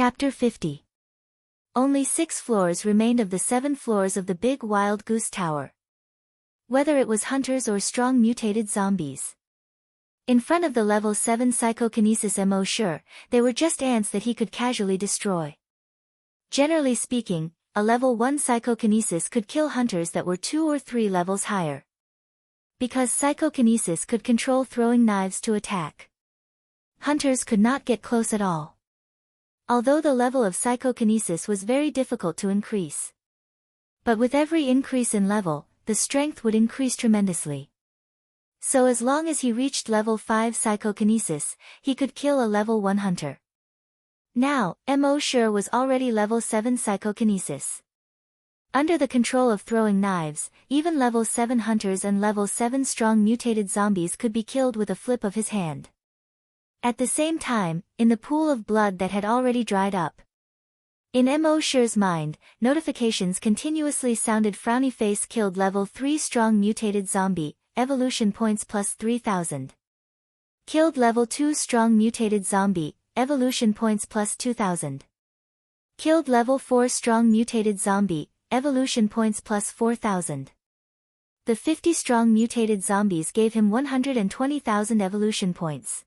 Chapter 50. Only 6 floors remained of the 7 floors of the big wild goose tower. Whether it was hunters or strong mutated zombies. In front of the level 7 psychokinesis Mo, they were just ants that he could casually destroy. Generally speaking, a level 1 psychokinesis could kill hunters that were 2 or 3 levels higher. Because psychokinesis could control throwing knives to attack. Hunters could not get close at all. Although the level of psychokinesis was very difficult to increase. But with every increase in level, the strength would increase tremendously. So as long as he reached level 5 psychokinesis, he could kill a level 1 hunter. Now, Mo was already level 7 psychokinesis. Under the control of throwing knives, even level 7 hunters and level 7 strong mutated zombies could be killed with a flip of his hand. At the same time, in the pool of blood that had already dried up. In Mo's mind, notifications continuously sounded. Frowny face killed level 3 strong mutated zombie, evolution points plus 3000. Killed level 2 strong mutated zombie, evolution points plus 2000. Killed level 4 strong mutated zombie, evolution points plus 4000. The 50 strong mutated zombies gave him 120,000 evolution points.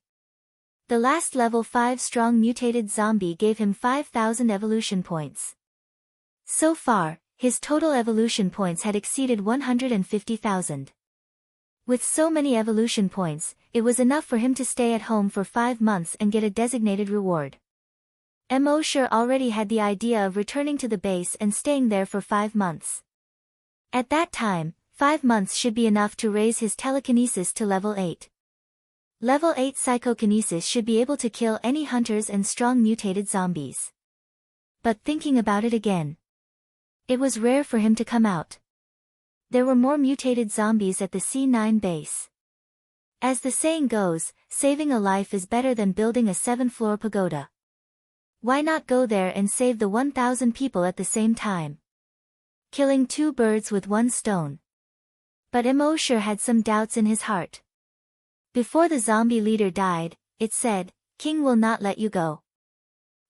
The last level 5 strong mutated zombie gave him 5,000 evolution points. So far, his total evolution points had exceeded 150,000. With so many evolution points, it was enough for him to stay at home for 5 months and get a designated reward. Mo already had the idea of returning to the base and staying there for 5 months. At that time, 5 months should be enough to raise his telekinesis to level 8. Level 8 psychokinesis should be able to kill any hunters and strong mutated zombies. But thinking about it again. It was rare for him to come out. There were more mutated zombies at the C9 base. As the saying goes, saving a life is better than building a 7-floor pagoda. Why not go there and save the 1,000 people at the same time? Killing 2 birds with 1 stone. But Mo had some doubts in his heart. Before the zombie leader died, it said, "King will not let you go."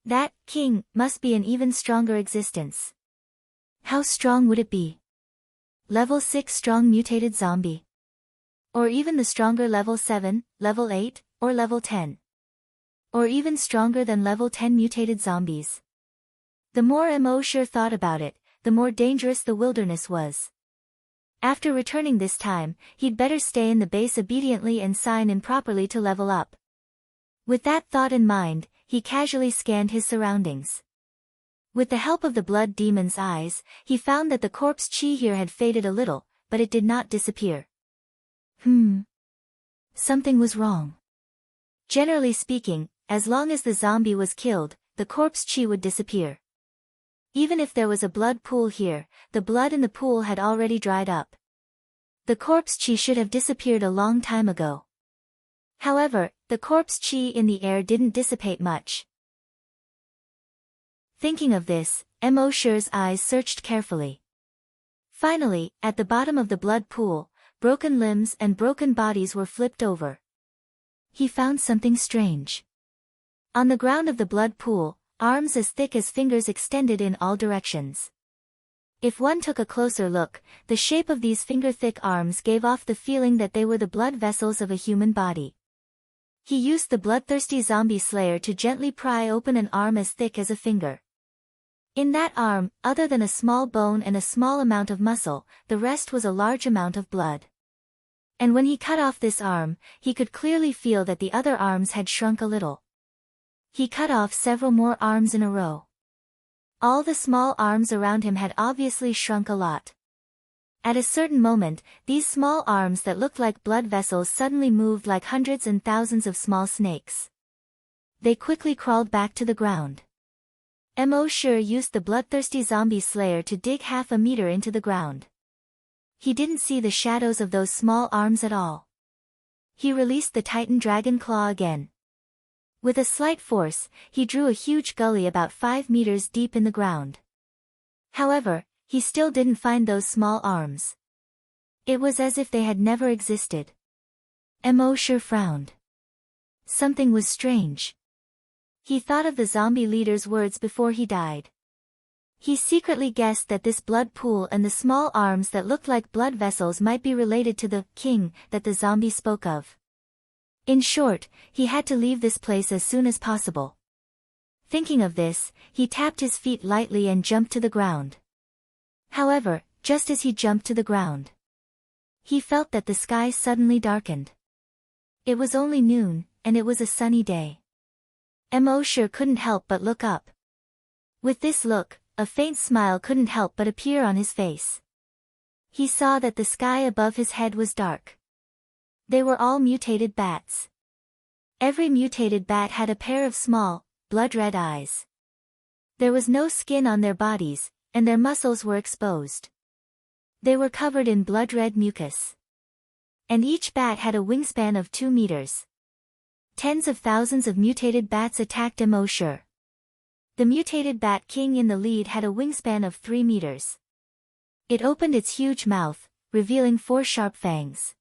That king must be an even stronger existence. How strong would it be? Level 6 strong mutated zombie. Or even the stronger level 7, level 8, or level 10. Or even stronger than level 10 mutated zombies. The more Mo thought about it, the more dangerous the wilderness was. After returning this time, he'd better stay in the base obediently and sign in properly to level up. With that thought in mind, he casually scanned his surroundings. With the help of the blood demon's eyes, he found that the corpse chi here had faded a little, but it did not disappear. Something was wrong. Generally speaking, as long as the zombie was killed, the corpse chi would disappear. Even if there was a blood pool here, the blood in the pool had already dried up. The corpse chi should have disappeared a long time ago. However, the corpse chi in the air didn't dissipate much. Thinking of this, Mo's eyes searched carefully. Finally, at the bottom of the blood pool, broken limbs and broken bodies were flipped over. He found something strange. On the ground of the blood pool, arms as thick as fingers extended in all directions. If one took a closer look, the shape of these finger-thick arms gave off the feeling that they were the blood vessels of a human body. He used the bloodthirsty zombie slayer to gently pry open an arm as thick as a finger. In that arm, other than a small bone and a small amount of muscle, the rest was a large amount of blood. And when he cut off this arm, he could clearly feel that the other arms had shrunk a little. He cut off several more arms in a row. All the small arms around him had obviously shrunk a lot. At a certain moment, these small arms that looked like blood vessels suddenly moved like hundreds and thousands of small snakes. They quickly crawled back to the ground. Mo used the bloodthirsty zombie slayer to dig half a meter into the ground. He didn't see the shadows of those small arms at all. He released the Titan Dragon Claw again. With a slight force, he drew a huge gully about 5 meters deep in the ground. However, he still didn't find those small arms. It was as if they had never existed. Mo frowned. Something was strange. He thought of the zombie leader's words before he died. He secretly guessed that this blood pool and the small arms that looked like blood vessels might be related to the king that the zombie spoke of. In short, he had to leave this place as soon as possible. Thinking of this, he tapped his feet lightly and jumped to the ground. However, just as he jumped to the ground, he felt that the sky suddenly darkened. It was only noon, and it was a sunny day. Emosure couldn't help but look up. With this look, a faint smile couldn't help but appear on his face. He saw that the sky above his head was dark. They were all mutated bats. Every mutated bat had a pair of small, blood-red eyes. There was no skin on their bodies, and their muscles were exposed. They were covered in blood-red mucus. And each bat had a wingspan of 2 meters. Tens of thousands of mutated bats attacked Emosure. The mutated bat king in the lead had a wingspan of 3 meters. It opened its huge mouth, revealing 4 sharp fangs.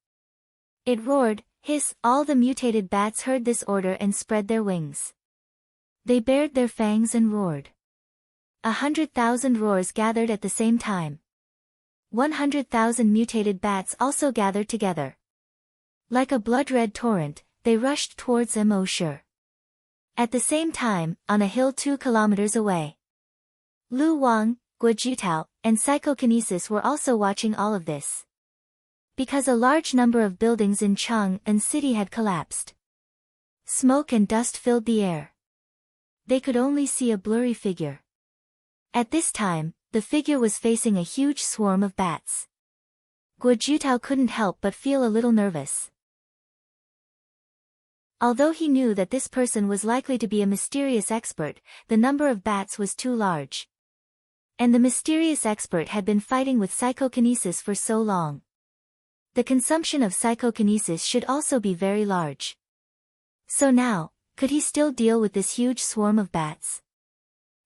It roared, hiss. All the mutated bats heard this order and spread their wings. They bared their fangs and roared. 100,000 roars gathered at the same time. 100,000 mutated bats also gathered together. Like a blood-red torrent, they rushed towards Emosure. At the same time, on a hill 2 kilometers away, Lu Wang, Guojutao, and Psychokinesis were also watching all of this. Because a large number of buildings in Chang'an City had collapsed. Smoke and dust filled the air. They could only see a blurry figure. At this time, the figure was facing a huge swarm of bats. Guojutao couldn't help but feel a little nervous. Although he knew that this person was likely to be a mysterious expert, the number of bats was too large. And the mysterious expert had been fighting with psychokinesis for so long. The consumption of psychokinesis should also be very large. So now, could he still deal with this huge swarm of bats?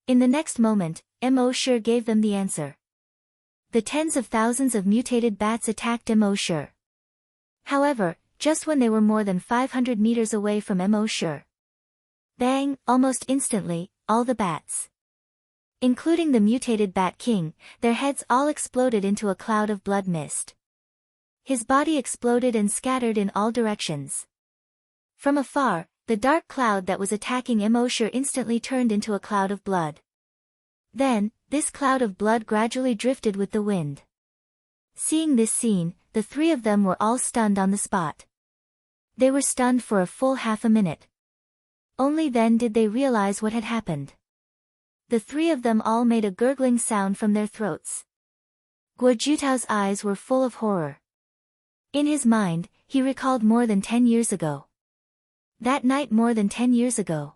In the next moment, Emosure gave them the answer. The tens of thousands of mutated bats attacked Emosure. However, just when they were more than 500 meters away from Emosure, bang, almost instantly, all the bats, including the mutated Bat King, their heads all exploded into a cloud of blood mist. His body exploded and scattered in all directions. From afar, the dark cloud that was attacking Emosure instantly turned into a cloud of blood. Then, this cloud of blood gradually drifted with the wind. Seeing this scene, the 3 of them were all stunned on the spot. They were stunned for a full half a minute. Only then did they realize what had happened. The 3 of them all made a gurgling sound from their throats. Guojutao's eyes were full of horror. In his mind, he recalled more than 10 years ago. That night more than 10 years ago.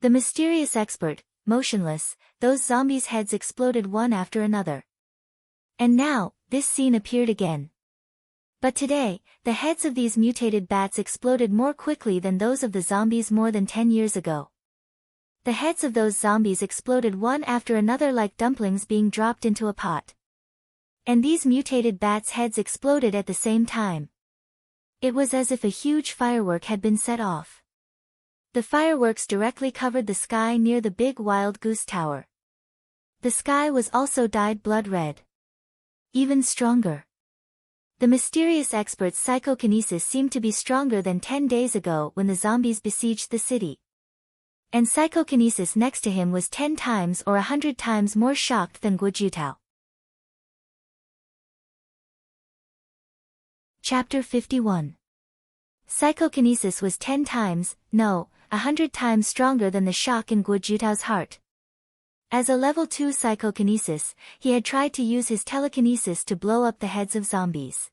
The mysterious expert, motionless, those zombies' heads exploded one after another. And now, this scene appeared again. But today, the heads of these mutated bats exploded more quickly than those of the zombies more than 10 years ago. The heads of those zombies exploded one after another like dumplings being dropped into a pot. And these mutated bats' heads exploded at the same time. It was as if a huge firework had been set off. The fireworks directly covered the sky near the big wild goose tower. The sky was also dyed blood red. Even stronger. The mysterious expert's psychokinesis seemed to be stronger than 10 days ago when the zombies besieged the city. And psychokinesis next to him was 10 times or 100 times more shocked than Guojutao. Chapter 51. Psychokinesis was 10 times, no, 100 times stronger than the shock in Guojutao's heart. As a level 2 psychokinesis, he had tried to use his telekinesis to blow up the heads of zombies.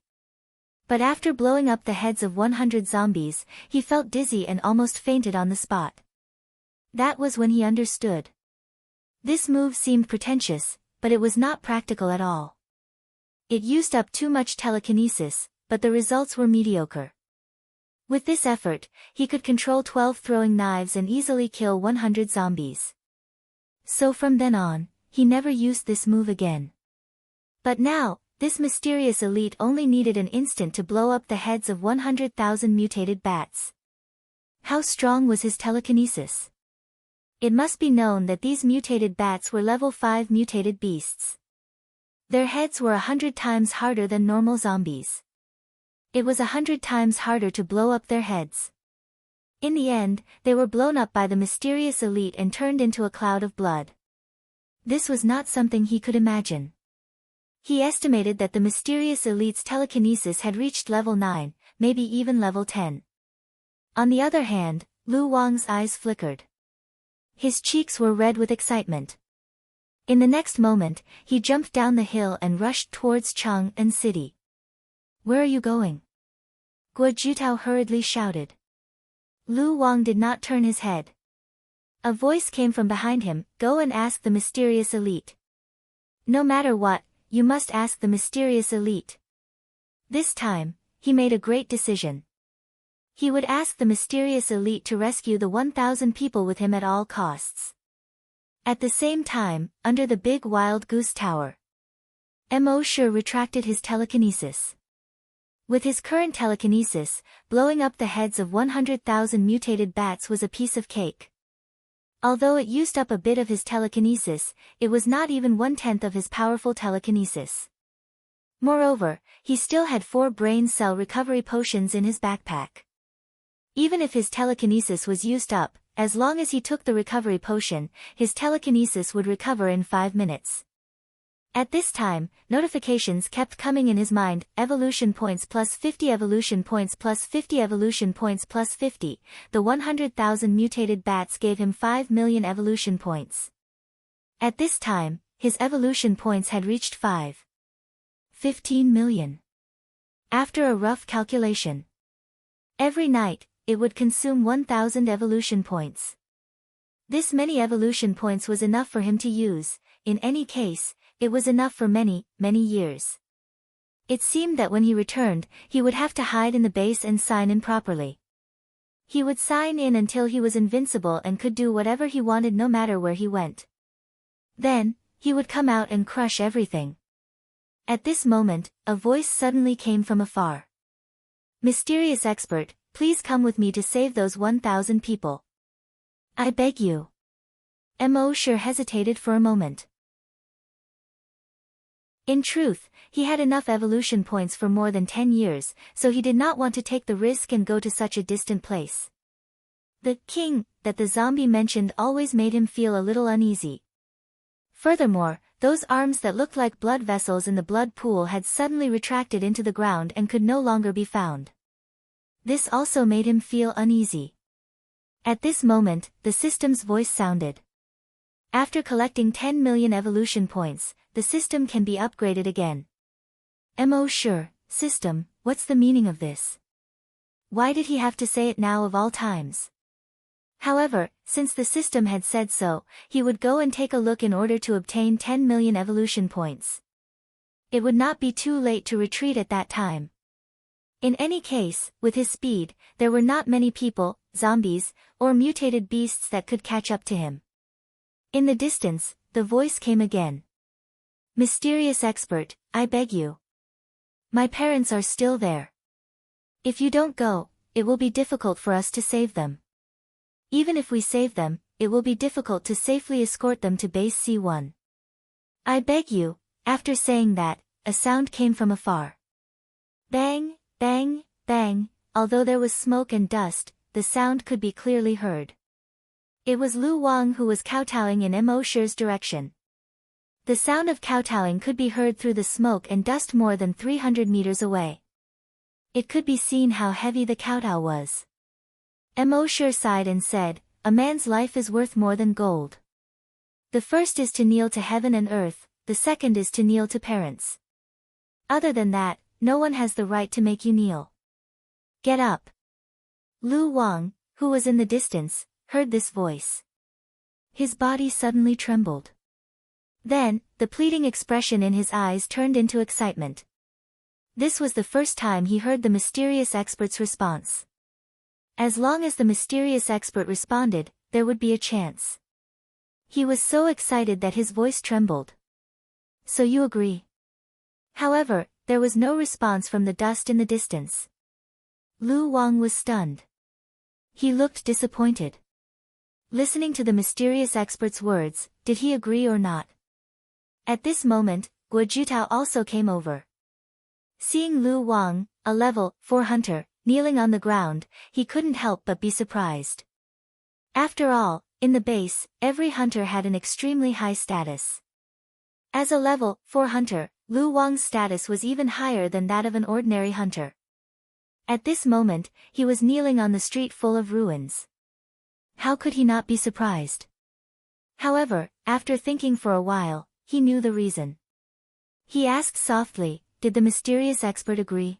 But after blowing up the heads of 100 zombies, he felt dizzy and almost fainted on the spot. That was when he understood. This move seemed pretentious, but it was not practical at all. It used up too much telekinesis, but the results were mediocre. With this effort, he could control 12 throwing knives and easily kill 100 zombies. So from then on, he never used this move again. But now, this mysterious elite only needed an instant to blow up the heads of 100,000 mutated bats. How strong was his telekinesis? It must be known that these mutated bats were level 5 mutated beasts. Their heads were 100 times harder than normal zombies. It was 100 times harder to blow up their heads. In the end, they were blown up by the mysterious elite and turned into a cloud of blood. This was not something he could imagine. He estimated that the mysterious elite's telekinesis had reached level 9, maybe even level 10. On the other hand, Lu Wang's eyes flickered. His cheeks were red with excitement. In the next moment, he jumped down the hill and rushed towards Chang'an City. "Where are you going?" Guo Jutao hurriedly shouted. Lu Wang did not turn his head. A voice came from behind him, "Go and ask the mysterious elite. No matter what, you must ask the mysterious elite." This time, he made a great decision. He would ask the mysterious elite to rescue the 1,000 people with him at all costs. At the same time, under the big wild goose tower, Mo Shi retracted his telekinesis. With his current telekinesis, blowing up the heads of 100,000 mutated bats was a piece of cake. Although it used up a bit of his telekinesis, it was not even 1/10 of his powerful telekinesis. Moreover, he still had 4 brain cell recovery potions in his backpack. Even if his telekinesis was used up, as long as he took the recovery potion, his telekinesis would recover in 5 minutes. At this time, notifications kept coming in his mind: evolution points plus 50, evolution points plus 50, evolution points plus 50. The 100,000 mutated bats gave him 5 million evolution points. At this time, his evolution points had reached 15 million. After a rough calculation, every night, it would consume 1,000 evolution points. This many evolution points was enough for him to use. In any case, it was enough for many, many years. It seemed that when he returned, he would have to hide in the base and sign in properly. He would sign in until he was invincible and could do whatever he wanted no matter where he went. Then, he would come out and crush everything. At this moment, a voice suddenly came from afar. "Mysterious expert, please come with me to save those 1,000 people. I beg you." Mo Shi hesitated for a moment. In truth, he had enough evolution points for more than 10 years, so he did not want to take the risk and go to such a distant place. The king that the zombie mentioned always made him feel a little uneasy. Furthermore, those arms that looked like blood vessels in the blood pool had suddenly retracted into the ground and could no longer be found. This also made him feel uneasy. At this moment, the system's voice sounded. After collecting 10 million evolution points, the system can be upgraded again. Mo Shi, system, what's the meaning of this? Why did he have to say it now of all times? However, since the system had said so, he would go and take a look in order to obtain 10 million evolution points. It would not be too late to retreat at that time. In any case, with his speed, there were not many people, zombies, or mutated beasts that could catch up to him. In the distance, the voice came again. "Mysterious expert, I beg you. My parents are still there. If you don't go, it will be difficult for us to save them. Even if we save them, it will be difficult to safely escort them to base C1. I beg you." After saying that, a sound came from afar. Bang, bang, bang. Although there was smoke and dust, the sound could be clearly heard. It was Lu Wang who was kowtowing in Mo Shi's direction. The sound of kowtowing could be heard through the smoke and dust more than 300 meters away. It could be seen how heavy the kowtow was. Mo Shi sighed and said, "A man's life is worth more than gold. The first is to kneel to heaven and earth, the second is to kneel to parents. Other than that, no one has the right to make you kneel. Get up." Lu Wang, who was in the distance, heard this voice. His body suddenly trembled. Then, the pleading expression in his eyes turned into excitement. This was the first time he heard the mysterious expert's response. As long as the mysterious expert responded, there would be a chance. He was so excited that his voice trembled. "So you agree?" However, there was no response from the dust in the distance. Lu Wang was stunned. He looked disappointed. Listening to the mysterious expert's words, did he agree or not? At this moment, Guo Jitao also came over. Seeing Lu Wang, a level 4 hunter, kneeling on the ground, he couldn't help but be surprised. After all, in the base, every hunter had an extremely high status. As a level 4 hunter, Lu Wang's status was even higher than that of an ordinary hunter. At this moment, he was kneeling on the street full of ruins. How could he not be surprised? However, after thinking for a while, he knew the reason. He asked softly, did the mysterious expert agree?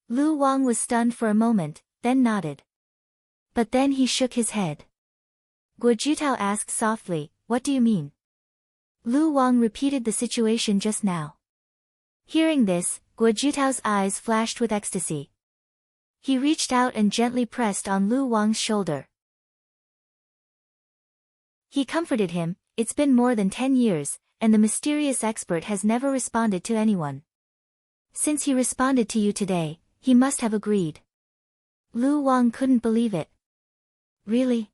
Lu Wang was stunned for a moment, then nodded. But then he shook his head. Guo Jitao asked softly, what do you mean? Lu Wang repeated the situation just now. Hearing this, Guo Jitao's eyes flashed with ecstasy. He reached out and gently pressed on Lu Wang's shoulder. He comforted him, it's been more than 10 years, and the mysterious expert has never responded to anyone. Since he responded to you today, he must have agreed. Lu Wang couldn't believe it. Really?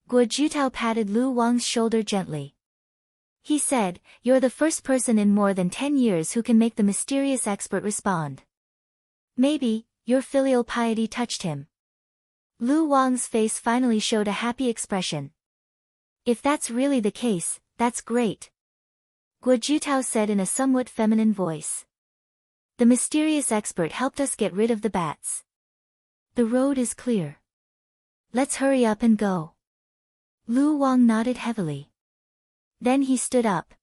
Guo Jitao patted Lu Wang's shoulder gently. He said, you're the first person in more than 10 years who can make the mysterious expert respond. Maybe, your filial piety touched him. Lu Wang's face finally showed a happy expression. If that's really the case, that's great. Guo Jitao said in a somewhat feminine voice. The mysterious expert helped us get rid of the bats. The road is clear. Let's hurry up and go. Lu Wang nodded heavily. Then he stood up.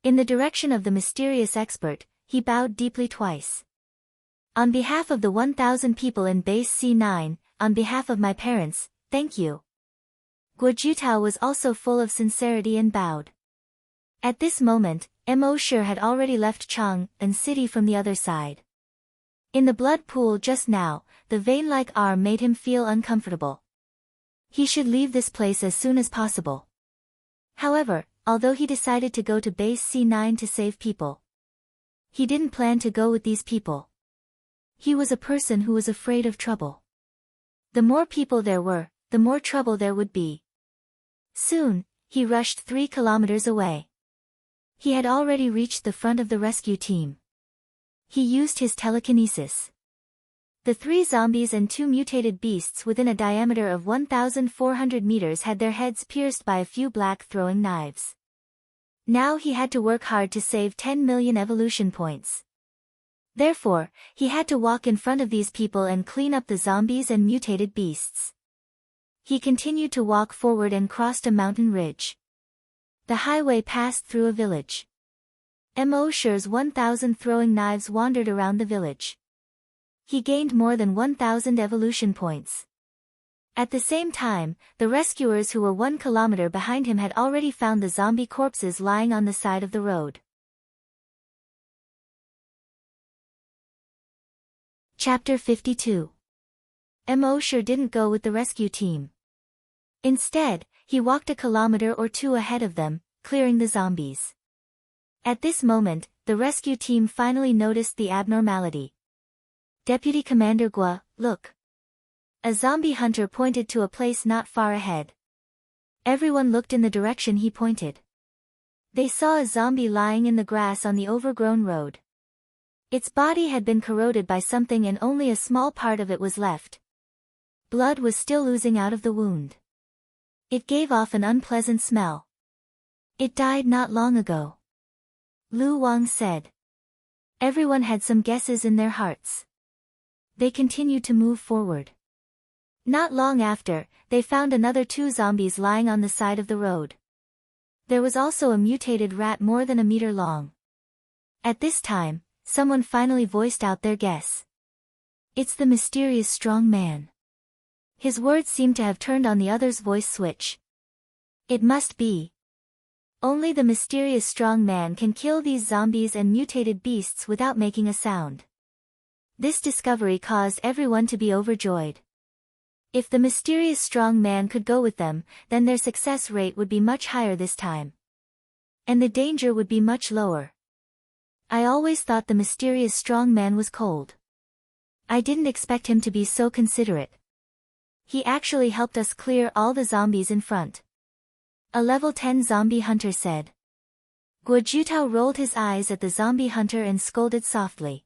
In the direction of the mysterious expert, he bowed deeply twice. On behalf of the 1,000 people in base C9, on behalf of my parents, thank you. Guo Jitao was also full of sincerity and bowed. At this moment, Mo Shi had already left Chang'an City from the other side. In the blood pool just now, the vein-like arm made him feel uncomfortable. He should leave this place as soon as possible. However, although he decided to go to base C9 to save people, he didn't plan to go with these people. He was a person who was afraid of trouble. The more people there were, the more trouble there would be. Soon, he rushed 3 kilometers away. He had already reached the front of the rescue team. He used his telekinesis. The 3 zombies and 2 mutated beasts within a diameter of 1,400 meters had their heads pierced by a few black throwing knives. Now he had to work hard to save 10 million evolution points. Therefore, he had to walk in front of these people and clean up the zombies and mutated beasts. He continued to walk forward and crossed a mountain ridge. The highway passed through a village. Mo Shi's 1,000 throwing knives wandered around the village. He gained more than 1,000 evolution points. At the same time, the rescuers who were 1 kilometer behind him had already found the zombie corpses lying on the side of the road. Chapter 52. Mo Shi didn't go with the rescue team. Instead, he walked a kilometer or 2 ahead of them, clearing the zombies. At this moment, the rescue team finally noticed the abnormality. Deputy Commander Guo, look. A zombie hunter pointed to a place not far ahead. Everyone looked in the direction he pointed. They saw a zombie lying in the grass on the overgrown road. Its body had been corroded by something and only a small part of it was left. Blood was still oozing out of the wound. It gave off an unpleasant smell. It died not long ago. Lu Wang said. Everyone had some guesses in their hearts. They continued to move forward. Not long after, they found another 2 zombies lying on the side of the road. There was also a mutated rat more than a meter long. At this time, someone finally voiced out their guess. It's the mysterious strong man. His words seemed to have turned on the other's voice switch. It must be. Only the mysterious strong man can kill these zombies and mutated beasts without making a sound. This discovery caused everyone to be overjoyed. If the mysterious strong man could go with them, then their success rate would be much higher this time. And the danger would be much lower. I always thought the mysterious strong man was cold. I didn't expect him to be so considerate. He actually helped us clear all the zombies in front. A level 10 zombie hunter said. Guo Jitao rolled his eyes at the zombie hunter and scolded softly.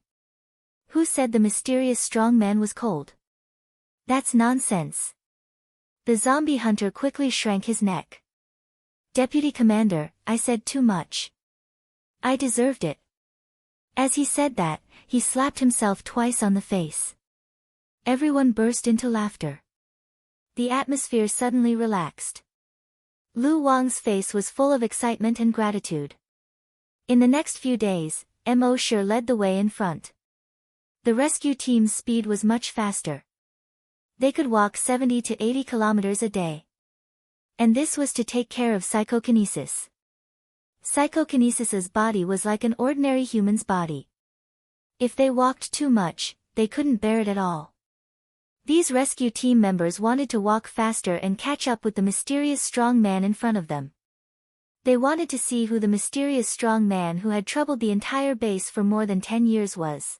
Who said the mysterious strong man was cold? That's nonsense. The zombie hunter quickly shrank his neck. Deputy Commander, I said too much. I deserved it. As he said that, he slapped himself twice on the face. Everyone burst into laughter. The atmosphere suddenly relaxed. Lu Wang's face was full of excitement and gratitude. In the next few days, Mo Shi led the way in front. The rescue team's speed was much faster. They could walk 70 to 80 kilometers a day. And this was to take care of psychokinesis. Psychokinesis's body was like an ordinary human's body. If they walked too much, they couldn't bear it at all. These rescue team members wanted to walk faster and catch up with the mysterious strong man in front of them. They wanted to see who the mysterious strong man who had troubled the entire base for more than 10 years was.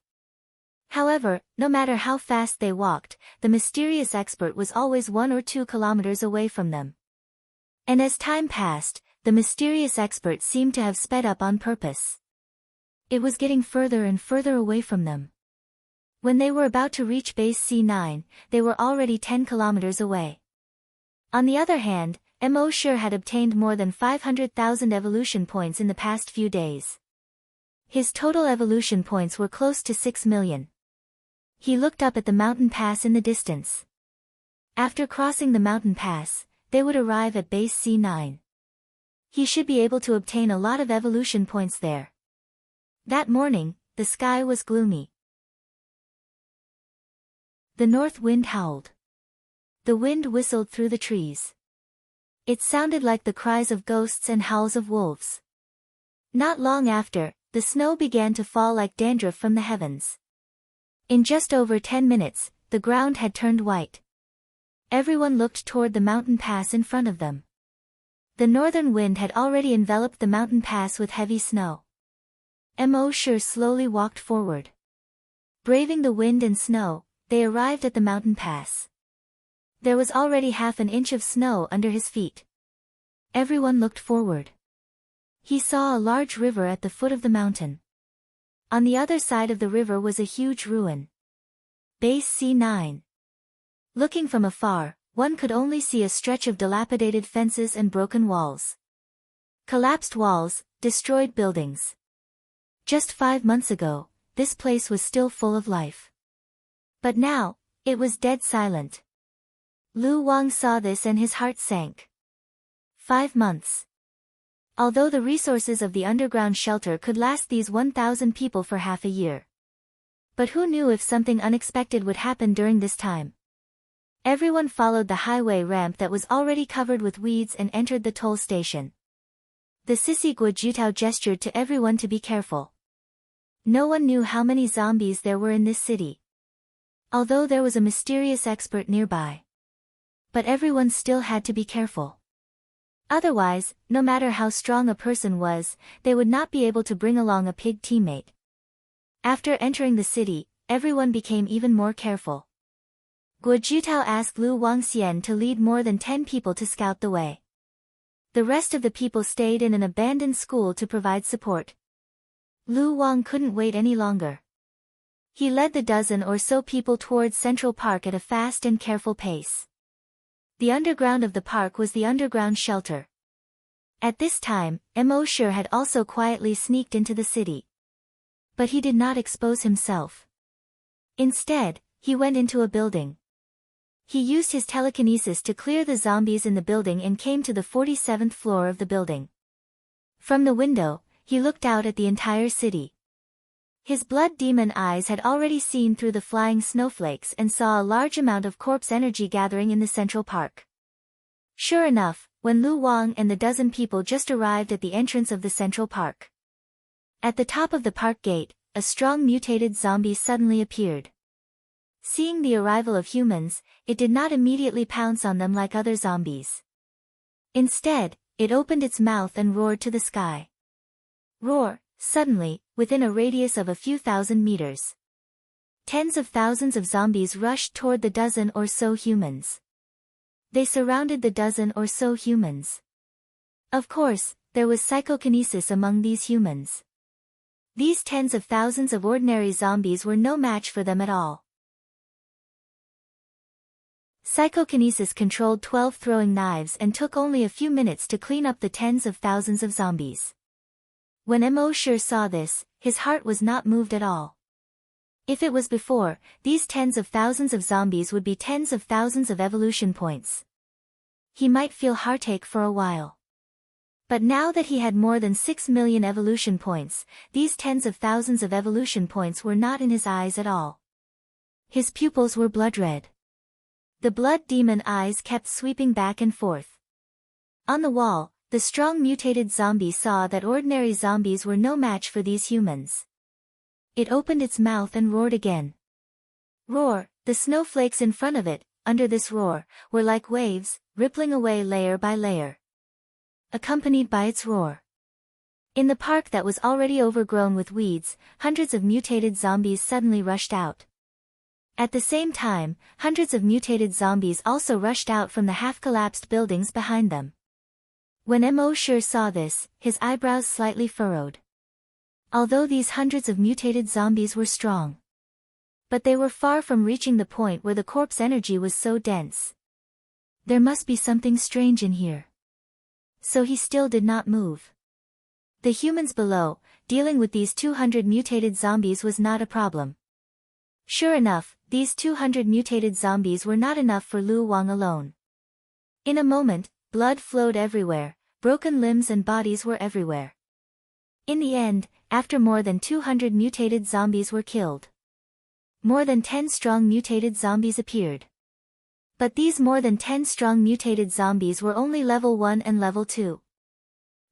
However, no matter how fast they walked, the mysterious expert was always 1 or 2 kilometers away from them. And as time passed, the mysterious expert seemed to have sped up on purpose. It was getting further and further away from them. When they were about to reach base C9, they were already 10 kilometers away. On the other hand, Mo Shi had obtained more than 500,000 evolution points in the past few days. His total evolution points were close to 6 million. He looked up at the mountain pass in the distance. After crossing the mountain pass, they would arrive at base C9. He should be able to obtain a lot of evolution points there. That morning, the sky was gloomy. The north wind howled. The wind whistled through the trees. It sounded like the cries of ghosts and howls of wolves. Not long after, the snow began to fall like dandruff from the heavens. In just over 10 minutes, the ground had turned white. Everyone looked toward the mountain pass in front of them. The northern wind had already enveloped the mountain pass with heavy snow. Mo Shi slowly walked forward. Braving the wind and snow, they arrived at the mountain pass. There was already half an inch of snow under his feet. Everyone looked forward. He saw a large river at the foot of the mountain. On the other side of the river was a huge ruin. Base C9. Looking from afar, one could only see a stretch of dilapidated fences and broken walls. Collapsed walls, destroyed buildings. Just 5 months ago, this place was still full of life. But now, it was dead silent. Lu Wang saw this and his heart sank. 5 months. Although the resources of the underground shelter could last these 1,000 people for half a year. But who knew if something unexpected would happen during this time? Everyone followed the highway ramp that was already covered with weeds and entered the toll station. The sissy Guo Jitao gestured to everyone to be careful. No one knew how many zombies there were in this city. Although there was a mysterious expert nearby. But everyone still had to be careful. Otherwise, no matter how strong a person was, they would not be able to bring along a pig teammate. After entering the city, everyone became even more careful. Guo Jitao asked Lu Wangxian to lead more than 10 people to scout the way. The rest of the people stayed in an abandoned school to provide support. Lu Wang couldn't wait any longer. He led the dozen or so people towards Central Park at a fast and careful pace. The underground of the park was the underground shelter. At this time, Mo Shi had also quietly sneaked into the city. But he did not expose himself. Instead, he went into a building. He used his telekinesis to clear the zombies in the building and came to the 47th floor of the building. From the window, he looked out at the entire city. His blood demon eyes had already seen through the flying snowflakes and saw a large amount of corpse energy gathering in the Central Park. Sure enough, when Lu Wang and the dozen people just arrived at the entrance of the Central Park. At the top of the park gate, a strong mutated zombie suddenly appeared. Seeing the arrival of humans, it did not immediately pounce on them like other zombies. Instead, it opened its mouth and roared to the sky. Roar! Suddenly, within a radius of a few thousand meters. Tens of thousands of zombies rushed toward the dozen or so humans. They surrounded the dozen or so humans. Of course, there was psychokinesis among these humans. These tens of thousands of ordinary zombies were no match for them at all. Psychokinesis controlled 12 throwing knives and took only a few minutes to clean up the tens of thousands of zombies. When Immortal saw this, his heart was not moved at all. If it was before, these tens of thousands of zombies would be tens of thousands of evolution points. He might feel heartache for a while. But now that he had more than 6 million evolution points, these tens of thousands of evolution points were not in his eyes at all. His pupils were blood red. The blood demon eyes kept sweeping back and forth. On the wall, the strong mutated zombie saw that ordinary zombies were no match for these humans. It opened its mouth and roared again. Roar, the snowflakes in front of it, under this roar, were like waves, rippling away layer by layer. Accompanied by its roar. In the park that was already overgrown with weeds, hundreds of mutated zombies suddenly rushed out. At the same time, hundreds of mutated zombies also rushed out from the half-collapsed buildings behind them. When Immortal saw this, his eyebrows slightly furrowed. Although these hundreds of mutated zombies were strong, but they were far from reaching the point where the corpse energy was so dense. There must be something strange in here. So he still did not move. The humans below, dealing with these 200 mutated zombies was not a problem. Sure enough, these 200 mutated zombies were not enough for Lu Wang alone. In a moment, blood flowed everywhere, broken limbs and bodies were everywhere. In the end, after more than 200 mutated zombies were killed, more than 10 strong mutated zombies appeared. But these more than 10 strong mutated zombies were only level 1 and level 2.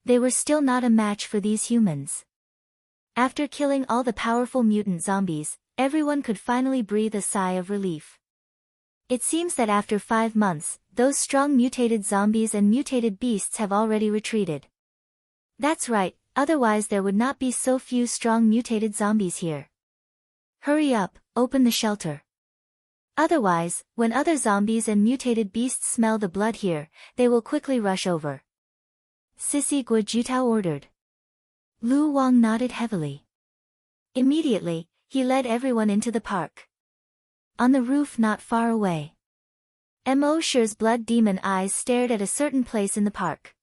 They were still not a match for these humans. After killing all the powerful mutant zombies, everyone could finally breathe a sigh of relief. It seems that after 5 months, those strong mutated zombies and mutated beasts have already retreated. That's right, otherwise there would not be so few strong mutated zombies here. Hurry up, open the shelter. Otherwise, when other zombies and mutated beasts smell the blood here, they will quickly rush over. Sissy Guojutao ordered. Lu Wang nodded heavily. Immediately, he led everyone into the park. On the roof not far away, Immortal's blood demon eyes stared at a certain place in the park.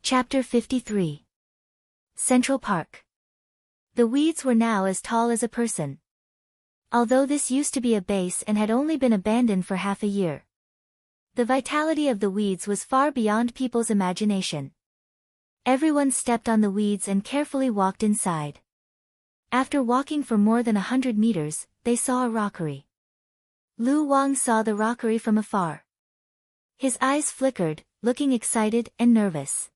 Chapter 53. Central Park. The weeds were now as tall as a person. Although this used to be a base and had only been abandoned for half a year, the vitality of the weeds was far beyond people's imagination. Everyone stepped on the weeds and carefully walked inside. After walking for more than 100 meters, they saw a rockery. Lu Wang saw the rockery from afar. His eyes flickered, looking excited and nervous.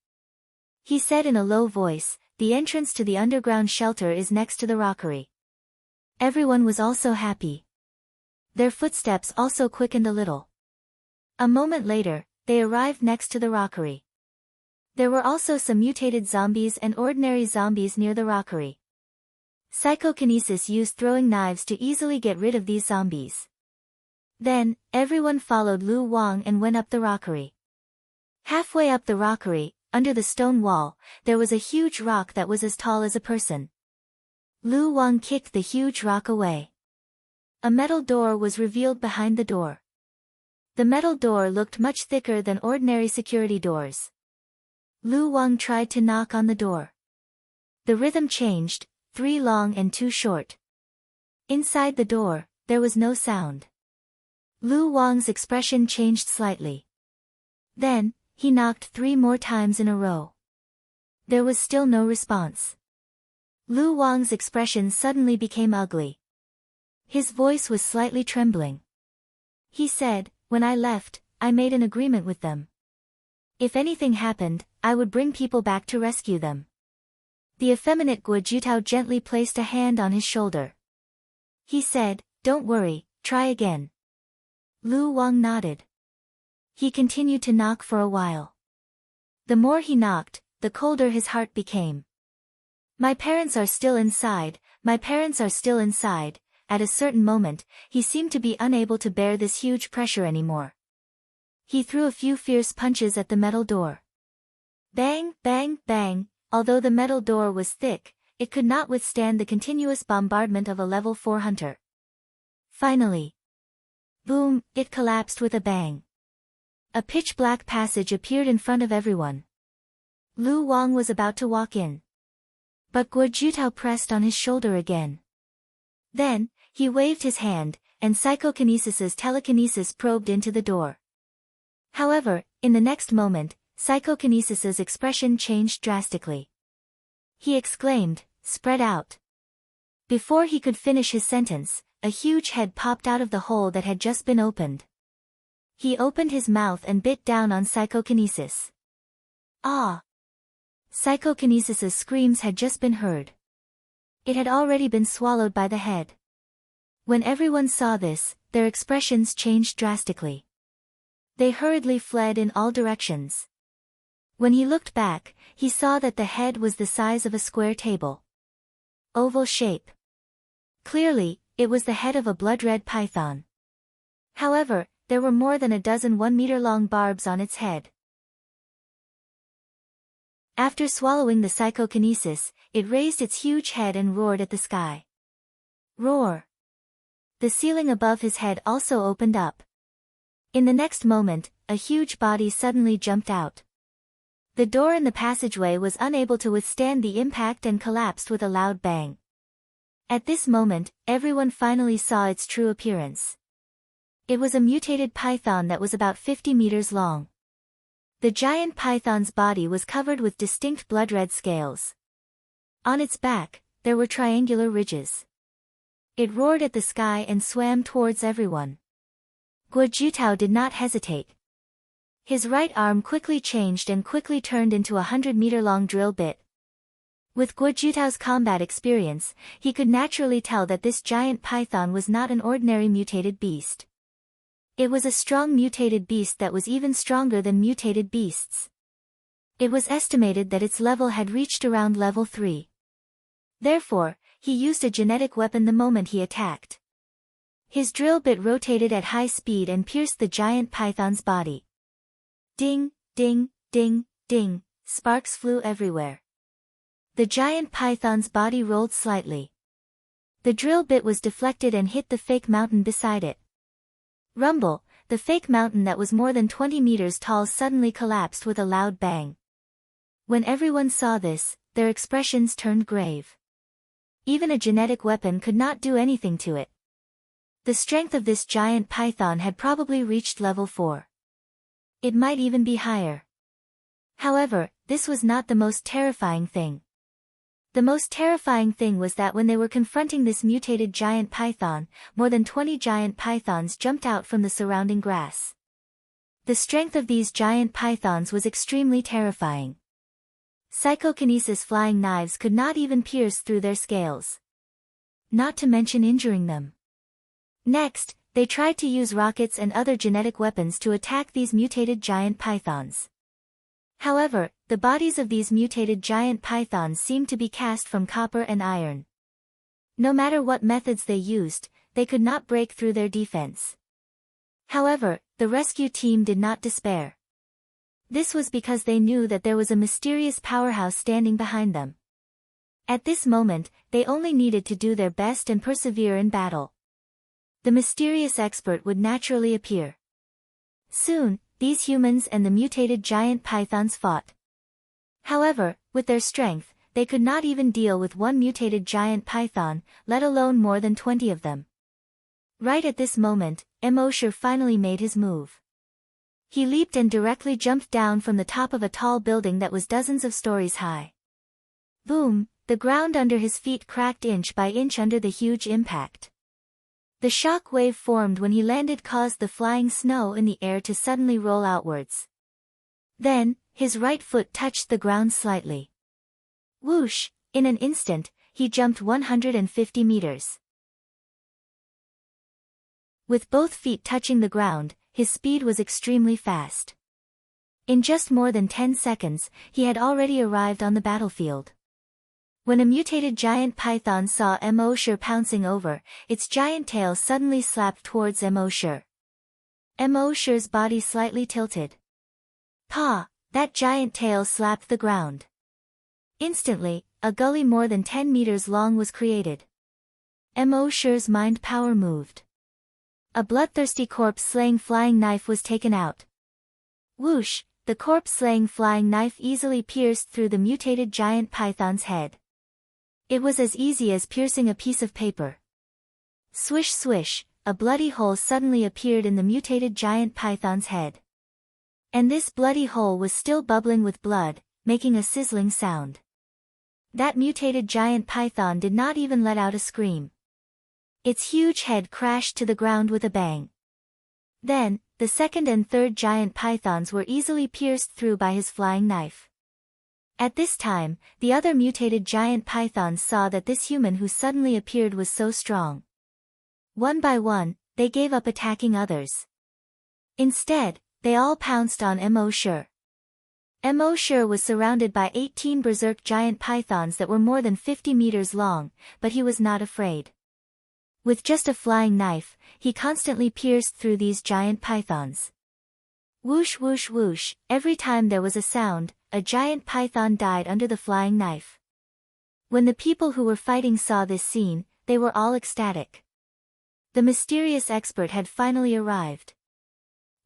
He said in a low voice, "The entrance to the underground shelter is next to the rockery." Everyone was also happy. Their footsteps also quickened a little. A moment later, they arrived next to the rockery. There were also some mutated zombies and ordinary zombies near the rockery. Psychokinesis used throwing knives to easily get rid of these zombies. Then, everyone followed Lu Wang and went up the rockery. Halfway up the rockery, under the stone wall, there was a huge rock that was as tall as a person. Lu Wang kicked the huge rock away. A metal door was revealed behind the door. The metal door looked much thicker than ordinary security doors. Lu Wang tried to knock on the door. The rhythm changed, 3 long and 2 short. Inside the door, there was no sound. Lu Wang's expression changed slightly. Then, he knocked 3 more times in a row. There was still no response. Lu Wang's expression suddenly became ugly. His voice was slightly trembling. He said, "When I left, I made an agreement with them. If anything happened, I would bring people back to rescue them." The effeminate Guojutao gently placed a hand on his shoulder. He said, "Don't worry, try again." Lu Wang nodded. He continued to knock for a while. The more he knocked, the colder his heart became. "My parents are still inside, my parents are still inside," at a certain moment, he seemed to be unable to bear this huge pressure anymore. He threw a few fierce punches at the metal door. Bang, bang, bang. Although the metal door was thick, it could not withstand the continuous bombardment of a level 4 hunter. Finally, boom, it collapsed with a bang. A pitch-black passage appeared in front of everyone. Lu Wang was about to walk in. But Guo Jutao pressed on his shoulder again. Then, he waved his hand, and psychokinesis's telekinesis probed into the door. However, in the next moment, psychokinesis's expression changed drastically. He exclaimed, "Spread out." Before he could finish his sentence, a huge head popped out of the hole that had just been opened. He opened his mouth and bit down on psychokinesis. Ah! Psychokinesis's screams had just been heard. It had already been swallowed by the head. When everyone saw this, their expressions changed drastically. They hurriedly fled in all directions. When he looked back, he saw that the head was the size of a square table. Oval shape. Clearly, it was the head of a blood-red python. However, there were more than a dozen 1-meter-long barbs on its head. After swallowing the psychokinesis, it raised its huge head and roared at the sky. Roar! The ceiling above his head also opened up. In the next moment, a huge body suddenly jumped out. The door in the passageway was unable to withstand the impact and collapsed with a loud bang. At this moment, everyone finally saw its true appearance. It was a mutated python that was about 50 meters long. The giant python's body was covered with distinct blood-red scales. On its back, there were triangular ridges. It roared at the sky and swam towards everyone. Guo Jutao did not hesitate. His right arm quickly changed and quickly turned into a 100-meter-long drill bit. With Guo Jutao's combat experience, he could naturally tell that this giant python was not an ordinary mutated beast. It was a strong mutated beast that was even stronger than mutated beasts. It was estimated that its level had reached around level 3. Therefore, he used a genetic weapon the moment he attacked. His drill bit rotated at high speed and pierced the giant python's body. Ding, ding, ding, ding, sparks flew everywhere. The giant python's body rolled slightly. The drill bit was deflected and hit the fake mountain beside it. Rumble, the fake mountain that was more than 20 meters tall suddenly collapsed with a loud bang. When everyone saw this, their expressions turned grave. Even a genetic weapon could not do anything to it. The strength of this giant python had probably reached level 4. It might even be higher. However, this was not the most terrifying thing. The most terrifying thing was that when they were confronting this mutated giant python, more than 20 giant pythons jumped out from the surrounding grass. The strength of these giant pythons was extremely terrifying. Psychokinesis flying knives could not even pierce through their scales. Not to mention injuring them. Next, they tried to use rockets and other genetic weapons to attack these mutated giant pythons. However, the bodies of these mutated giant pythons seemed to be cast from copper and iron. No matter what methods they used, they could not break through their defense. However, the rescue team did not despair. This was because they knew that there was a mysterious powerhouse standing behind them. At this moment, they only needed to do their best and persevere in battle. The mysterious expert would naturally appear. Soon, these humans and the mutated giant pythons fought. However, with their strength, they could not even deal with one mutated giant python, let alone more than 20 of them. Right at this moment, Emosher finally made his move. He leaped and directly jumped down from the top of a tall building that was dozens of stories high. Boom, the ground under his feet cracked inch by inch under the huge impact. The shock wave formed when he landed caused the flying snow in the air to suddenly roll outwards. Then, his right foot touched the ground slightly. Whoosh, in an instant, he jumped 150 meters. With both feet touching the ground, his speed was extremely fast. In just more than 10 seconds, he had already arrived on the battlefield. When a mutated giant python saw Emosure pouncing over, its giant tail suddenly slapped towards Emosure. Emosure's body slightly tilted. Pa! That giant tail slapped the ground. Instantly, a gully more than 10 meters long was created. Emosure's mind power moved. A bloodthirsty corpse-slaying flying knife was taken out. Whoosh! The corpse-slaying flying knife easily pierced through the mutated giant python's head. It was as easy as piercing a piece of paper. Swish swish, a bloody hole suddenly appeared in the mutated giant python's head. And this bloody hole was still bubbling with blood, making a sizzling sound. That mutated giant python did not even let out a scream. Its huge head crashed to the ground with a bang. Then, the second and third giant pythons were easily pierced through by his flying knife. At this time, the other mutated giant pythons saw that this human who suddenly appeared was so strong. One by one, they gave up attacking others. Instead, they all pounced on Emosure. Emosure was surrounded by 18 berserk giant pythons that were more than 50 meters long, but he was not afraid. With just a flying knife, he constantly pierced through these giant pythons. Whoosh whoosh whoosh, every time there was a sound, a giant python died under the flying knife. When the people who were fighting saw this scene, they were all ecstatic. The mysterious expert had finally arrived.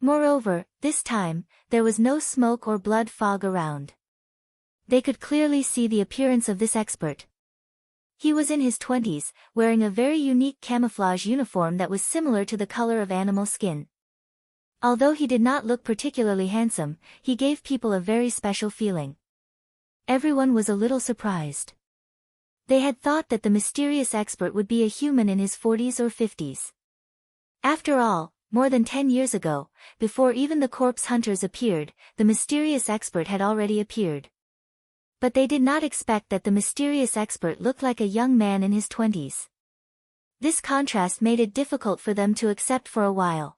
Moreover, this time, there was no smoke or blood fog around. They could clearly see the appearance of this expert. He was in his 20s, wearing a very unique camouflage uniform that was similar to the color of animal skin. Although he did not look particularly handsome, he gave people a very special feeling. Everyone was a little surprised. They had thought that the mysterious expert would be a human in his 40s or 50s. After all, more than 10 years ago, before even the corpse hunters appeared, the mysterious expert had already appeared. But they did not expect that the mysterious expert looked like a young man in his 20s. This contrast made it difficult for them to accept for a while.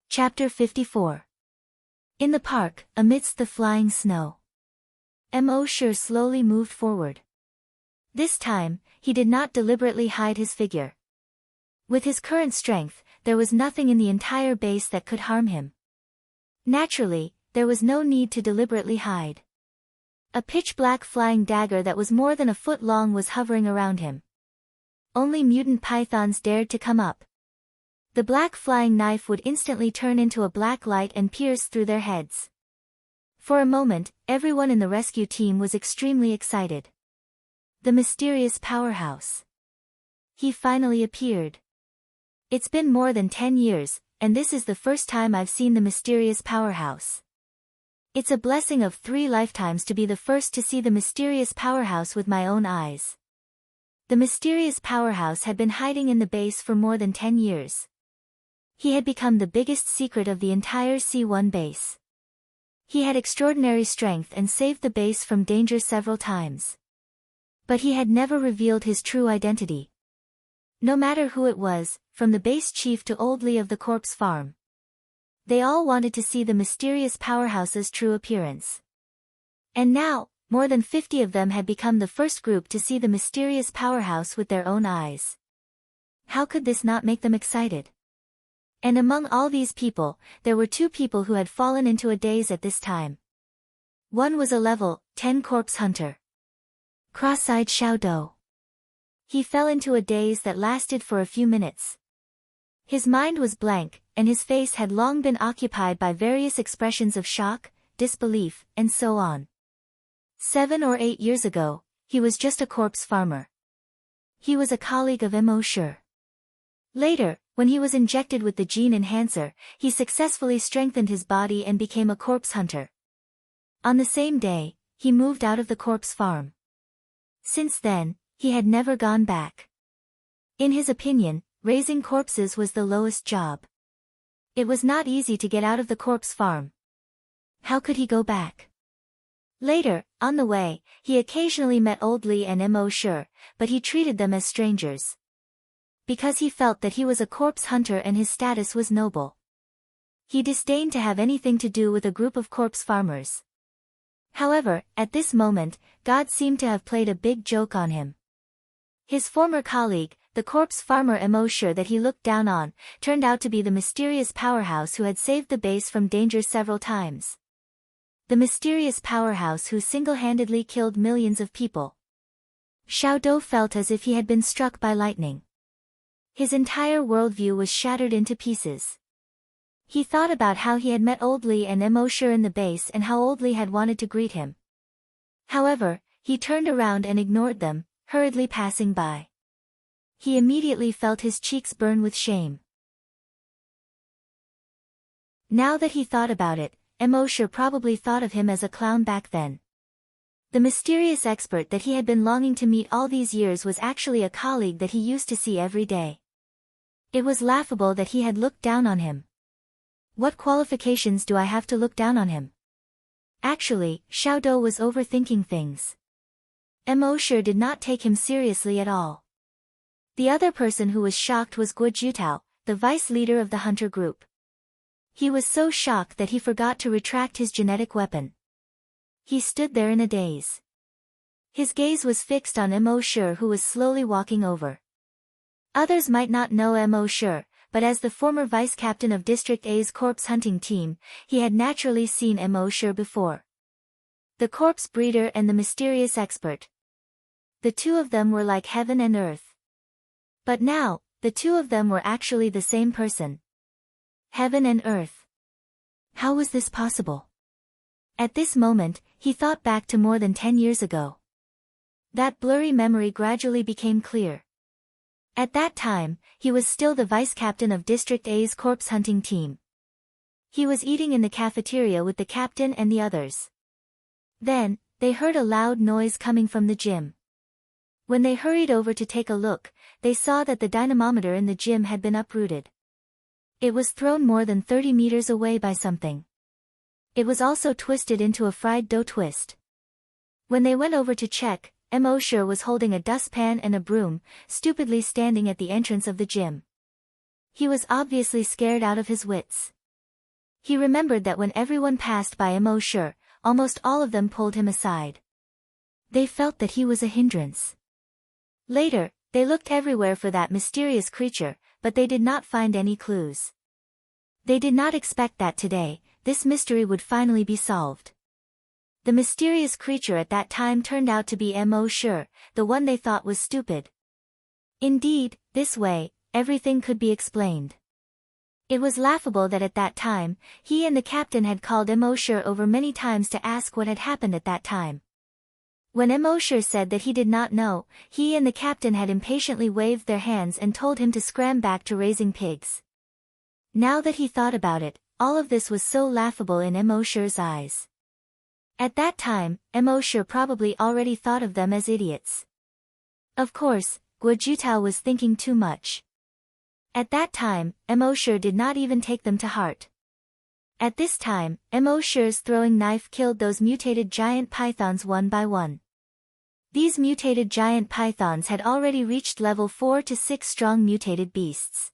Chapter 54. In the park, amidst the flying snow, Emosure slowly moved forward. This time, he did not deliberately hide his figure. With his current strength, there was nothing in the entire base that could harm him. Naturally, there was no need to deliberately hide. A pitch-black flying dagger that was more than a foot long was hovering around him. Only mutant pythons dared to come up. The black flying knife would instantly turn into a black light and pierce through their heads. For a moment, everyone in the rescue team was extremely excited. The mysterious powerhouse. He finally appeared. It's been more than 10 years, and this is the first time I've seen the mysterious powerhouse. It's a blessing of 3 lifetimes to be the first to see the mysterious powerhouse with my own eyes. The mysterious powerhouse had been hiding in the base for more than 10 years. He had become the biggest secret of the entire C1 base. He had extraordinary strength and saved the base from danger several times. But he had never revealed his true identity. No matter who it was, from the base chief to Old Lee of the corpse farm. They all wanted to see the mysterious powerhouse's true appearance. And now, more than 50 of them had become the first group to see the mysterious powerhouse with their own eyes. How could this not make them excited? And among all these people, there were 2 people who had fallen into a daze at this time. One was a level 10 corpse hunter. Cross-eyed Xiaodou. He fell into a daze that lasted for a few minutes. His mind was blank, and his face had long been occupied by various expressions of shock, disbelief, and so on. 7 or 8 years ago, he was just a corpse farmer. He was a colleague of Emosure. Later, when he was injected with the gene enhancer, he successfully strengthened his body and became a corpse hunter. On the same day, he moved out of the corpse farm. Since then, he had never gone back. In his opinion, raising corpses was the lowest job. It was not easy to get out of the corpse farm. How could he go back? Later, on the way, he occasionally met Old Lee and Emosure, but he treated them as strangers. Because he felt that he was a corpse hunter and his status was noble. He disdained to have anything to do with a group of corpse farmers. However, at this moment, God seemed to have played a big joke on him. His former colleague, the corpse farmer Immortal that he looked down on, turned out to be the mysterious powerhouse who had saved the base from danger several times. The mysterious powerhouse who single-handedly killed millions of people. Xiao Dou felt as if he had been struck by lightning. His entire worldview was shattered into pieces. He thought about how he had met Old Li and Immortal in the base and how Old Li had wanted to greet him. However, he turned around and ignored them, hurriedly passing by. He immediately felt his cheeks burn with shame. Now that he thought about it, Immortal probably thought of him as a clown back then. The mysterious expert that he had been longing to meet all these years was actually a colleague that he used to see every day. It was laughable that he had looked down on him. What qualifications do I have to look down on him? Actually, Xiao Dou was overthinking things. Immortal did not take him seriously at all. The other person who was shocked was Guo Jutao, the vice leader of the hunter group. He was so shocked that he forgot to retract his genetic weapon. He stood there in a daze. His gaze was fixed on Immortal, who was slowly walking over. Others might not know Immortal, but as the former vice-captain of District A's corpse hunting team, he had naturally seen Immortal before. The corpse breeder and the mysterious expert. The two of them were like heaven and earth. But now, the two of them were actually the same person. Heaven and earth. How was this possible? At this moment, he thought back to more than 10 years ago. That blurry memory gradually became clear. At that time, he was still the vice-captain of District A's corpse hunting team. He was eating in the cafeteria with the captain and the others. Then, they heard a loud noise coming from the gym. When they hurried over to take a look, they saw that the dynamometer in the gym had been uprooted. It was thrown more than 30 meters away by something. It was also twisted into a fried dough twist. When they went over to check, Immortal was holding a dustpan and a broom, stupidly standing at the entrance of the gym. He was obviously scared out of his wits. He remembered that when everyone passed by Immortal, almost all of them pulled him aside. They felt that he was a hindrance. Later, they looked everywhere for that mysterious creature, but they did not find any clues. They did not expect that today, this mystery would finally be solved. The mysterious creature at that time turned out to be Immortal, the one they thought was stupid. Indeed, this way, everything could be explained. It was laughable that at that time, he and the captain had called Immortal over many times to ask what had happened at that time. When Immortal said that he did not know, he and the captain had impatiently waved their hands and told him to scram back to raising pigs. Now that he thought about it, all of this was so laughable in Immortal's eyes. At that time, Immortal probably already thought of them as idiots. Of course, Guo Jutao was thinking too much. At that time, Immortal did not even take them to heart. At this time, Immortal's throwing knife killed those mutated giant pythons one by one. These mutated giant pythons had already reached level 4 to 6 strong mutated beasts.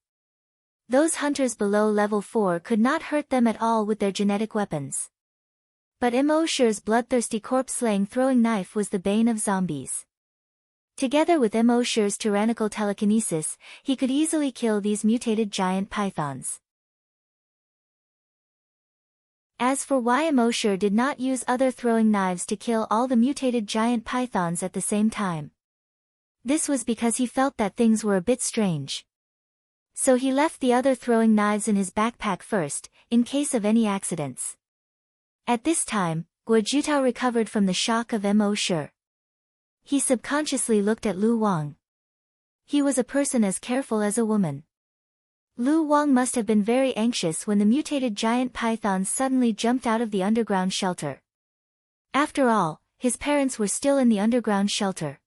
Those hunters below level 4 could not hurt them at all with their genetic weapons. But Immortal's bloodthirsty corpse-slaying throwing knife was the bane of zombies. Together with Immortal's tyrannical telekinesis, he could easily kill these mutated giant pythons. As for why Immortal did not use other throwing knives to kill all the mutated giant pythons at the same time. This was because he felt that things were a bit strange. So he left the other throwing knives in his backpack first, in case of any accidents. At this time, Guo Jutao recovered from the shock of Immortal. He subconsciously looked at Lu Wang. He was a person as careful as a woman. Lu Wang must have been very anxious when the mutated giant pythons suddenly jumped out of the underground shelter. After all, his parents were still in the underground shelter.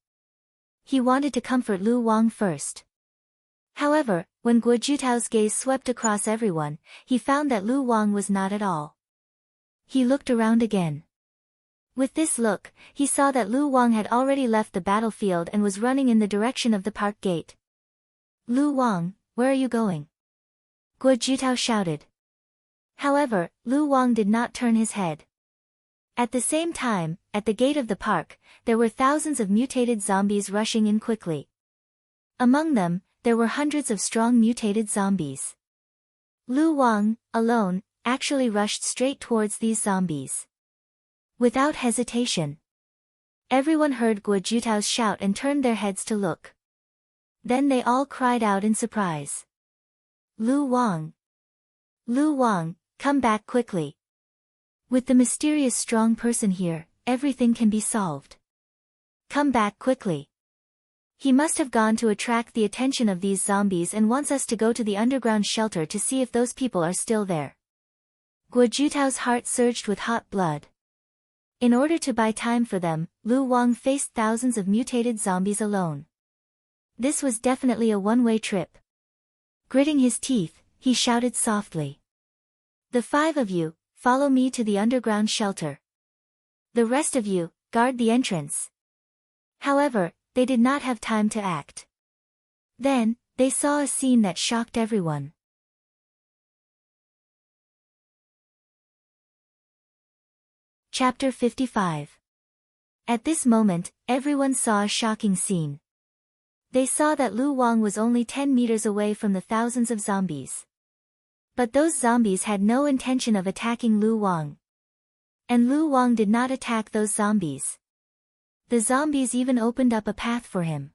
He wanted to comfort Lu Wang first. However, when Guo Jutao's gaze swept across everyone, he found that Lu Wang was not at all. He looked around again. With this look, he saw that Lu Wang had already left the battlefield and was running in the direction of the park gate. Lu Wang, where are you going? Guo Jutao shouted. However, Lu Wang did not turn his head. At the same time, at the gate of the park, there were thousands of mutated zombies rushing in quickly. Among them, there were hundreds of strong mutated zombies. Lu Wang, alone, actually rushed straight towards these zombies. Without hesitation. Everyone heard Guo Jutao's shout and turned their heads to look. Then they all cried out in surprise. Lu Wang! Lu Wang, come back quickly. With the mysterious strong person here, everything can be solved. Come back quickly. He must have gone to attract the attention of these zombies and wants us to go to the underground shelter to see if those people are still there. Guo Jutao's heart surged with hot blood. In order to buy time for them, Lu Wang faced thousands of mutated zombies alone. This was definitely a one-way trip. Gritting his teeth, he shouted softly. The 5 of you, follow me to the underground shelter. The rest of you, guard the entrance. However, they did not have time to act. Then, they saw a scene that shocked everyone. Chapter 55. At this moment, everyone saw a shocking scene. They saw that Lu Wang was only 10 meters away from the thousands of zombies. But those zombies had no intention of attacking Lu Wang. And Lu Wang did not attack those zombies. The zombies even opened up a path for him.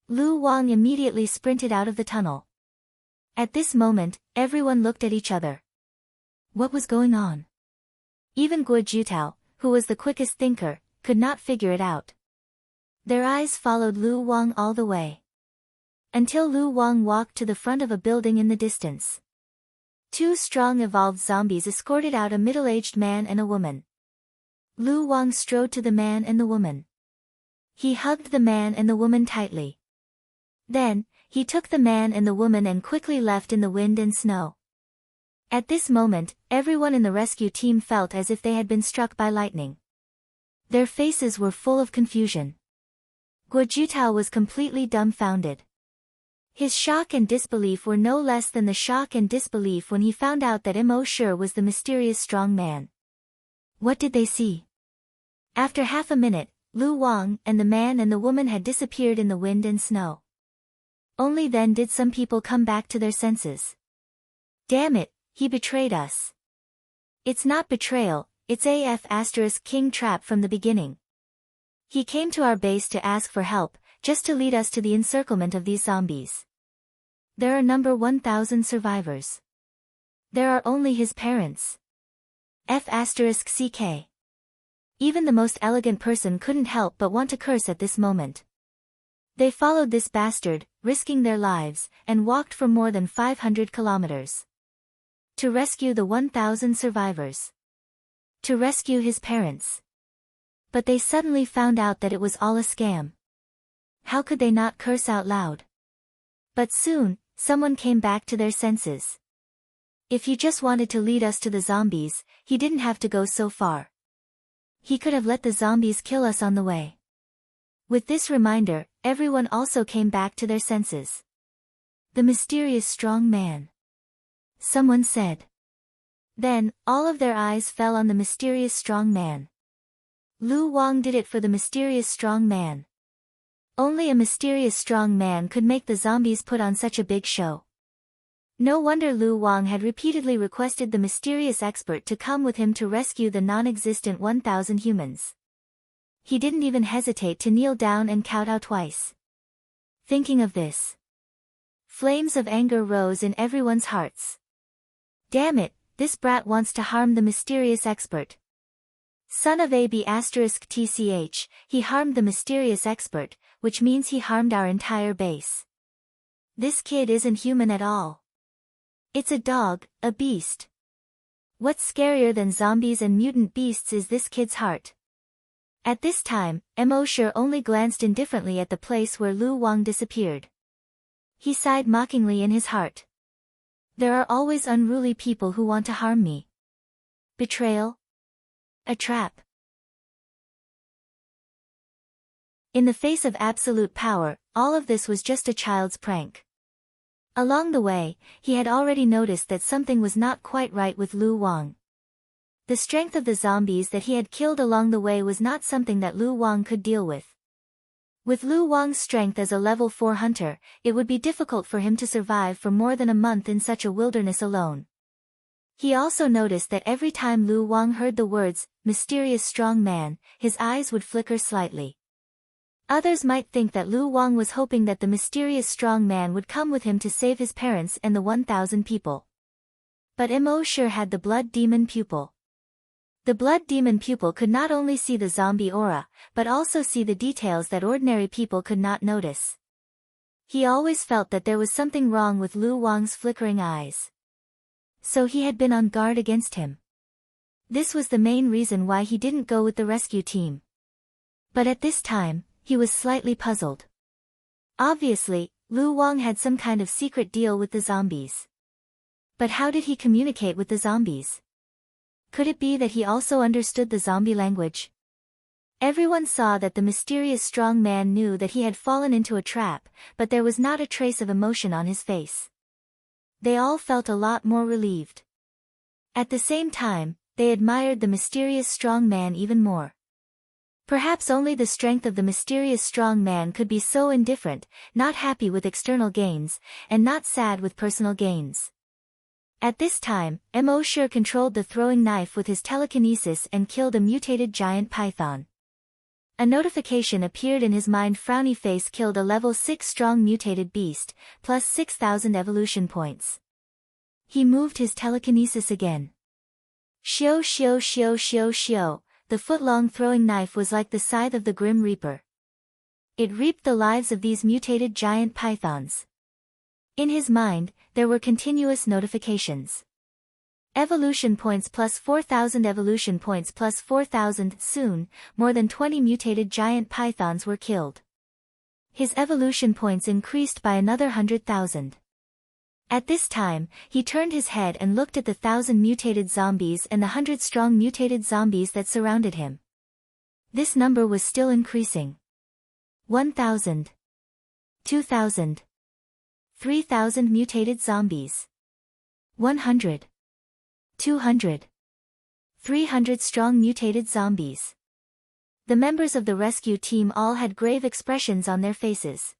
Lu Wang immediately sprinted out of the tunnel. At this moment, everyone looked at each other. What was going on? Even Guo Jutao, who was the quickest thinker, could not figure it out. Their eyes followed Lu Wang all the way. Until Lu Wang walked to the front of a building in the distance. 2 strong evolved zombies escorted out a middle-aged man and a woman. Lu Wang strode to the man and the woman. He hugged the man and the woman tightly. Then, he took the man and the woman and quickly left in the wind and snow. At this moment, everyone in the rescue team felt as if they had been struck by lightning. Their faces were full of confusion. Guo Jutao was completely dumbfounded. His shock and disbelief were no less than the shock and disbelief when he found out that Immortal was the mysterious strong man. What did they see? After half a minute, Lu Wang and the man and the woman had disappeared in the wind and snow. Only then did some people come back to their senses. Damn it, he betrayed us. It's not betrayal, it's king trap from the beginning. He came to our base to ask for help, just to lead us to the encirclement of these zombies. There are number 1,000 survivors. There are only his parents. *ck. Even the most elegant person couldn't help but want to curse at this moment. They followed this bastard, risking their lives, and walked for more than 500 kilometers. To rescue the 1,000 survivors. To rescue his parents. But they suddenly found out that it was all a scam. How could they not curse out loud? But soon, someone came back to their senses. If he just wanted to lead us to the zombies, he didn't have to go so far. He could have let the zombies kill us on the way. With this reminder, everyone also came back to their senses. The mysterious strong man. Someone said. Then, all of their eyes fell on the mysterious strong man. Lu Wang did it for the mysterious strong man. Only a mysterious strong man could make the zombies put on such a big show. No wonder Lu Wang had repeatedly requested the mysterious expert to come with him to rescue the non-existent 1,000 humans. He didn't even hesitate to kneel down and kowtow twice. Thinking of this, flames of anger rose in everyone's hearts. Damn it, this brat wants to harm the mysterious expert. Son of *tch, he harmed the mysterious expert, which means he harmed our entire base. This kid isn't human at all. It's a dog, a beast. What's scarier than zombies and mutant beasts is this kid's heart. At this time, Immortal only glanced indifferently at the place where Lu Wang disappeared. He sighed mockingly in his heart. There are always unruly people who want to harm me. Betrayal? A trap. In the face of absolute power, all of this was just a child's prank. Along the way, he had already noticed that something was not quite right with Lu Wang. The strength of the zombies that he had killed along the way was not something that Lu Wang could deal with. With Lu Wang's strength as a level 4 hunter, it would be difficult for him to survive for more than a month in such a wilderness alone. He also noticed that every time Lu Wang heard the words, "mysterious strong man," his eyes would flicker slightly. Others might think that Lu Wang was hoping that the mysterious strong man would come with him to save his parents and the 1,000 people. But Mo sure had the blood demon pupil. The blood demon pupil could not only see the zombie aura, but also see the details that ordinary people could not notice. He always felt that there was something wrong with Lu Wang's flickering eyes. So he had been on guard against him. This was the main reason why he didn't go with the rescue team. But at this time, he was slightly puzzled. Obviously, Lu Wang had some kind of secret deal with the zombies. But how did he communicate with the zombies? Could it be that he also understood the zombie language? Everyone saw that the mysterious strong man knew that he had fallen into a trap, but there was not a trace of emotion on his face. They all felt a lot more relieved. At the same time, they admired the mysterious strong man even more. Perhaps only the strength of the mysterious strong man could be so indifferent, not happy with external gains, and not sad with personal gains. At this time, Mo sure controlled the throwing knife with his telekinesis and killed a mutated giant python. A notification appeared in his mind. Frowny face killed a level 6 strong mutated beast, plus 6,000 evolution points. He moved his telekinesis again. Shio shio shio shio shio, the foot-long throwing knife was like the scythe of the Grim Reaper. It reaped the lives of these mutated giant pythons. In his mind, there were continuous notifications. Evolution points plus 4,000, evolution points plus 4,000. Soon, more than 20 mutated giant pythons were killed. His evolution points increased by another 100,000. At this time, he turned his head and looked at the 1,000 mutated zombies and the 100-strong mutated zombies that surrounded him. This number was still increasing. 1,000. 2,000. 3,000 mutated zombies. 100. 200. 300 strong mutated zombies. The members of the rescue team all had grave expressions on their faces.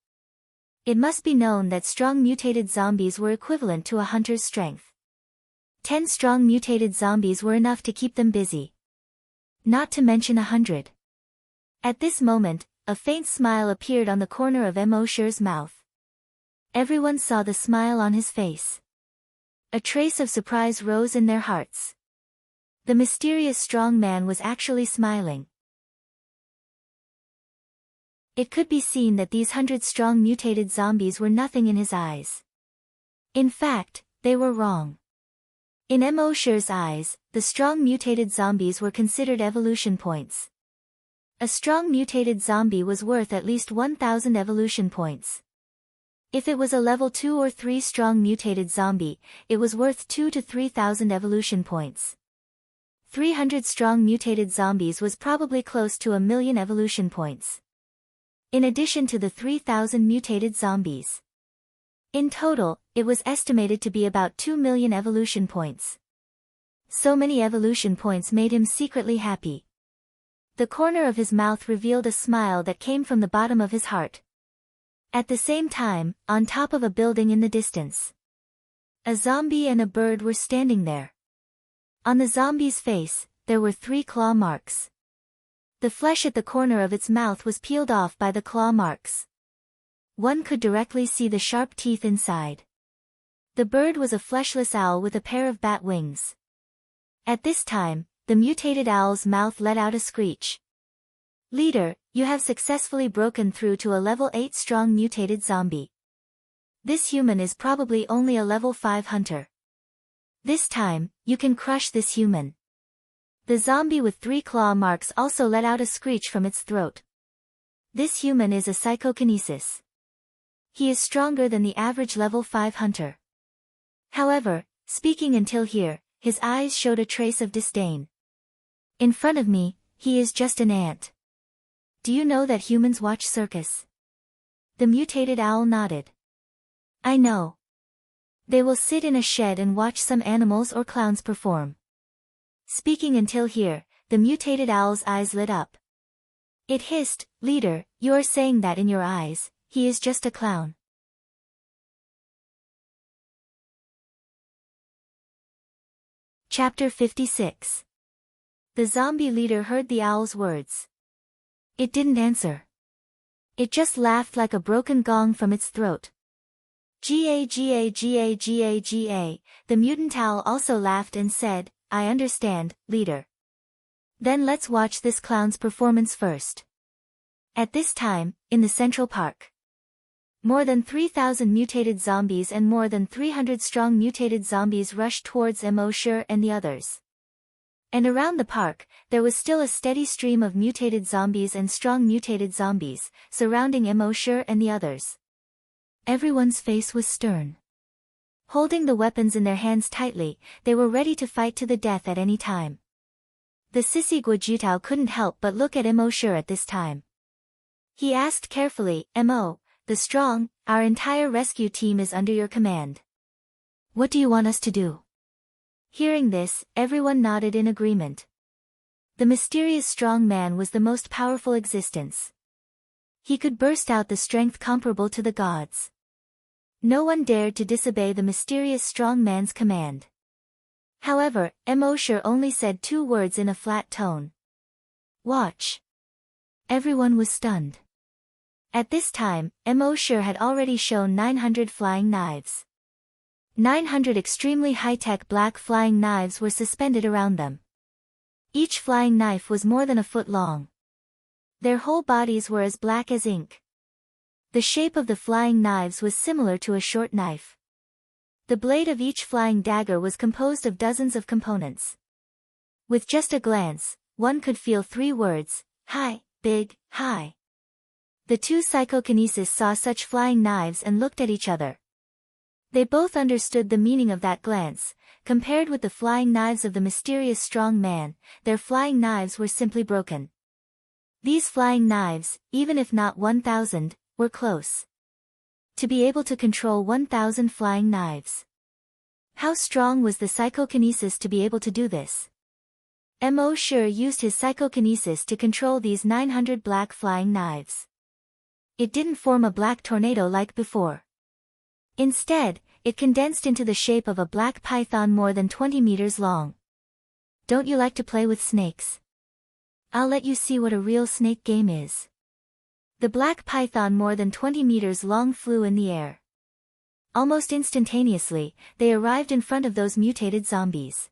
It must be known that strong mutated zombies were equivalent to a hunter's strength. 10 strong mutated zombies were enough to keep them busy. Not to mention 100. At this moment, a faint smile appeared on the corner of Mo Sher's mouth. Everyone saw the smile on his face. A trace of surprise rose in their hearts. The mysterious strong man was actually smiling. It could be seen that these 100-strong mutated zombies were nothing in his eyes. In fact, they were wrong. In Mo Sher's eyes, the strong mutated zombies were considered evolution points. A strong mutated zombie was worth at least 1,000 evolution points. If it was a level 2 or 3 strong mutated zombie, it was worth 2 to 3,000 evolution points. 300 strong mutated zombies was probably close to 1,000,000 evolution points. In addition to the 3,000 mutated zombies. In total, it was estimated to be about 2,000,000 evolution points. So many evolution points made him secretly happy. The corner of his mouth revealed a smile that came from the bottom of his heart. At the same time, on top of a building in the distance, a zombie and a bird were standing there. On the zombie's face, there were 3 claw marks. The flesh at the corner of its mouth was peeled off by the claw marks. One could directly see the sharp teeth inside. The bird was a fleshless owl with a pair of bat wings. At this time, the mutated owl's mouth let out a screech. Leader, you have successfully broken through to a level 8 strong mutated zombie. This human is probably only a level 5 hunter. This time, you can crush this human. The zombie with 3 claw marks also let out a screech from its throat. This human is a psychokinesis. He is stronger than the average level 5 hunter. However, speaking until here, his eyes showed a trace of disdain. In front of me, he is just an ant. Do you know that humans watch circus? The mutated owl nodded. I know. They will sit in a shed and watch some animals or clowns perform. Speaking until here, the mutated owl's eyes lit up. It hissed, "Leader, you are saying that in your eyes, he is just a clown." Chapter 56. The zombie leader heard the owl's words. It didn't answer. It just laughed like a broken gong from its throat. Ga ga ga ga ga, the mutant owl also laughed and said, "I understand, leader. Then let's watch this clown's performance first." At this time, in the Central Park, more than 3,000 mutated zombies and more than 300 strong mutated zombies rushed towards Immortal and the others. And around the park, there was still a steady stream of mutated zombies and strong mutated zombies, surrounding Immortal and the others. Everyone's face was stern. Holding the weapons in their hands tightly, they were ready to fight to the death at any time. The sissy Guajutao couldn't help but look at Immortal at this time. He asked carefully, "Mo, the strong, our entire rescue team is under your command. What do you want us to do?" Hearing this, everyone nodded in agreement. The mysterious strong man was the most powerful existence. He could burst out the strength comparable to the gods. No one dared to disobey the mysterious strong man's command. However, Immortal only said 2 words in a flat tone. "Watch." Everyone was stunned. At this time, Immortal had already shown 900 flying knives. 900 extremely high-tech black flying knives were suspended around them. Each flying knife was more than a foot long. Their whole bodies were as black as ink. The shape of the flying knives was similar to a short knife. The blade of each flying dagger was composed of dozens of components. With just a glance, one could feel 3 words, "High, big, high." The 2 psychokinesis saw such flying knives and looked at each other. They both understood the meaning of that glance. Compared with the flying knives of the mysterious strong man, their flying knives were simply broken. These flying knives, even if not 1,000, were close. To be able to control 1,000 flying knives. How strong was the psychokinesis to be able to do this? Immortal used his psychokinesis to control these 900 black flying knives. It didn't form a black tornado like before. Instead, it condensed into the shape of a black python more than 20 meters long. Don't you like to play with snakes? I'll let you see what a real snake game is. The black python more than 20 meters long flew in the air. Almost instantaneously, they arrived in front of those mutated zombies.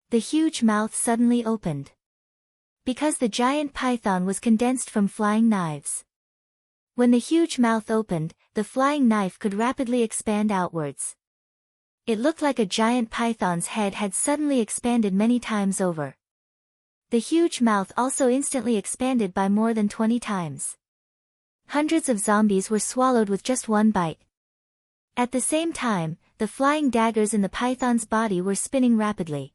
The huge mouth suddenly opened. Because the giant python was condensed from flying knives. When the huge mouth opened, the flying knife could rapidly expand outwards. It looked like a giant python's head had suddenly expanded many times over. The huge mouth also instantly expanded by more than 20 times. Hundreds of zombies were swallowed with just one bite. At the same time, the flying daggers in the python's body were spinning rapidly.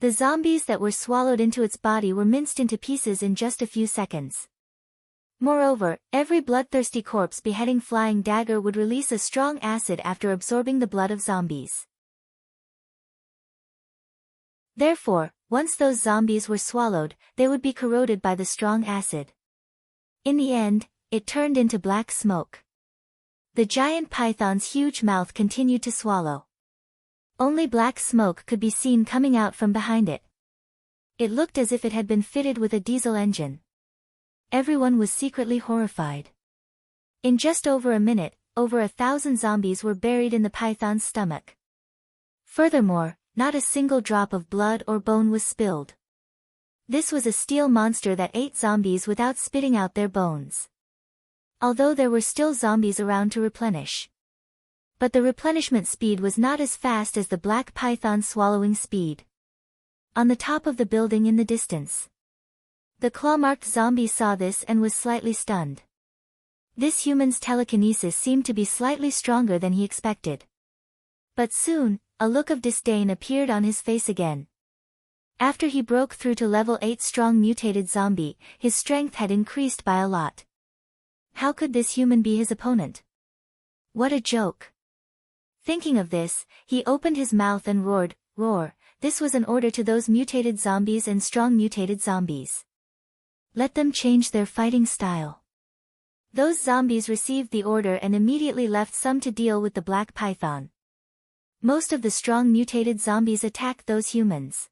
The zombies that were swallowed into its body were minced into pieces in just a few seconds. Moreover, every bloodthirsty corpse beheading flying dagger would release a strong acid after absorbing the blood of zombies. Therefore, once those zombies were swallowed, they would be corroded by the strong acid. In the end, it turned into black smoke. The giant python's huge mouth continued to swallow. Only black smoke could be seen coming out from behind it. It looked as if it had been fitted with a diesel engine. Everyone was secretly horrified. In just over a minute, over 1,000 zombies were buried in the python's stomach. Furthermore, not a single drop of blood or bone was spilled. This was a steel monster that ate zombies without spitting out their bones. Although there were still zombies around to replenish. But the replenishment speed was not as fast as the black python's swallowing speed. On the top of the building in the distance, the claw-marked zombie saw this and was slightly stunned. This human's telekinesis seemed to be slightly stronger than he expected. But soon, a look of disdain appeared on his face again. After he broke through to level 8 strong mutated zombie, his strength had increased by a lot. How could this human be his opponent? What a joke. Thinking of this, he opened his mouth and roared, "Roar." This was an order to those mutated zombies and strong mutated zombies. Let them change their fighting style. Those zombies received the order and immediately left some to deal with the black python. Most of the strong mutated zombies attacked those humans.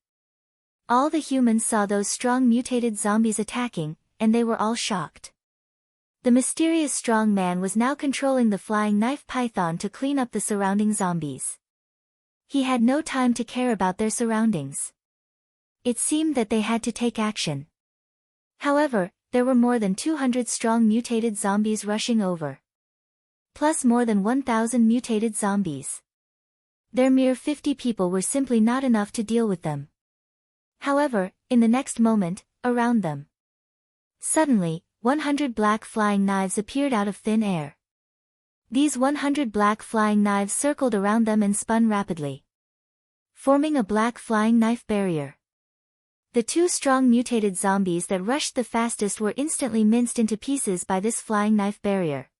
All the humans saw those strong mutated zombies attacking, and they were all shocked. The mysterious strong man was now controlling the flying knife python to clean up the surrounding zombies. He had no time to care about their surroundings. It seemed that they had to take action. However, there were more than 200 strong mutated zombies rushing over. Plus more than 1,000 mutated zombies. Their mere 50 people were simply not enough to deal with them. However, in the next moment, around them. Suddenly, 100 black flying knives appeared out of thin air. These 100 black flying knives circled around them and spun rapidly, forming a black flying knife barrier. The two strong mutated zombies that rushed the fastest were instantly minced into pieces by this flying knife barrier.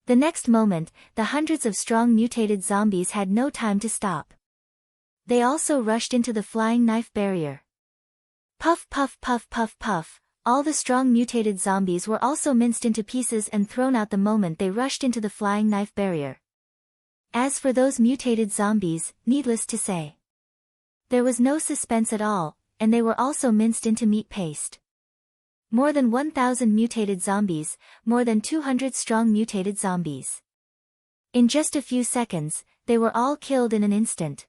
The next moment, the hundreds of strong mutated zombies had no time to stop. They also rushed into the flying knife barrier. Puff puff puff puff puff, all the strong mutated zombies were also minced into pieces and thrown out the moment they rushed into the flying knife barrier. As for those mutated zombies, needless to say, there was no suspense at all, and they were also minced into meat paste. More than 1,000 mutated zombies, more than 200 strong mutated zombies. In just a few seconds, they were all killed in an instant.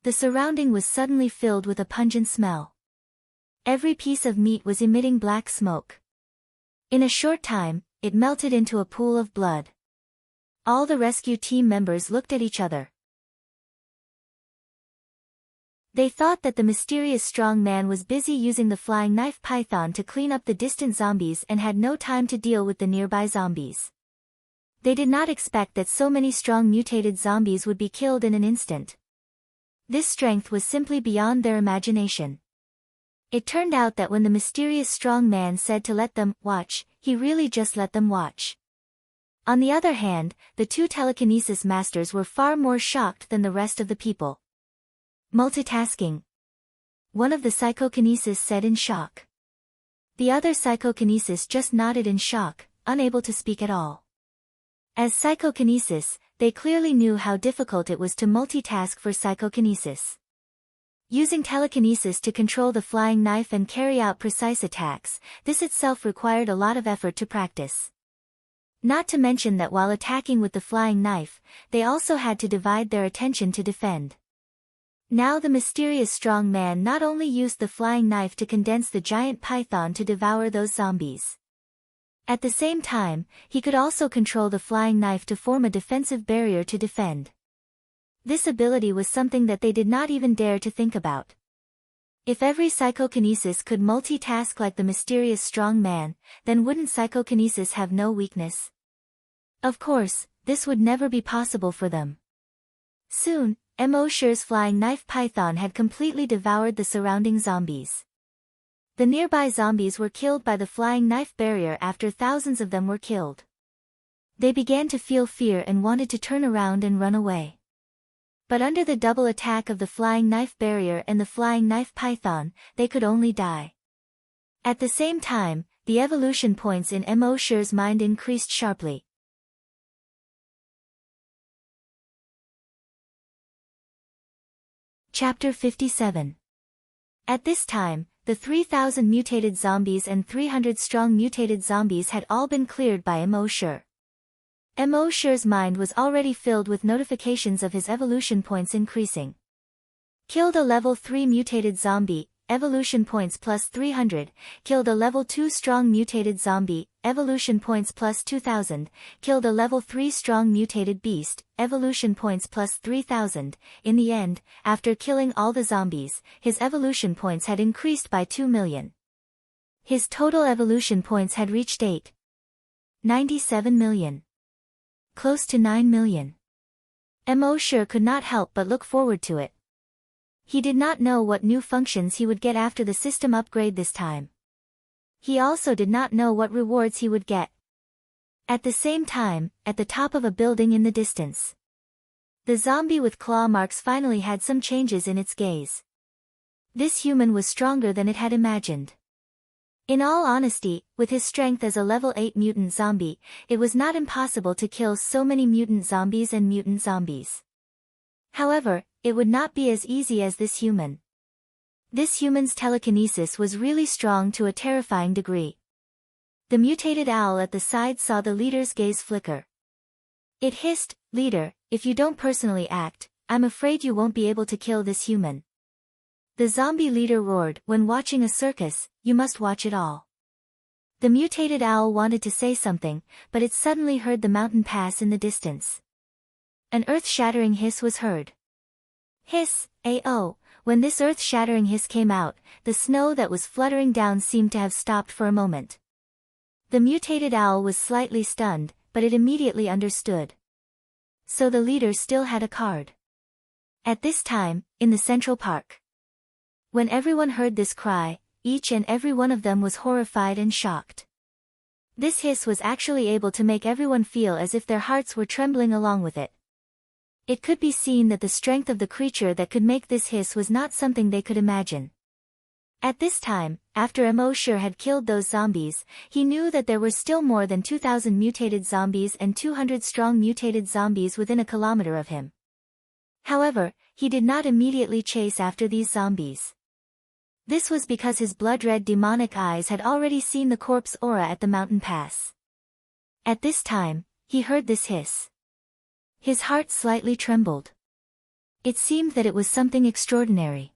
The surrounding was suddenly filled with a pungent smell. Every piece of meat was emitting black smoke. In a short time, it melted into a pool of blood. All the rescue team members looked at each other. They thought that the mysterious strong man was busy using the flying knife python to clean up the distant zombies and had no time to deal with the nearby zombies. They did not expect that so many strong mutated zombies would be killed in an instant. This strength was simply beyond their imagination. It turned out that when the mysterious strong man said to let them watch, he really just let them watch. On the other hand, the two telekinesis masters were far more shocked than the rest of the people. Multitasking. One of the psychokinesis said in shock. The other psychokinesis just nodded in shock, unable to speak at all. As psychokinesis, they clearly knew how difficult it was to multitask for psychokinesis. Using telekinesis to control the flying knife and carry out precise attacks, this itself required a lot of effort to practice. Not to mention that while attacking with the flying knife, they also had to divide their attention to defend. Now the mysterious strong man not only used the flying knife to condense the giant python to devour those zombies. At the same time, he could also control the flying knife to form a defensive barrier to defend. This ability was something that they did not even dare to think about. If every psychokinesis could multitask like the mysterious strong man, then wouldn't psychokinesis have no weakness? Of course, this would never be possible for them. Soon, Emosher's flying knife python had completely devoured the surrounding zombies. The nearby zombies were killed by the flying knife barrier after thousands of them were killed. They began to feel fear and wanted to turn around and run away. But under the double attack of the flying knife barrier and the flying knife python, they could only die. At the same time, the evolution points in Emosher's mind increased sharply. Chapter 57. At this time, the 3,000 mutated zombies and 300 strong mutated zombies had all been cleared by Emosher. Emosher's mind was already filled with notifications of his evolution points increasing. Killed a level 3 mutated zombie, evolution points plus 300, killed a level 2 strong mutated zombie, evolution points plus 2,000, killed a level 3 strong mutated beast, evolution points plus 3,000. In the end, after killing all the zombies, his evolution points had increased by 2 million. His total evolution points had reached 97 million. Close to 9 million. Emosher could not help but look forward to it. He did not know what new functions he would get after the system upgrade this time. He also did not know what rewards he would get. At the same time, at the top of a building in the distance, The zombie with claw marks finally had some changes in its gaze. This human was stronger than it had imagined. In all honesty, with his strength as a level 8 mutant zombie, it was not impossible to kill so many mutant zombies and mutant zombies. However, it would not be as easy as this human. This human's telekinesis was really strong to a terrifying degree. The mutated owl at the side saw the leader's gaze flicker. It hissed, "Leader, if you don't personally act, I'm afraid you won't be able to kill this human." The zombie leader roared, "When watching a circus, you must watch it all." The mutated owl wanted to say something, but it suddenly heard the mountain pass in the distance. An earth-shattering hiss was heard. Hiss, "Ayo." When this earth-shattering hiss came out, the snow that was fluttering down seemed to have stopped for a moment. The mutated owl was slightly stunned, but it immediately understood. So the leader still had a card. At this time, in the Central Park. When everyone heard this cry, each and every one of them was horrified and shocked. This hiss was actually able to make everyone feel as if their hearts were trembling along with it. It could be seen that the strength of the creature that could make this hiss was not something they could imagine. At this time, after Emosure had killed those zombies, he knew that there were still more than 2,000 mutated zombies and 200 strong mutated zombies within a kilometer of him. However, he did not immediately chase after these zombies. This was because his blood-red demonic eyes had already seen the corpse aura at the mountain pass. At this time, he heard this hiss. His heart slightly trembled. It seemed that it was something extraordinary.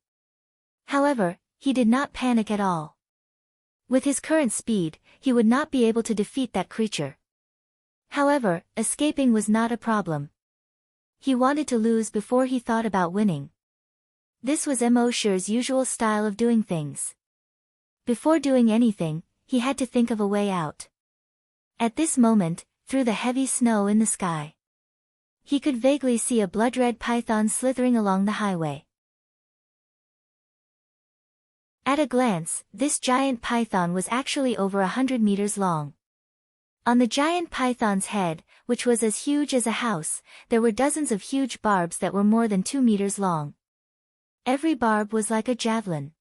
However, he did not panic at all. With his current speed, he would not be able to defeat that creature. However, escaping was not a problem. He wanted to lose before he thought about winning. This was Emosure's usual style of doing things. Before doing anything, he had to think of a way out. At this moment, through the heavy snow in the sky, he could vaguely see a blood-red python slithering along the highway. At a glance, this giant python was actually over 100 meters long. On the giant python's head, which was as huge as a house, there were dozens of huge barbs that were more than 2 meters long. Every barb was like a javelin.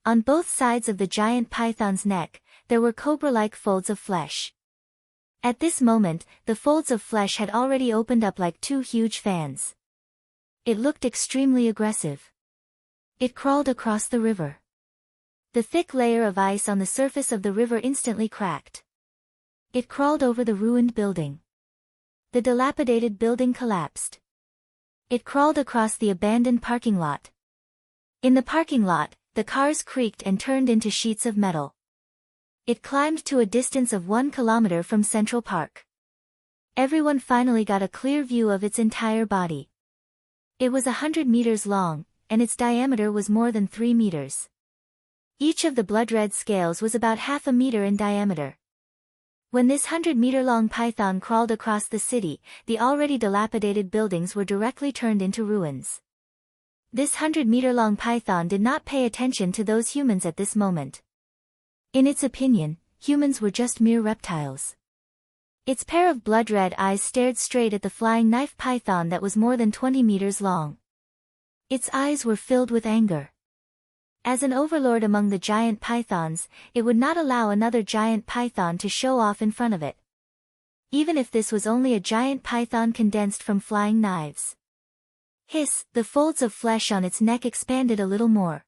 On both sides of the giant python's neck, there were cobra-like folds of flesh. At this moment, the folds of flesh had already opened up like 2 huge fans. It looked extremely aggressive. It crawled across the river. The thick layer of ice on the surface of the river instantly cracked. It crawled over the ruined building. The dilapidated building collapsed. It crawled across the abandoned parking lot. In the parking lot, the cars creaked and turned into sheets of metal. It climbed to a distance of 1 kilometer from Central Park. Everyone finally got a clear view of its entire body. It was 100 meters long, and its diameter was more than 3 meters. Each of the blood-red scales was about half a meter in diameter. When this 100-meter-long python crawled across the city, the already dilapidated buildings were directly turned into ruins. This 100-meter-long python did not pay attention to those humans at this moment. In its opinion, humans were just mere reptiles. Its pair of blood-red eyes stared straight at the flying knife python that was more than 20 meters long. Its eyes were filled with anger. As an overlord among the giant pythons, it would not allow another giant python to show off in front of it. Even if this was only a giant python condensed from flying knives. Hiss, the folds of flesh on its neck expanded a little more.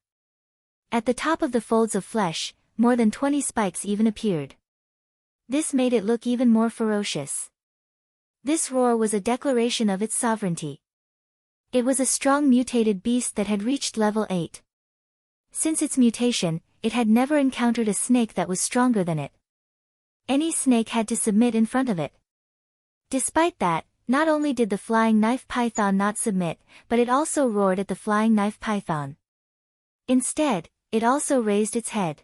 At the top of the folds of flesh, more than 20 spikes even appeared. This made it look even more ferocious. This roar was a declaration of its sovereignty. It was a strong mutated beast that had reached level 8. Since its mutation, it had never encountered a snake that was stronger than it. Any snake had to submit in front of it. Despite that, not only did the flying knife python not submit, but it also roared at the flying knife python. Instead, it also raised its head.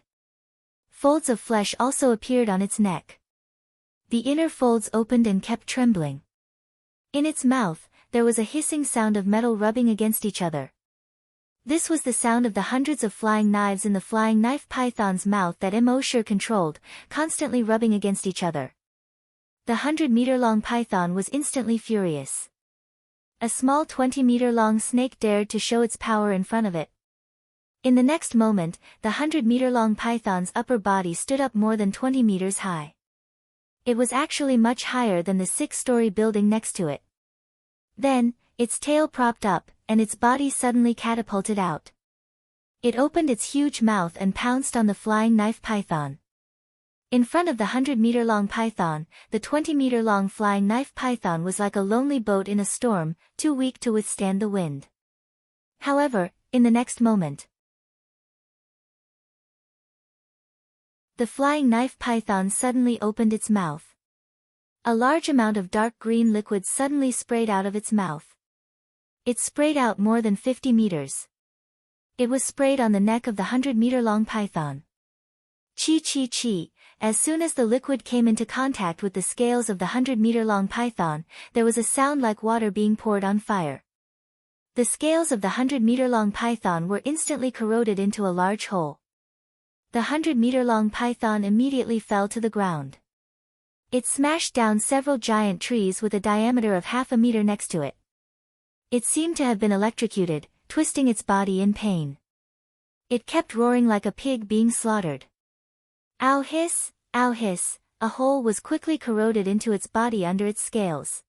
Folds of flesh also appeared on its neck. The inner folds opened and kept trembling. In its mouth, there was a hissing sound of metal rubbing against each other. This was the sound of the hundreds of flying knives in the flying knife python's mouth that Emosure controlled, constantly rubbing against each other. The 100-meter-long python was instantly furious. A small 20-meter-long snake dared to show its power in front of it. In the next moment, the 100-meter-long python's upper body stood up more than 20 meters high. It was actually much higher than the 6-story building next to it. Then, its tail propped up, and its body suddenly catapulted out. It opened its huge mouth and pounced on the flying knife python. In front of the 100-meter-long python, the 20-meter-long flying knife python was like a lonely boat in a storm, too weak to withstand the wind. However, in the next moment, the flying knife python suddenly opened its mouth. A large amount of dark green liquid suddenly sprayed out of its mouth. It sprayed out more than 50 meters. It was sprayed on the neck of the 100-meter-long python. Chi chi chi, as soon as the liquid came into contact with the scales of the 100-meter-long python, there was a sound like water being poured on fire. The scales of the 100-meter-long python were instantly corroded into a large hole. The 100-meter-long python immediately fell to the ground. It smashed down several giant trees with a diameter of half a meter next to it. It seemed to have been electrocuted, twisting its body in pain. It kept roaring like a pig being slaughtered. Ow hiss, a hole was quickly corroded into its body under its scales.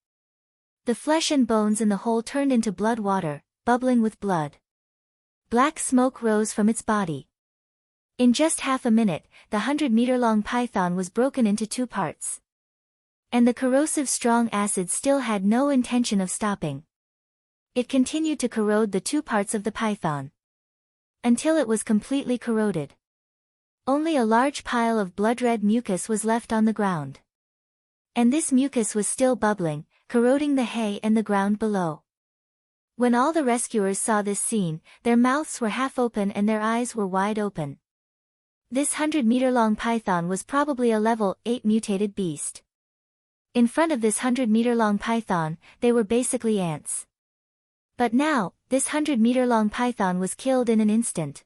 The flesh and bones in the hole turned into blood water, bubbling with blood. Black smoke rose from its body. In just half a minute, the 100-meter-long python was broken into 2 parts. And the corrosive strong acid still had no intention of stopping. It continued to corrode the 2 parts of the python, until it was completely corroded. Only a large pile of blood-red mucus was left on the ground. And this mucus was still bubbling, corroding the hay and the ground below. When all the rescuers saw this scene, their mouths were half open and their eyes were wide open. This 100-meter-long python was probably a level 8 mutated beast. In front of this 100-meter-long python, they were basically ants. But now, this 100-meter-long python was killed in an instant.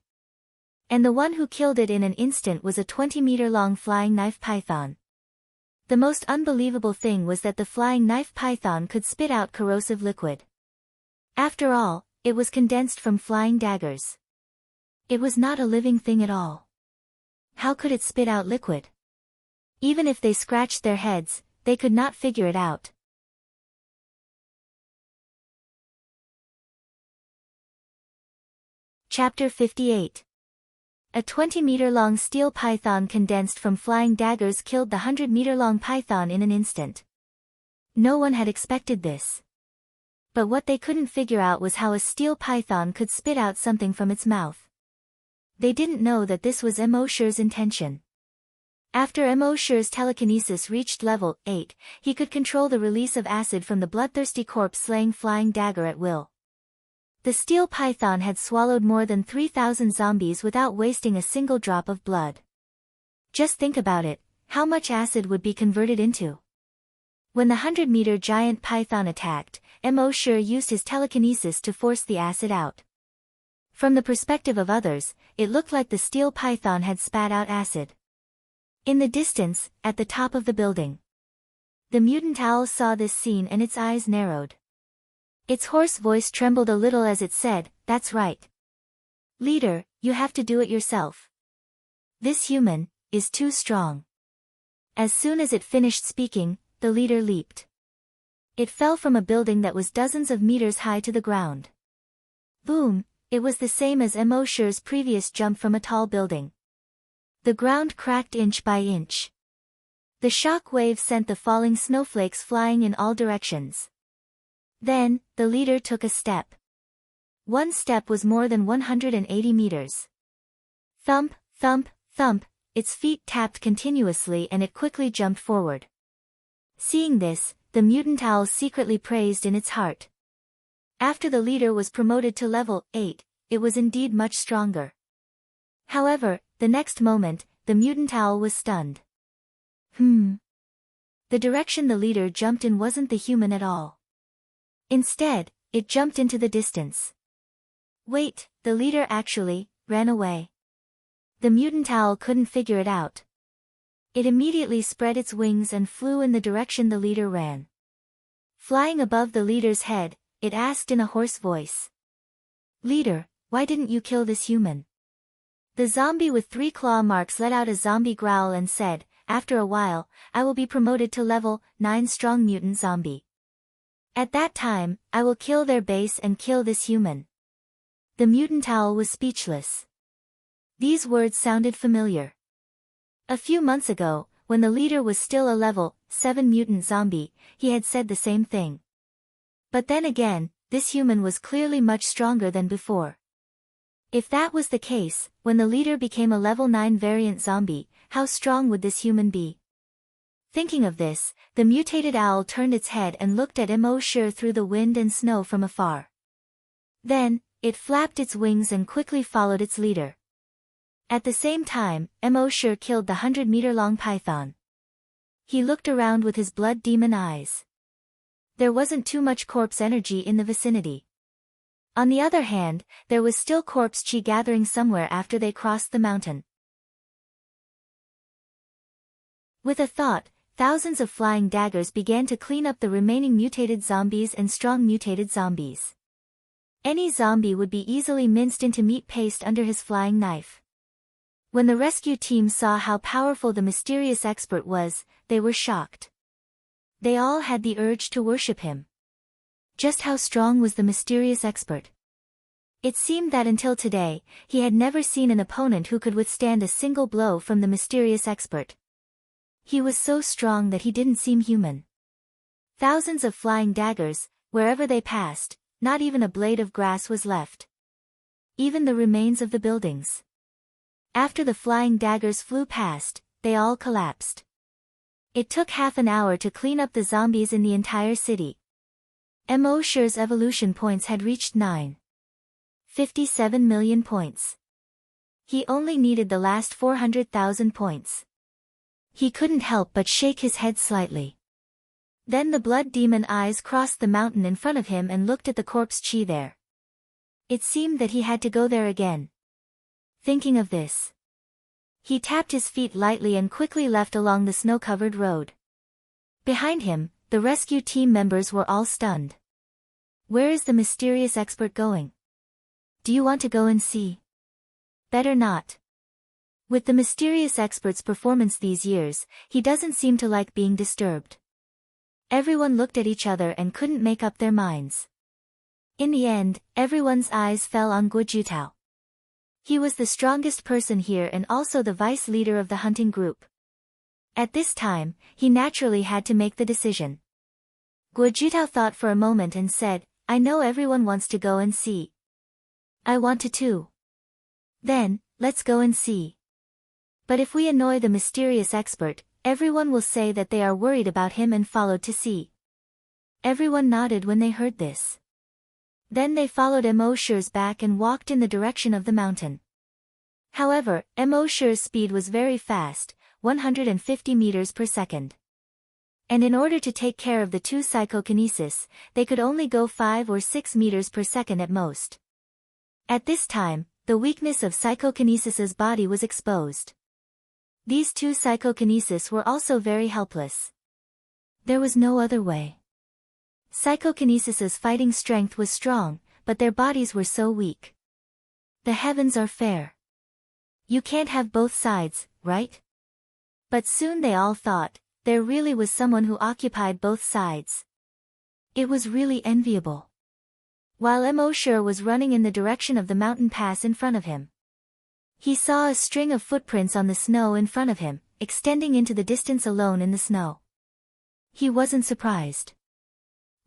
And the one who killed it in an instant was a 20-meter-long flying knife python. The most unbelievable thing was that the flying knife python could spit out corrosive liquid. After all, it was condensed from flying daggers. It was not a living thing at all. How could it spit out liquid? Even if they scratched their heads, they could not figure it out. Chapter 58. A 20-meter-long steel python condensed from flying daggers killed the 100-meter-long python in an instant. No one had expected this. But what they couldn't figure out was how a steel python could spit out something from its mouth. They didn't know that this was Emosher's intention. After Emosher's telekinesis reached level 8, he could control the release of acid from the bloodthirsty corpse-slaying flying dagger at will. The steel python had swallowed more than 3,000 zombies without wasting a single drop of blood. Just think about it, how much acid would be converted into? When the 100-meter giant python attacked, Emosher used his telekinesis to force the acid out. From the perspective of others, it looked like the steel python had spat out acid. In the distance, at the top of the building, the mutant owl saw this scene and its eyes narrowed. Its hoarse voice trembled a little as it said, "That's right. Leader, you have to do it yourself. This human is too strong." As soon as it finished speaking, the leader leaped. It fell from a building that was dozens of meters high to the ground. Boom! It was the same as Emosher's previous jump from a tall building. The ground cracked inch by inch. The shock wave sent the falling snowflakes flying in all directions. Then, the leader took a step. One step was more than 180 meters. Thump, thump, thump, its feet tapped continuously and it quickly jumped forward. Seeing this, the mutant owl secretly praised in its heart. After the leader was promoted to level 8, it was indeed much stronger. However, the next moment, the mutant owl was stunned. The direction the leader jumped in wasn't the human at all. Instead, it jumped into the distance. Wait, the leader actually ran away. The mutant owl couldn't figure it out. It immediately spread its wings and flew in the direction the leader ran. Flying above the leader's head, it asked in a hoarse voice. Leader, why didn't you kill this human? The zombie with 3 claw marks let out a zombie growl and said, after a while, I will be promoted to level 9 strong mutant zombie. At that time, I will kill their base and kill this human. The mutant owl was speechless. These words sounded familiar. A few months ago, when the leader was still a level 7 mutant zombie, he had said the same thing. But then again, this human was clearly much stronger than before. If that was the case, when the leader became a level 9 variant zombie, how strong would this human be? Thinking of this, the mutated owl turned its head and looked at Immortal through the wind and snow from afar. Then, it flapped its wings and quickly followed its leader. At the same time, Immortal killed the 100-meter-long python. He looked around with his blood demon eyes. There wasn't too much corpse energy in the vicinity. On the other hand, there was still corpse chi gathering somewhere after they crossed the mountain. With a thought, thousands of flying daggers began to clean up the remaining mutated zombies and strong mutated zombies. Any zombie would be easily minced into meat paste under his flying knife. When the rescue team saw how powerful the mysterious expert was, they were shocked. They all had the urge to worship him. Just how strong was the mysterious expert? It seemed that until today, he had never seen an opponent who could withstand a single blow from the mysterious expert. He was so strong that he didn't seem human. Thousands of flying daggers, wherever they passed, not even a blade of grass was left. Even the remains of the buildings. After the flying daggers flew past, they all collapsed. It took half an hour to clean up the zombies in the entire city. Immortal's evolution points had reached 9.57 million points. He only needed the last 400,000 points. He couldn't help but shake his head slightly. Then the blood demon eyes crossed the mountain in front of him and looked at the corpse chi there. It seemed that he had to go there again. Thinking of this, he tapped his feet lightly and quickly left along the snow-covered road. Behind him, the rescue team members were all stunned. Where is the mysterious expert going? Do you want to go and see? Better not. With the mysterious expert's performance these years, he doesn't seem to like being disturbed. Everyone looked at each other and couldn't make up their minds. In the end, everyone's eyes fell on Guojutao. He was the strongest person here and also the vice leader of the hunting group. At this time, he naturally had to make the decision. Guojutao thought for a moment and said, I know everyone wants to go and see. I want to too. Then, let's go and see. But if we annoy the mysterious expert, everyone will say that they are worried about him and followed to see. Everyone nodded when they heard this. Then they followed Immortal's back and walked in the direction of the mountain. However, Immortal's speed was very fast, 150 meters per second. And in order to take care of the two psychokinesis, they could only go 5 or 6 meters per second at most. At this time, the weakness of psychokinesis's body was exposed. These two psychokinesis were also very helpless. There was no other way. Psychokinesis's fighting strength was strong, but their bodies were so weak. The heavens are fair. You can't have both sides, right? But soon they all thought, there really was someone who occupied both sides. It was really enviable. While Immortal was running in the direction of the mountain pass in front of him, he saw a string of footprints on the snow in front of him, extending into the distance alone in the snow. He wasn't surprised.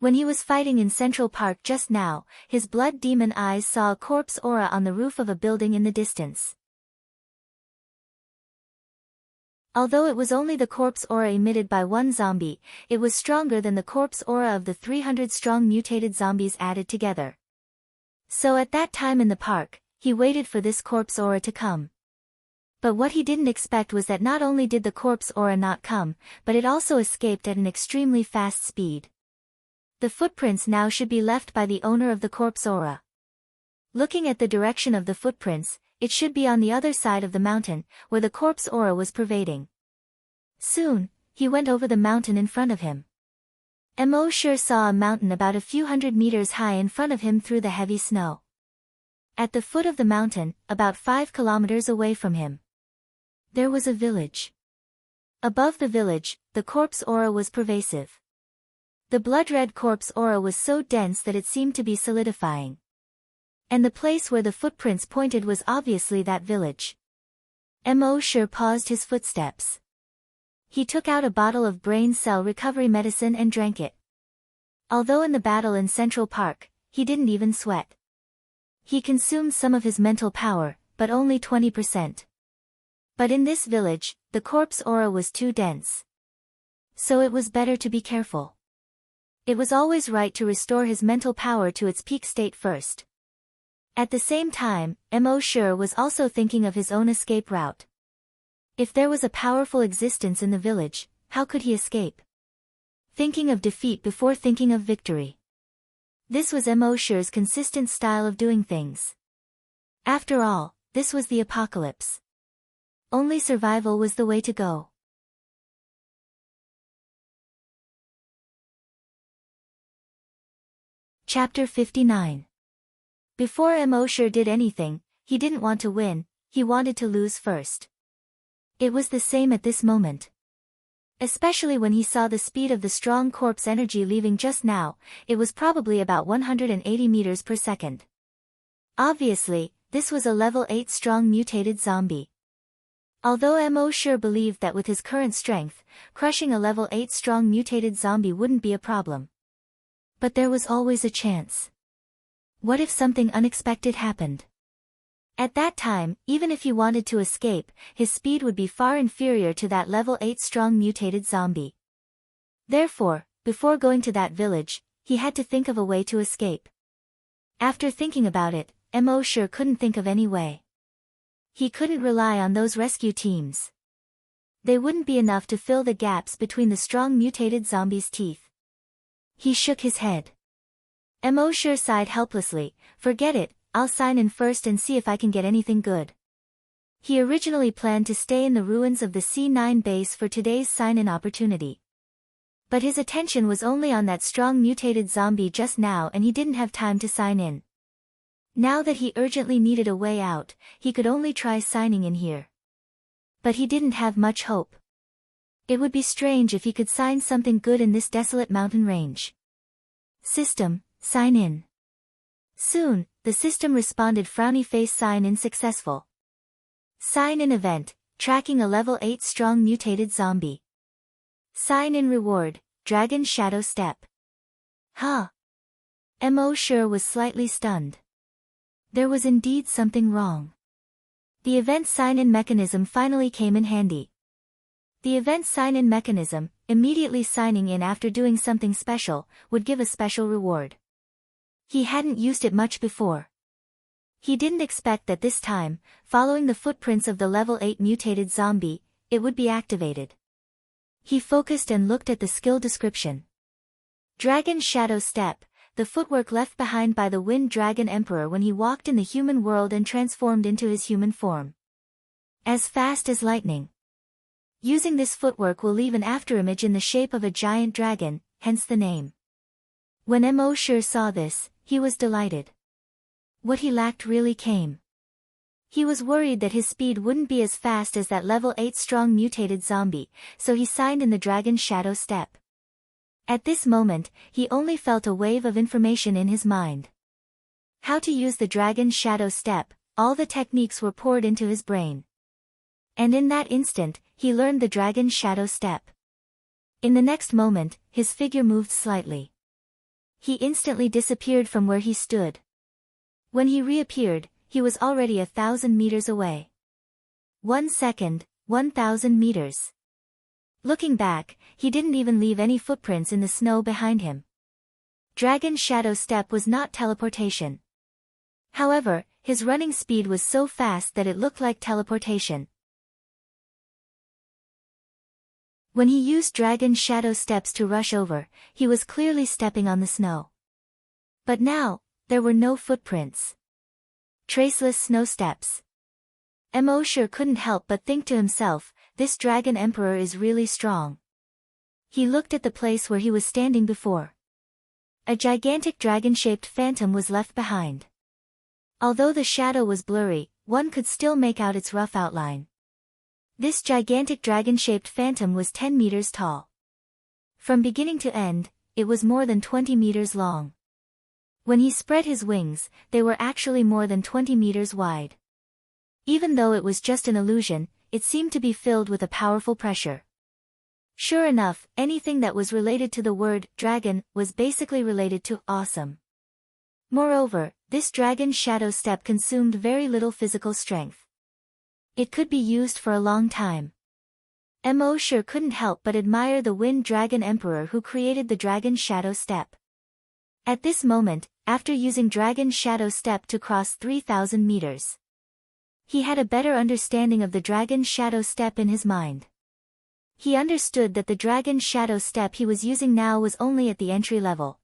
When he was fighting in Central Park just now, his blood demon eyes saw a corpse aura on the roof of a building in the distance. Although it was only the corpse aura emitted by one zombie, it was stronger than the corpse aura of the 300 strong mutated zombies added together. So at that time in the park, he waited for this corpse aura to come. But what he didn't expect was that not only did the corpse aura not come, but it also escaped at an extremely fast speed. The footprints now should be left by the owner of the corpse aura. Looking at the direction of the footprints, it should be on the other side of the mountain, where the corpse aura was pervading. Soon, he went over the mountain in front of him. Mo sure saw a mountain about a few hundred meters high in front of him through the heavy snow. At the foot of the mountain, about 5 kilometers away from him, there was a village. Above the village, the corpse aura was pervasive. The blood-red corpse aura was so dense that it seemed to be solidifying. And the place where the footprints pointed was obviously that village. Mo sure paused his footsteps. He took out a bottle of brain cell recovery medicine and drank it. Although in the battle in Central Park, he didn't even sweat. He consumed some of his mental power, but only 20%. But in this village, the corpse aura was too dense. So it was better to be careful. It was always right to restore his mental power to its peak state first. At the same time, Mo sure was also thinking of his own escape route. If there was a powerful existence in the village, how could he escape? Thinking of defeat before thinking of victory. This was Mo sure's consistent style of doing things. After all, this was the apocalypse. Only survival was the way to go. Chapter 59. Before Mo sure did anything, he didn't want to win, he wanted to lose first. It was the same at this moment. Especially when he saw the speed of the strong corpse energy leaving just now, it was probably about 180 meters per second. Obviously, this was a level 8 strong mutated zombie. Although Mo sure believed that with his current strength, crushing a level 8 strong mutated zombie wouldn't be a problem. But there was always a chance. What if something unexpected happened? At that time, even if he wanted to escape, his speed would be far inferior to that level 8 strong mutated zombie. Therefore, before going to that village, he had to think of a way to escape. After thinking about it, Mo sure couldn't think of any way. He couldn't rely on those rescue teams. They wouldn't be enough to fill the gaps between the strong mutated zombie's teeth. He shook his head. Mo sure sighed helplessly. Forget it, I'll sign in first and see if I can get anything good. He originally planned to stay in the ruins of the C9 base for today's sign-in opportunity. But his attention was only on that strong mutated zombie just now and he didn't have time to sign in. Now that he urgently needed a way out, he could only try signing in here. But he didn't have much hope. It would be strange if he could sign something good in this desolate mountain range. System, sign in. Soon, the system responded frowny face sign in successful. Sign in event, tracking a level 8 strong mutated zombie. Sign in reward, dragon shadow step. Huh? Mo sure was slightly stunned. There was indeed something wrong. The event sign-in mechanism finally came in handy. The event sign-in mechanism, immediately signing in after doing something special, would give a special reward. He hadn't used it much before. He didn't expect that this time, following the footprints of the level 8 mutated zombie, it would be activated. He focused and looked at the skill description. Dragon Shadow Step, the footwork left behind by the Wind Dragon Emperor when he walked in the human world and transformed into his human form. As fast as lightning. Using this footwork will leave an afterimage in the shape of a giant dragon, hence the name. When Mo sure saw this, he was delighted. What he lacked really came. He was worried that his speed wouldn't be as fast as that level 8 strong mutated zombie, so he signed in the Dragon Shadow Step. At this moment, he only felt a wave of information in his mind. How to use the Dragon Shadow Step, all the techniques were poured into his brain. And in that instant, he learned the Dragon Shadow Step. In the next moment, his figure moved slightly. He instantly disappeared from where he stood. When he reappeared, he was already 1,000 meters away. 1 second, 1,000 meters. Looking back, he didn't even leave any footprints in the snow behind him. Dragon Shadow Step was not teleportation. However, his running speed was so fast that it looked like teleportation. When he used Dragon Shadow Steps to rush over, he was clearly stepping on the snow. But now, there were no footprints. Traceless snow steps. Mo sure couldn't help but think to himself, this Dragon Emperor is really strong. He looked at the place where he was standing before. A gigantic dragon-shaped phantom was left behind. Although the shadow was blurry, one could still make out its rough outline. This gigantic dragon-shaped phantom was 10 meters tall. From beginning to end, it was more than 20 meters long. When he spread his wings, they were actually more than 20 meters wide. Even though it was just an illusion, it seemed to be filled with a powerful pressure. Sure enough, anything that was related to the word dragon was basically related to awesome. Moreover, this dragon's shadow step consumed very little physical strength. It could be used for a long time. Mo sure couldn't help but admire the Wind Dragon Emperor who created the dragon's shadow step. At this moment, after using dragon's shadow step to cross 3,000 meters, he had a better understanding of the dragon's shadow step in his mind. He understood that the dragon's shadow step he was using now was only at the entry level.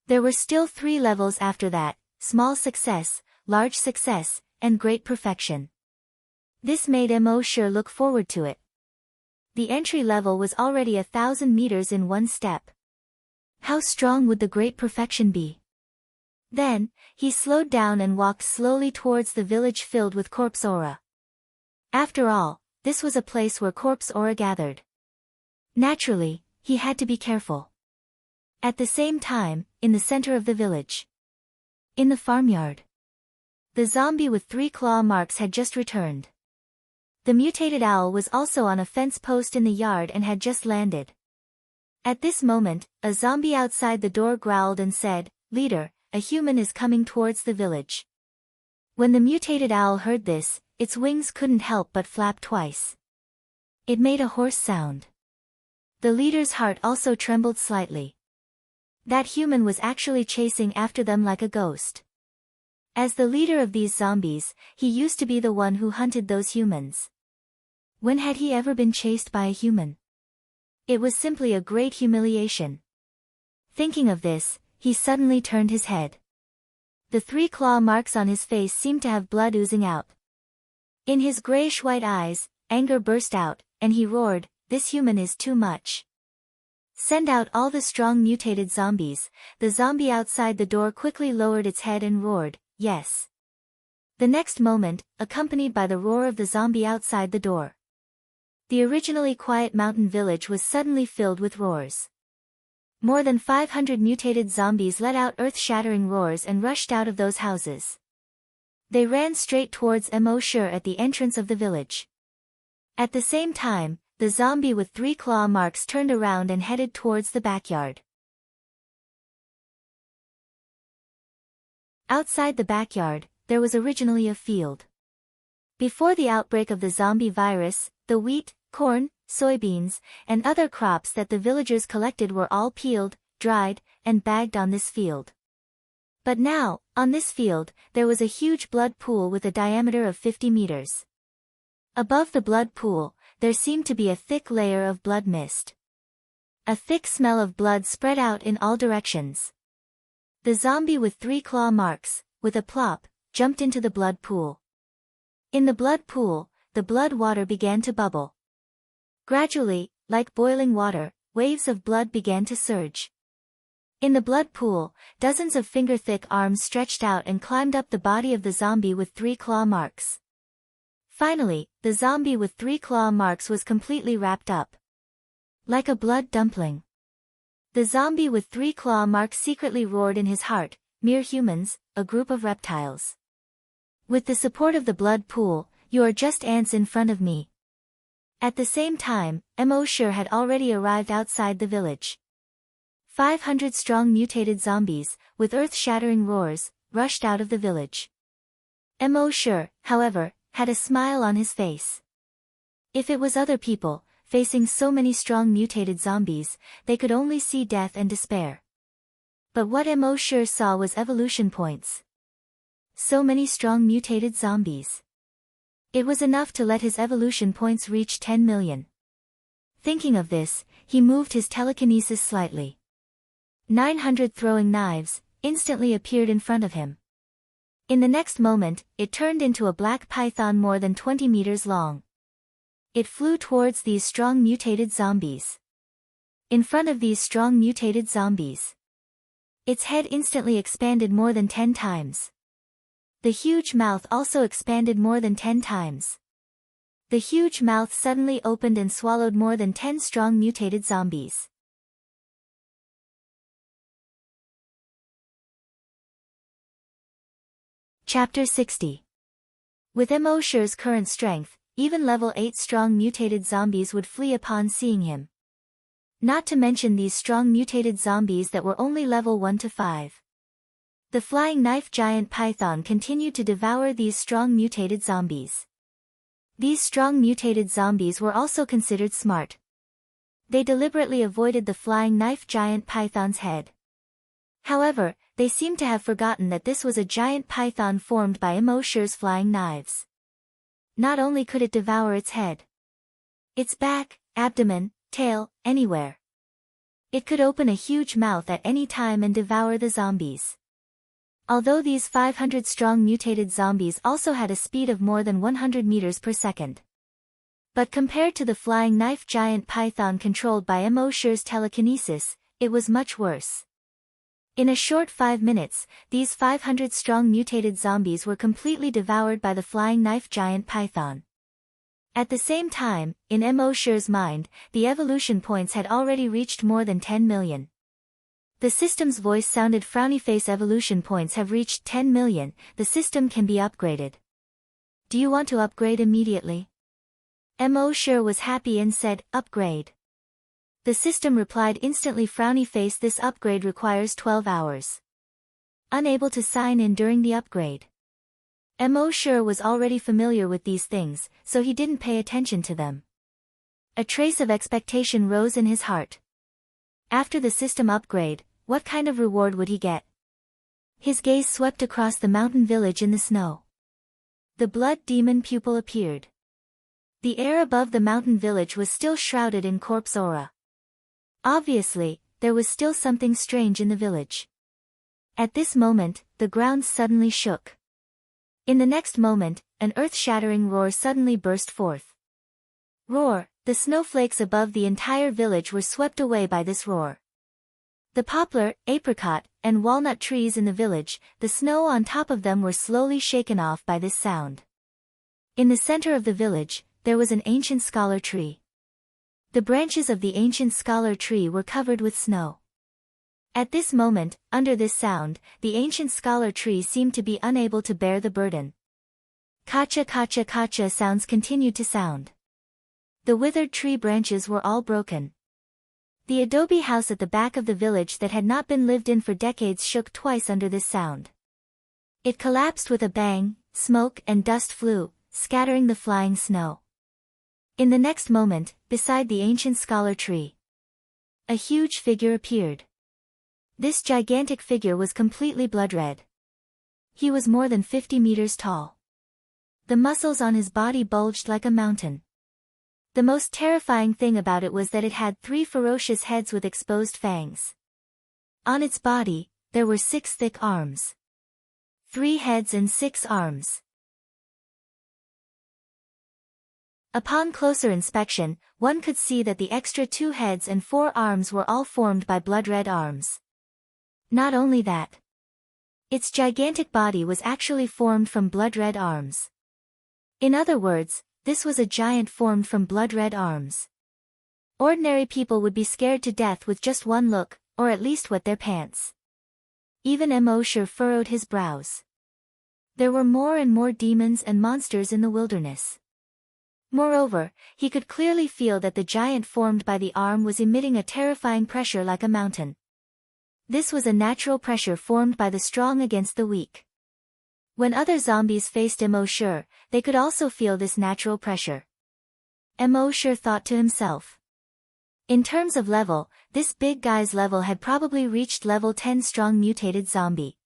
There were still 3 levels after that: small success, large success, and great perfection. This made Mo sure look forward to it. The entry level was already 1,000 meters in one step. How strong would the great perfection be? Then, he slowed down and walked slowly towards the village filled with corpse aura. After all, this was a place where corpse aura gathered. Naturally, he had to be careful. At the same time, in the center of the village, in the farmyard, the zombie with 3 claw marks had just returned. The mutated owl was also on a fence post in the yard and had just landed. At this moment, a zombie outside the door growled and said, "Leader, a human is coming towards the village." When the mutated owl heard this, its wings couldn't help but flap twice. It made a hoarse sound. The leader's heart also trembled slightly. That human was actually chasing after them like a ghost. As the leader of these zombies, he used to be the one who hunted those humans. When had he ever been chased by a human? It was simply a great humiliation. Thinking of this, he suddenly turned his head. The 3 claw marks on his face seemed to have blood oozing out. In his grayish-white eyes, anger burst out, and he roared, "This human is too much. Send out all the strong mutated zombies." The zombie outside the door quickly lowered its head and roared, "Yes." The next moment, accompanied by the roar of the zombie outside the door, the originally quiet mountain village was suddenly filled with roars. More than 500 mutated zombies let out earth-shattering roars and rushed out of those houses. They ran straight towards Mo sure at the entrance of the village. At the same time, the zombie with 3 claw marks turned around and headed towards the backyard. Outside the backyard, there was originally a field. Before the outbreak of the zombie virus, the wheat, corn, soybeans, and other crops that the villagers collected were all peeled, dried, and bagged on this field. But now, on this field, there was a huge blood pool with a diameter of 50 meters. Above the blood pool, there seemed to be a thick layer of blood mist. A thick smell of blood spread out in all directions. The zombie with 3 claw marks, with a plop, jumped into the blood pool. In the blood pool, the blood water began to bubble. Gradually, like boiling water, waves of blood began to surge. In the blood pool, dozens of finger-thick arms stretched out and climbed up the body of the zombie with 3 claw marks. Finally, the zombie with 3 claw marks was completely wrapped up. Like a blood dumpling. The zombie with 3 claw marks secretly roared in his heart, "Mere humans, a group of reptiles. With the support of the blood pool, you are just ants in front of me." At the same time, Mo sure had already arrived outside the village. 500 strong mutated zombies, with earth-shattering roars, rushed out of the village. Mo sure, however, had a smile on his face. If it was other people, facing so many strong mutated zombies, they could only see death and despair. But what Mo sure saw was evolution points. So many strong mutated zombies. It was enough to let his evolution points reach 10 million. Thinking of this, he moved his telekinesis slightly. 900 throwing knives instantly appeared in front of him. In the next moment, it turned into a black python more than 20 meters long. It flew towards these strong mutated zombies. in front of these strong mutated zombies. Its head instantly expanded more than 10 times. The huge mouth also expanded more than 10 times. The huge mouth suddenly opened and swallowed more than 10 strong mutated zombies. Chapter 60. With Emosher's current strength, even level 8 strong mutated zombies would flee upon seeing him. Not to mention these strong mutated zombies that were only level 1 to 5. The flying knife giant python continued to devour these strong mutated zombies. These strong mutated zombies were also considered smart. They deliberately avoided the flying knife giant python's head. However, they seemed to have forgotten that this was a giant python formed by Emosher's flying knives. Not only could it devour its head, its back, abdomen, tail, anywhere. It could open a huge mouth at any time and devour the zombies. Although these 500 strong mutated zombies also had a speed of more than 100 meters per second. But compared to the flying knife giant python controlled by Emosher's telekinesis, it was much worse. In a short 5 minutes, these 500 strong mutated zombies were completely devoured by the flying knife giant python. At the same time, in Emosher's mind, the evolution points had already reached more than 10 million. The system's voice sounded frowny face. Evolution points have reached 10 million, the system can be upgraded. Do you want to upgrade immediately? Emosher was happy and said, upgrade. The system replied instantly. Frowny face. This upgrade requires 12 hours. Unable to sign in during the upgrade. Emosher was already familiar with these things, so he didn't pay attention to them. A trace of expectation rose in his heart. After the system upgrade, what kind of reward would he get? His gaze swept across the mountain village in the snow. The blood demon pupil appeared. The air above the mountain village was still shrouded in corpse aura. Obviously, there was still something strange in the village. At this moment, the ground suddenly shook. In the next moment, an earth-shattering roar suddenly burst forth. Roar! The snowflakes above the entire village were swept away by this roar. The poplar, apricot, and walnut trees in the village, the snow on top of them were slowly shaken off by this sound. In the center of the village, there was an ancient scholar tree. The branches of the ancient scholar tree were covered with snow. At this moment, under this sound, the ancient scholar tree seemed to be unable to bear the burden. Kacha kacha kacha sounds continued to sound. The withered tree branches were all broken. The adobe house at the back of the village that had not been lived in for decades shook twice under this sound. It collapsed with a bang, smoke and dust flew, scattering the flying snow. In the next moment, beside the ancient scholar tree, a huge figure appeared. This gigantic figure was completely blood-red. He was more than 50 meters tall. The muscles on his body bulged like a mountain. The most terrifying thing about it was that it had 3 ferocious heads with exposed fangs. On its body, there were 6 thick arms. 3 heads and 6 arms. Upon closer inspection, one could see that the extra 2 heads and 4 arms were all formed by blood-red arms. Not only that, its gigantic body was actually formed from blood-red arms. In other words, this was a giant formed from blood-red arms. Ordinary people would be scared to death with just one look, or at least wet their pants. Even Emosher furrowed his brows. There were more and more demons and monsters in the wilderness. Moreover, he could clearly feel that the giant formed by the arm was emitting a terrifying pressure like a mountain. This was a natural pressure formed by the strong against the weak. When other zombies faced Emosher, they could also feel this natural pressure. Emosher thought to himself. In terms of level, this big guy's level had probably reached level 10 strong mutated zombie.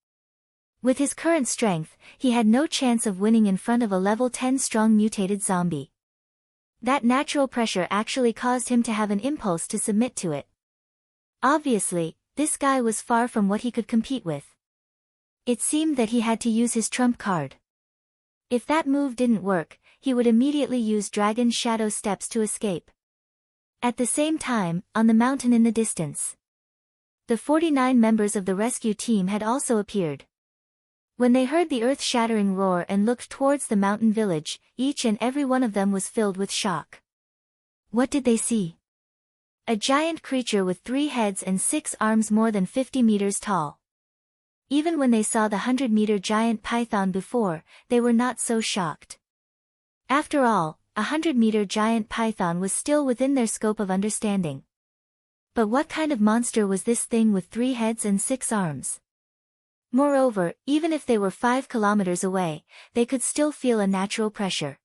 With his current strength, he had no chance of winning in front of a level 10 strong mutated zombie. That natural pressure actually caused him to have an impulse to submit to it. Obviously, this guy was far from what he could compete with. It seemed that he had to use his trump card. If that move didn't work, he would immediately use Dragon's Shadow Steps to escape. At the same time, on the mountain in the distance, the 49 members of the rescue team had also appeared. When they heard the earth-shattering roar and looked towards the mountain village, each and every one of them was filled with shock. What did they see? A giant creature with 3 heads and 6 arms more than 50 meters tall. Even when they saw the 100-meter giant python before, they were not so shocked. After all, a 100-meter giant python was still within their scope of understanding. But what kind of monster was this thing with 3 heads and 6 arms? Moreover, even if they were 5 kilometers away, they could still feel a natural pressure.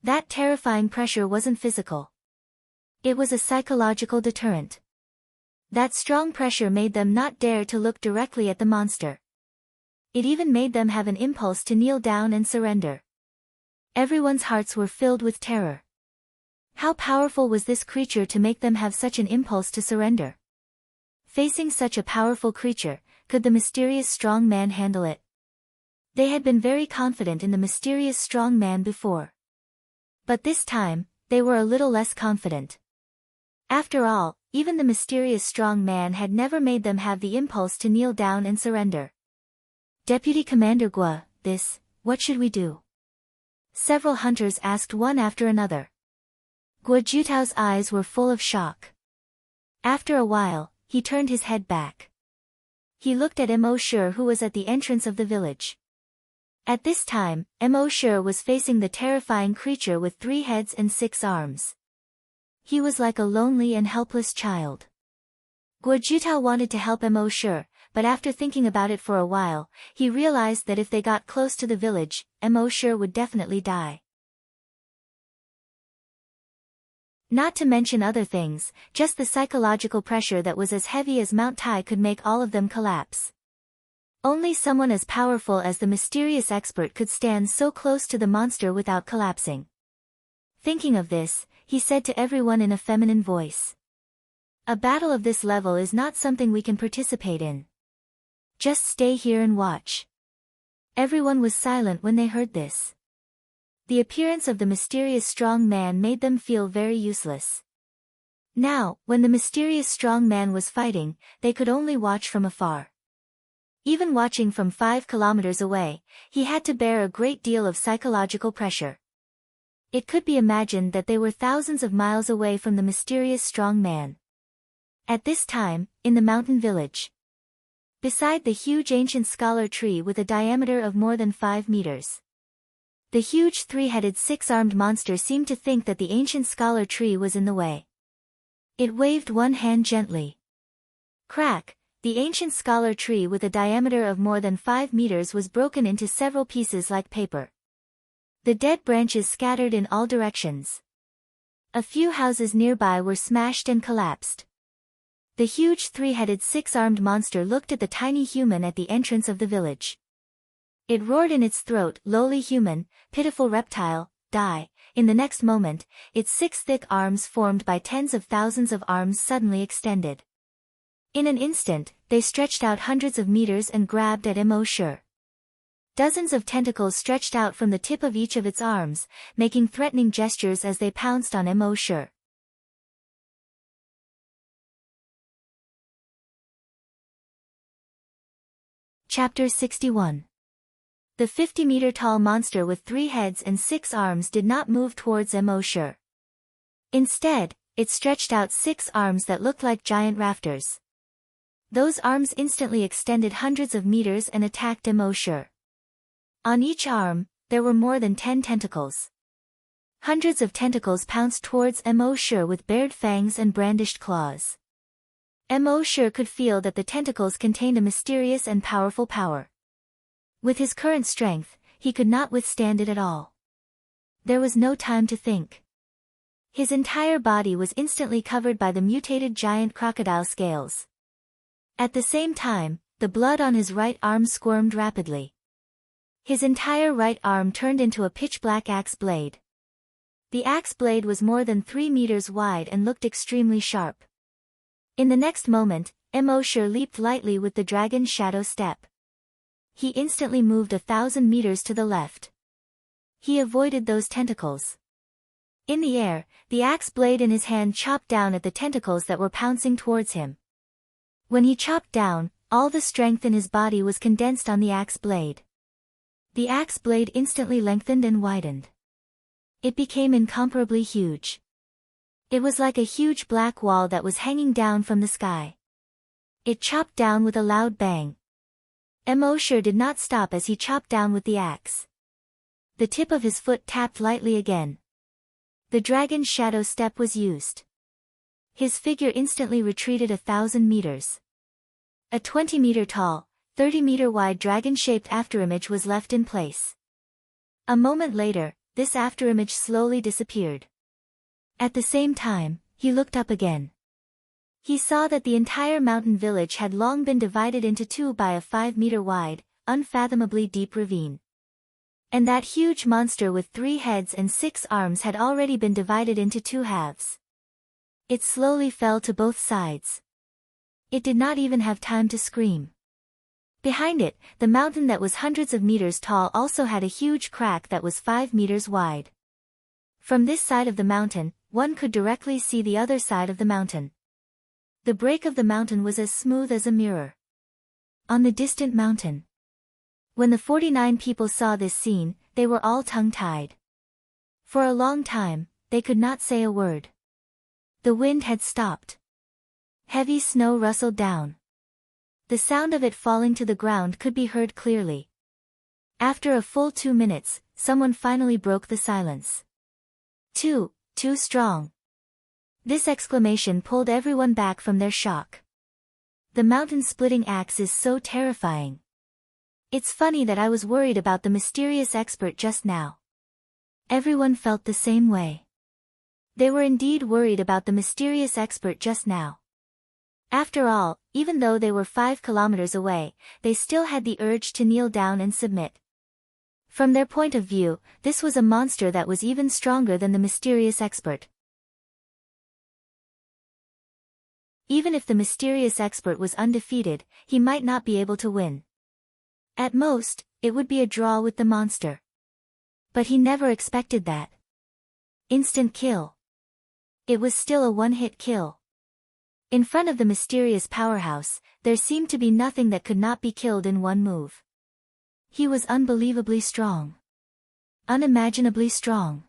That terrifying pressure wasn't physical. It was a psychological deterrent. That strong pressure made them not dare to look directly at the monster. It even made them have an impulse to kneel down and surrender. Everyone's hearts were filled with terror. How powerful was this creature to make them have such an impulse to surrender? Facing such a powerful creature, could the mysterious strong man handle it? They had been very confident in the mysterious strong man before. But this time, they were a little less confident. After all, even the mysterious strong man had never made them have the impulse to kneel down and surrender. Deputy Commander Gua, what should we do? Several hunters asked one after another. Guo Jutao's eyes were full of shock. After a while, he turned his head back. He looked at Mo Shi, who was at the entrance of the village. At this time, Mo Shi was facing the terrifying creature with 3 heads and 6 arms. He was like a lonely and helpless child. Guo Jutao wanted to help Mo Shi, but after thinking about it for a while, he realized that if they got close to the village, Mo Shi would definitely die. Not to mention other things, just the psychological pressure that was as heavy as Mount Tai could make all of them collapse. Only someone as powerful as the mysterious expert could stand so close to the monster without collapsing. Thinking of this, he said to everyone in a feminine voice. A battle of this level is not something we can participate in. Just stay here and watch. Everyone was silent when they heard this. The appearance of the mysterious strong man made them feel very useless. Now, when the mysterious strong man was fighting, they could only watch from afar. Even watching from 5 kilometers away, he had to bear a great deal of psychological pressure. It could be imagined that they were thousands of miles away from the mysterious strong man. At this time, in the mountain village, beside the huge ancient scholar tree with a diameter of more than 5 meters, the huge 3-headed 6-armed monster seemed to think that the ancient scholar tree was in the way. It waved one hand gently. Crack! The ancient scholar tree with a diameter of more than 5 meters was broken into several pieces like paper. The dead branches scattered in all directions. A few houses nearby were smashed and collapsed. The huge 3-headed 6-armed monster looked at the tiny human at the entrance of the village. It roared in its throat, "Lowly human, pitiful reptile, die." In the next moment, its 6 thick arms formed by tens of thousands of arms suddenly extended. In an instant, they stretched out hundreds of meters and grabbed at Mo Shi. Dozens of tentacles stretched out from the tip of each of its arms, making threatening gestures as they pounced on Mo Shi. Chapter 61. The 50-meter-tall monster with 3 heads and 6 arms did not move towards Mo Shi. Instead, it stretched out 6 arms that looked like giant rafters. Those arms instantly extended hundreds of meters and attacked Mo Shi. On each arm, there were more than 10 tentacles. Hundreds of tentacles pounced towards Mo Shi with bared fangs and brandished claws. Mo Shi could feel that the tentacles contained a mysterious and powerful power. With his current strength, he could not withstand it at all. There was no time to think. His entire body was instantly covered by the mutated giant crocodile scales. At the same time, the blood on his right arm squirmed rapidly. His entire right arm turned into a pitch-black axe blade. The axe blade was more than 3 meters wide and looked extremely sharp. In the next moment, Mo Shi leaped lightly with the dragon's shadow step. He instantly moved 1,000 meters to the left. He avoided those tentacles. In the air, the axe blade in his hand chopped down at the tentacles that were pouncing towards him. When he chopped down, all the strength in his body was condensed on the axe blade. The axe blade instantly lengthened and widened. It became incomparably huge. It was like a huge black wall that was hanging down from the sky. It chopped down with a loud bang. Emosure did not stop as he chopped down with the axe. The tip of his foot tapped lightly again. The dragon's shadow step was used. His figure instantly retreated 1,000 meters. A 20-meter tall, 30-meter wide dragon-shaped afterimage was left in place. A moment later, this afterimage slowly disappeared. At the same time, he looked up again. He saw that the entire mountain village had long been divided into two by a 5-meter wide, unfathomably deep ravine. And that huge monster with 3 heads and 6 arms had already been divided into 2 halves. It slowly fell to both sides. It did not even have time to scream. Behind it, the mountain that was hundreds of meters tall also had a huge crack that was 5 meters wide. From this side of the mountain, one could directly see the other side of the mountain. The break of the mountain was as smooth as a mirror. On the distant mountain. When the 49 people saw this scene, they were all tongue-tied. For a long time, they could not say a word. The wind had stopped. Heavy snow rustled down. The sound of it falling to the ground could be heard clearly. After a full 2 minutes, someone finally broke the silence. Too strong. This exclamation pulled everyone back from their shock. The mountain-splitting axe is so terrifying. It's funny that I was worried about the mysterious expert just now. Everyone felt the same way. They were indeed worried about the mysterious expert just now. After all, even though they were 5 kilometers away, they still had the urge to kneel down and submit. From their point of view, this was a monster that was even stronger than the mysterious expert. Even if the mysterious expert was undefeated, he might not be able to win. At most, it would be a draw with the monster. But he never expected that. Instant kill. It was still a one-hit kill. In front of the mysterious powerhouse, there seemed to be nothing that could not be killed in one move. He was unbelievably strong. Unimaginably strong.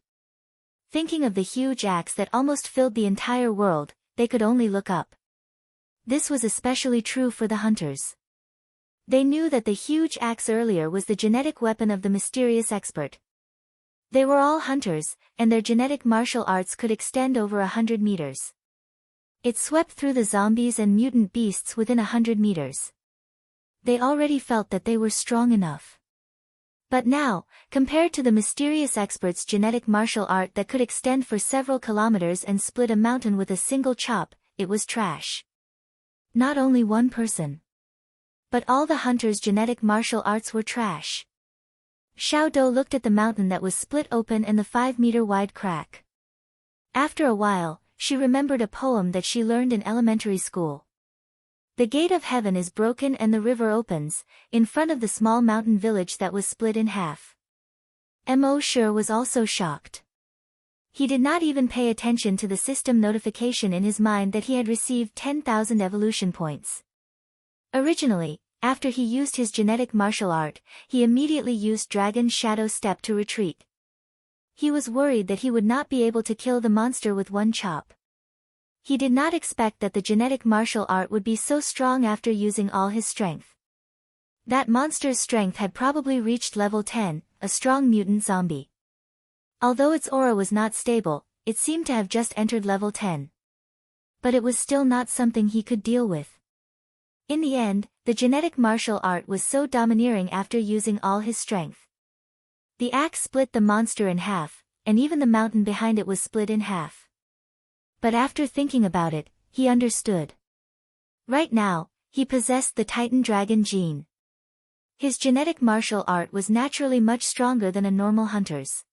Thinking of the huge axe that almost filled the entire world, they could only look up. This was especially true for the hunters. They knew that the huge axe earlier was the genetic weapon of the mysterious expert. They were all hunters, and their genetic martial arts could extend over 100 meters. It swept through the zombies and mutant beasts within 100 meters. They already felt that they were strong enough. But now, compared to the mysterious expert's genetic martial art that could extend for several kilometers and split a mountain with a single chop, it was trash. Not only one person. But all the hunters' genetic martial arts were trash. Xiao Dou looked at the mountain that was split open and the 5-meter wide crack. After a while, she remembered a poem that she learned in elementary school. The gate of heaven is broken and the river opens, in front of the small mountain village that was split in half. Emosure was also shocked. He did not even pay attention to the system notification in his mind that he had received 10,000 evolution points. Originally, after he used his genetic martial art, he immediately used Dragon's Shadow Step to retreat. He was worried that he would not be able to kill the monster with one chop. He did not expect that the genetic martial art would be so strong after using all his strength. That monster's strength had probably reached level 10, a strong mutant zombie. Although its aura was not stable, it seemed to have just entered level 10. But it was still not something he could deal with. In the end, the genetic martial art was so domineering after using all his strength. The axe split the monster in half, and even the mountain behind it was split in half. But after thinking about it, he understood. Right now, he possessed the Titan Dragon gene. His genetic martial art was naturally much stronger than a normal hunter's.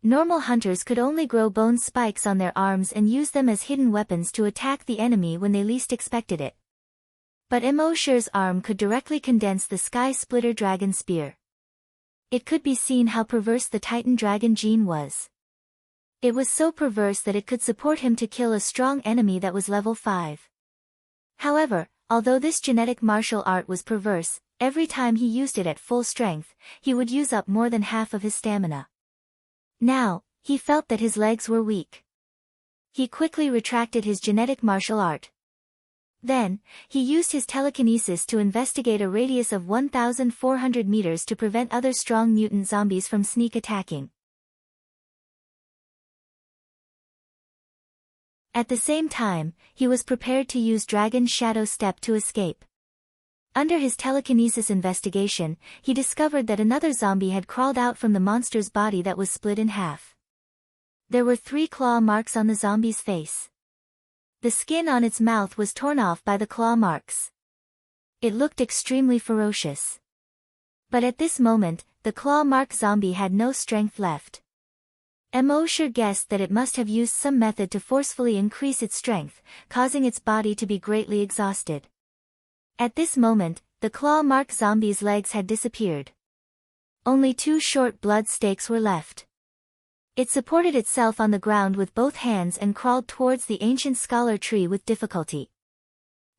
Normal hunters could only grow bone spikes on their arms and use them as hidden weapons to attack the enemy when they least expected it. But Emosure's arm could directly condense the Sky Splitter Dragon Spear. It could be seen how perverse the Titan Dragon gene was. It was so perverse that it could support him to kill a strong enemy that was level 5. However, although this genetic martial art was perverse, every time he used it at full strength, he would use up more than half of his stamina. Now, he felt that his legs were weak. He quickly retracted his genetic martial art. Then, he used his telekinesis to investigate a radius of 1,400 meters to prevent other strong mutant zombies from sneak attacking. At the same time, he was prepared to use Dragon's Shadow Step to escape. Under his telekinesis investigation, he discovered that another zombie had crawled out from the monster's body that was split in half. There were 3 claw marks on the zombie's face. The skin on its mouth was torn off by the claw marks. It looked extremely ferocious. But at this moment, the claw mark zombie had no strength left. Emosher guessed that it must have used some method to forcefully increase its strength, causing its body to be greatly exhausted. At this moment, the claw mark zombie's legs had disappeared. Only 2 short blood stakes were left. It supported itself on the ground with both hands and crawled towards the ancient scholar tree with difficulty.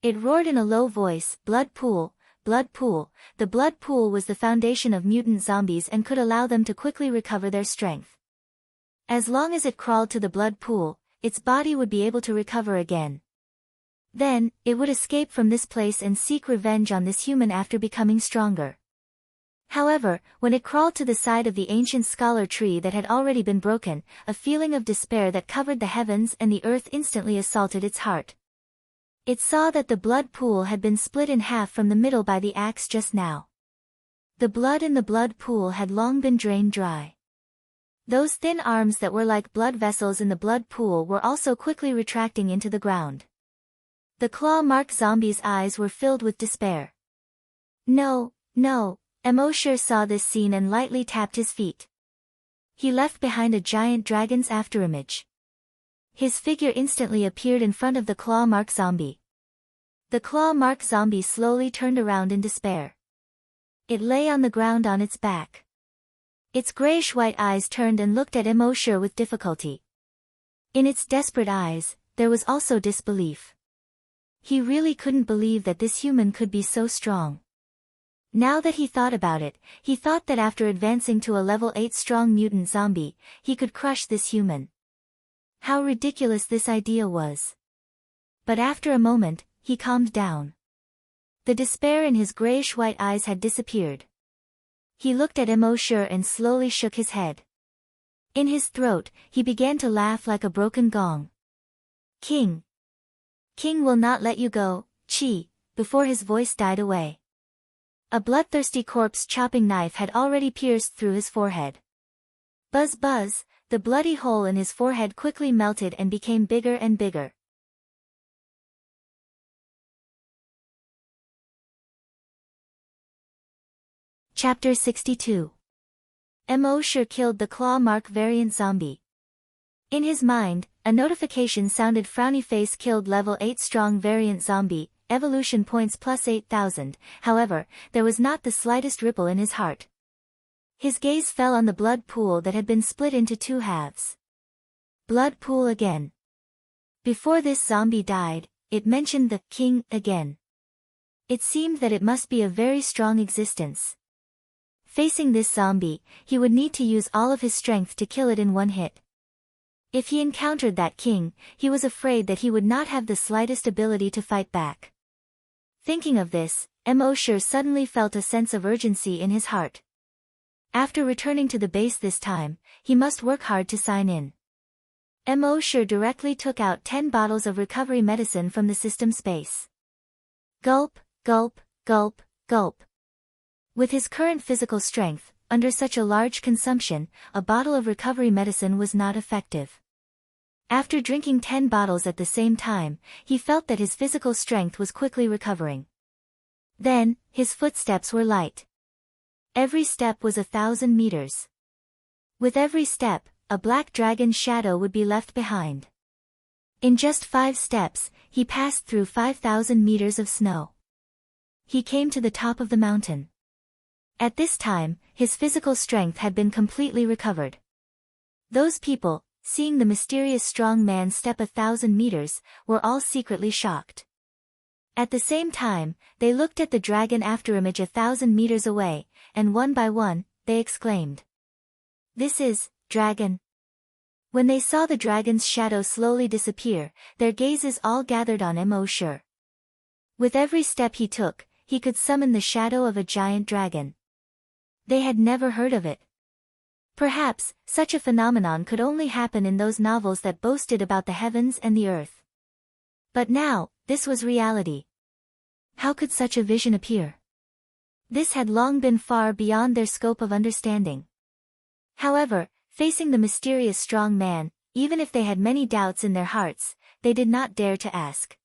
It roared in a low voice, "Blood pool, blood pool." The blood pool was the foundation of mutant zombies and could allow them to quickly recover their strength. As long as it crawled to the blood pool, its body would be able to recover again. Then, it would escape from this place and seek revenge on this human after becoming stronger. However, when it crawled to the side of the ancient scholar tree that had already been broken, a feeling of despair that covered the heavens and the earth instantly assaulted its heart. It saw that the blood pool had been split in half from the middle by the axe just now. The blood in the blood pool had long been drained dry. Those thin arms that were like blood vessels in the blood pool were also quickly retracting into the ground. The claw mark zombie's eyes were filled with despair. No, no, Emosher saw this scene and lightly tapped his feet. He left behind a giant dragon's afterimage. His figure instantly appeared in front of the claw mark zombie. The claw mark zombie slowly turned around in despair. It lay on the ground on its back. Its grayish-white eyes turned and looked at Emosher with difficulty. In its desperate eyes, there was also disbelief. He really couldn't believe that this human could be so strong. Now that he thought about it, he thought that after advancing to a level 8 strong mutant zombie, he could crush this human. How ridiculous this idea was. But after a moment, he calmed down. The despair in his grayish-white eyes had disappeared. He looked at Emosher and slowly shook his head. In his throat, he began to laugh like a broken gong. King. King will not let you go, Chi, before his voice died away. A bloodthirsty corpse-chopping knife had already pierced through his forehead. Buzz buzz, the bloody hole in his forehead quickly melted and became bigger and bigger. Chapter 62. Emosher killed the claw mark variant zombie. In his mind, a notification sounded. Frowny face killed level 8 strong variant zombie, evolution points plus 8,000, however, there was not the slightest ripple in his heart. His gaze fell on the blood pool that had been split into 2 halves. Blood pool again. Before this zombie died, it mentioned the king again. It seemed that it must be a very strong existence. Facing this zombie, he would need to use all of his strength to kill it in one hit. If he encountered that king, he was afraid that he would not have the slightest ability to fight back. Thinking of this, Emosher suddenly felt a sense of urgency in his heart. After returning to the base this time, he must work hard to sign in. Emosher directly took out 10 bottles of recovery medicine from the system space. Gulp, gulp, gulp, gulp. With his current physical strength, under such a large consumption, a bottle of recovery medicine was not effective. After drinking 10 bottles at the same time, he felt that his physical strength was quickly recovering. Then, his footsteps were light. Every step was 1,000 meters. With every step, a black dragon's shadow would be left behind. In just 5 steps, he passed through 5,000 meters of snow. He came to the top of the mountain. At this time, his physical strength had been completely recovered. Those people, seeing the mysterious strong man step 1,000 meters, were all secretly shocked. At the same time, they looked at the dragon afterimage 1,000 meters away, and one by one, they exclaimed, "This is, dragon." When they saw the dragon's shadow slowly disappear, their gazes all gathered on Immortal. With every step he took, he could summon the shadow of a giant dragon. They had never heard of it. Perhaps, such a phenomenon could only happen in those novels that boasted about the heavens and the earth. But now, this was reality. How could such a vision appear? This had long been far beyond their scope of understanding. However, facing the mysterious strong man, even if they had many doubts in their hearts, they did not dare to ask.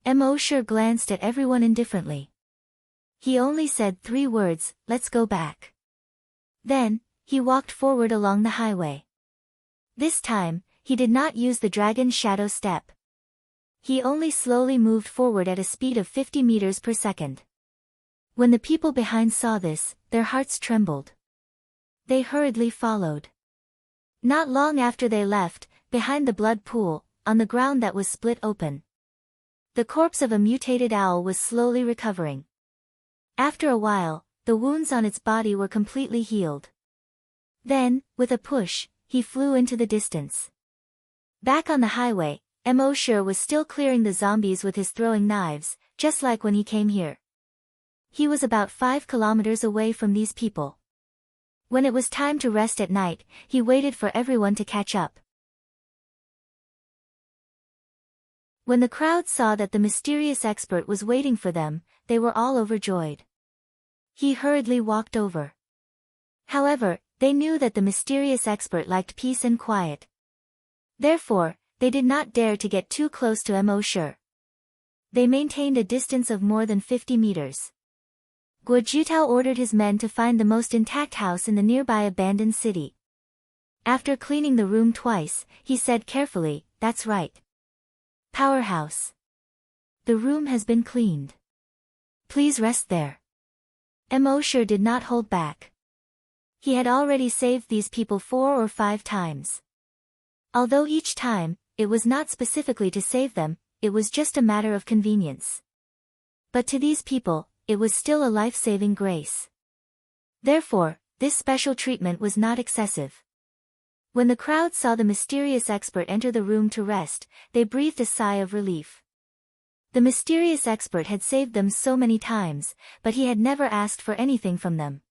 Immortal glanced at everyone indifferently. He only said 3 words, "Let's go back." Then, he walked forward along the highway. This time, he did not use the dragon's shadow step. He only slowly moved forward at a speed of 50 meters per second. When the people behind saw this, their hearts trembled. They hurriedly followed. Not long after they left, behind the blood pool, on the ground that was split open, the corpse of a mutated owl was slowly recovering. After a while, the wounds on its body were completely healed. Then, with a push, he flew into the distance. Back on the highway, Immortal was still clearing the zombies with his throwing knives, just like when he came here. He was about 5 kilometers away from these people. When it was time to rest at night, he waited for everyone to catch up. When the crowd saw that the mysterious expert was waiting for them, they were all overjoyed. He hurriedly walked over. However, they knew that the mysterious expert liked peace and quiet. Therefore, they did not dare to get too close to Immortal. They maintained a distance of more than 50 meters. Guojutao ordered his men to find the most intact house in the nearby abandoned city. After cleaning the room twice, he said carefully, "That's right. Powerhouse. The room has been cleaned. Please rest there." Immortal did not hold back. He had already saved these people 4 or 5 times. Although each time, it was not specifically to save them, it was just a matter of convenience. But to these people, it was still a life-saving grace. Therefore, this special treatment was not excessive. When the crowd saw the mysterious expert enter the room to rest, they breathed a sigh of relief. The mysterious expert had saved them so many times, but he had never asked for anything from them.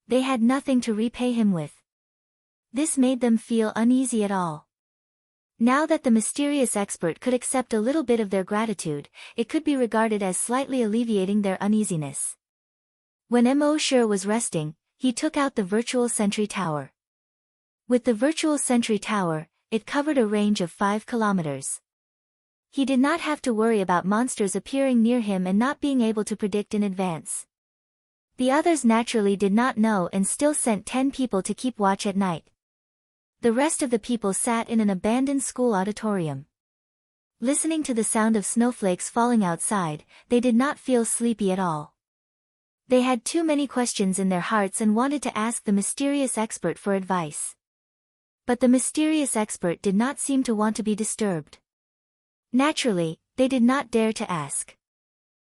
They had nothing to repay him with. This made them feel uneasy at all. Now that the mysterious expert could accept a little bit of their gratitude, it could be regarded as slightly alleviating their uneasiness. When Immortal was resting, he took out the virtual sentry tower. With the virtual sentry tower, it covered a range of 5 kilometers. He did not have to worry about monsters appearing near him and not being able to predict in advance. The others naturally did not know and still sent 10 people to keep watch at night. The rest of the people sat in an abandoned school auditorium. Listening to the sound of snowflakes falling outside, they did not feel sleepy at all. They had too many questions in their hearts and wanted to ask the mysterious expert for advice. But the mysterious expert did not seem to want to be disturbed. Naturally, they did not dare to ask.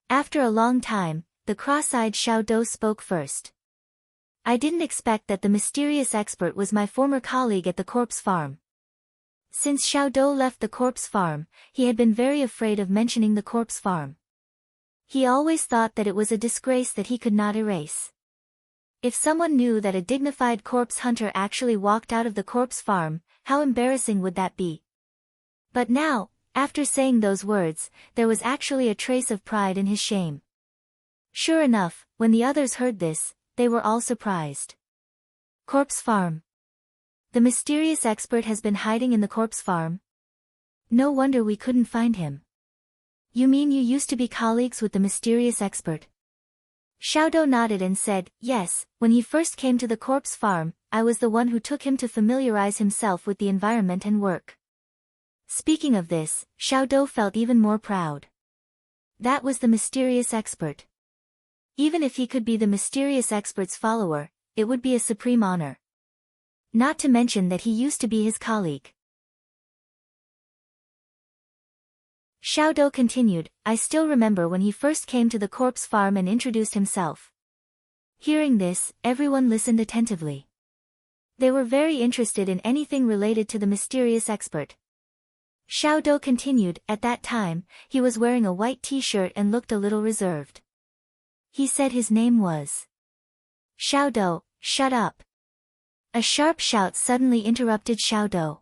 After a long time, the cross-eyed Xiaodou spoke first. "I didn't expect that the mysterious expert was my former colleague at the corpse farm." Since Xiaodou left the corpse farm, he had been very afraid of mentioning the corpse farm. He always thought that it was a disgrace that he could not erase. If someone knew that a dignified corpse hunter actually walked out of the corpse farm, how embarrassing would that be? But now, after saying those words, there was actually a trace of pride in his shame. Sure enough, when the others heard this, they were all surprised. Corpse farm. The mysterious expert has been hiding in the corpse farm? No wonder we couldn't find him. You mean you used to be colleagues with the mysterious expert? Xiaodou nodded and said, "Yes, when he first came to the corpse farm, I was the one who took him to familiarize himself with the environment and work." Speaking of this, Xiaodou felt even more proud. That was the mysterious expert. Even if he could be the mysterious expert's follower, it would be a supreme honor. Not to mention that he used to be his colleague. Xiaodou continued, I still remember when he first came to the corpse farm and introduced himself. Hearing this, everyone listened attentively. They were very interested in anything related to the mysterious expert. Xiaodou continued, at that time, he was wearing a white t-shirt and looked a little reserved. He said his name was. Xiaodou, shut up. A sharp shout suddenly interrupted Xiaodou.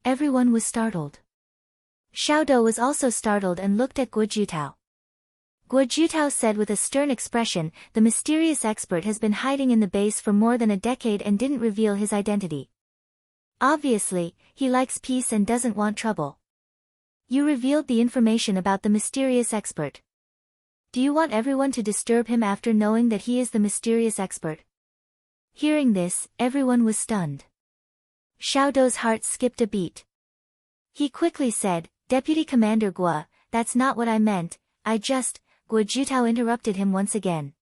Everyone was startled. Xiaodou was also startled and looked at Guojutao. Guojutao said with a stern expression, the mysterious expert has been hiding in the base for more than a decade and didn't reveal his identity. Obviously, he likes peace and doesn't want trouble. You revealed the information about the mysterious expert. Do you want everyone to disturb him after knowing that he is the mysterious expert? Hearing this, everyone was stunned. Xiaodou's heart skipped a beat. He quickly said, Deputy Commander Guo, that's not what I meant, Guojutao interrupted him once again.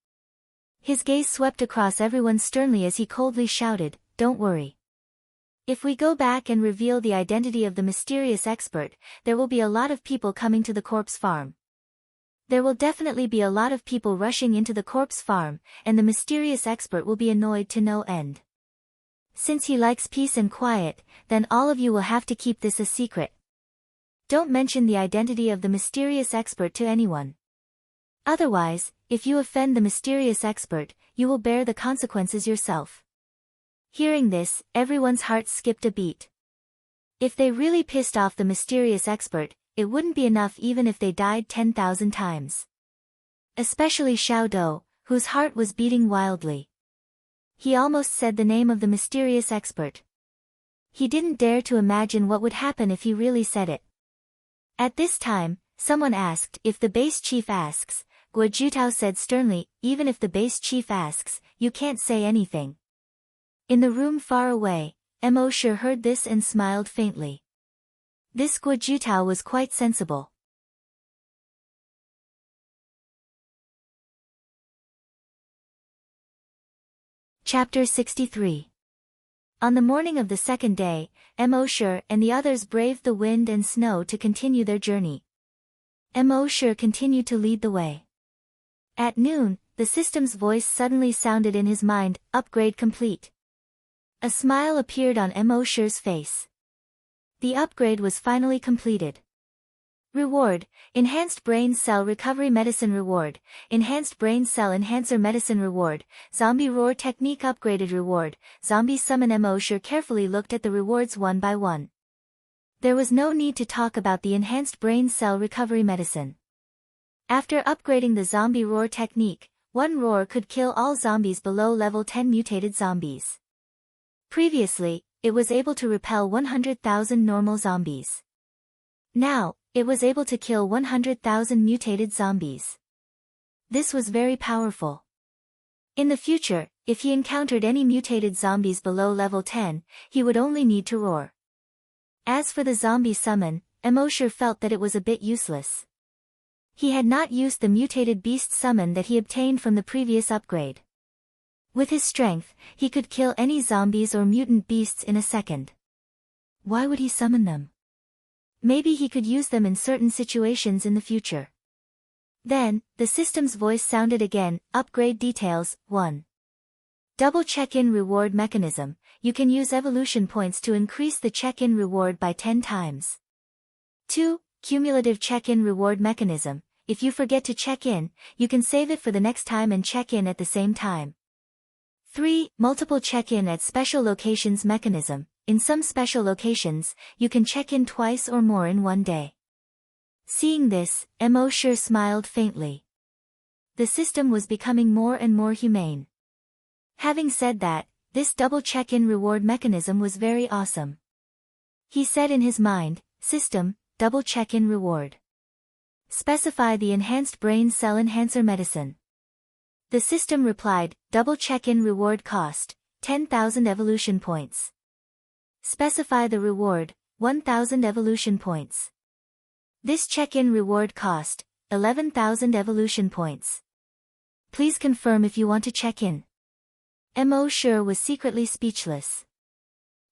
His gaze swept across everyone sternly as he coldly shouted, don't worry. If we go back and reveal the identity of the mysterious expert, there will be a lot of people coming to the corpse farm. There will definitely be a lot of people rushing into the corpse farm, and the mysterious expert will be annoyed to no end. Since he likes peace and quiet, then all of you will have to keep this a secret. Don't mention the identity of the mysterious expert to anyone. Otherwise, if you offend the mysterious expert, you will bear the consequences yourself. Hearing this, everyone's heart skipped a beat. If they really pissed off the mysterious expert, it wouldn't be enough even if they died 10,000 times. Especially Xiaodou, whose heart was beating wildly. He almost said the name of the mysterious expert. He didn't dare to imagine what would happen if he really said it. At this time, someone asked, if the base chief asks, Guojutao said sternly, even if the base chief asks, you can't say anything. In the room far away, Mo heard this and smiled faintly. This Guojutao was quite sensible. Chapter 63. On the morning of the second day, Mo and the others braved the wind and snow to continue their journey. Mo continued to lead the way. At noon, the system's voice suddenly sounded in his mind, upgrade complete. A smile appeared on Mo's face. The upgrade was finally completed. Reward, Enhanced Brain Cell Recovery Medicine Reward, Enhanced Brain Cell Enhancer Medicine Reward, Zombie Roar Technique Upgraded Reward, Zombie Summon. Mo carefully looked at the rewards one by one. There was no need to talk about the Enhanced Brain Cell Recovery Medicine. After upgrading the Zombie Roar technique, one roar could kill all zombies below level 10 mutated zombies. Previously, it was able to repel 100,000 normal zombies. Now, it was able to kill 100,000 mutated zombies. This was very powerful. In the future, if he encountered any mutated zombies below level 10, he would only need to roar. As for the zombie summon, Mo felt that it was a bit useless. He had not used the mutated beast summon that he obtained from the previous upgrade. With his strength, he could kill any zombies or mutant beasts in a second. Why would he summon them? Maybe he could use them in certain situations in the future. Then, the system's voice sounded again, upgrade details, 1. Double check-in reward mechanism, you can use evolution points to increase the check-in reward by 10 times. 2. Cumulative check-in reward mechanism, if you forget to check in, you can save it for the next time and check in at the same time. 3. Multiple check-in at special locations mechanism, in some special locations, you can check in twice or more in one day. Seeing this, Mo smiled faintly. The system was becoming more and more humane. Having said that, this double check-in reward mechanism was very awesome. He said in his mind, system, double check-in reward. Specify the Enhanced Brain Cell Enhancer Medicine. The system replied, double check-in reward cost, 10,000 evolution points. Specify the reward, 1,000 evolution points. This check-in reward cost, 11,000 evolution points. Please confirm if you want to check in. Mo was secretly speechless.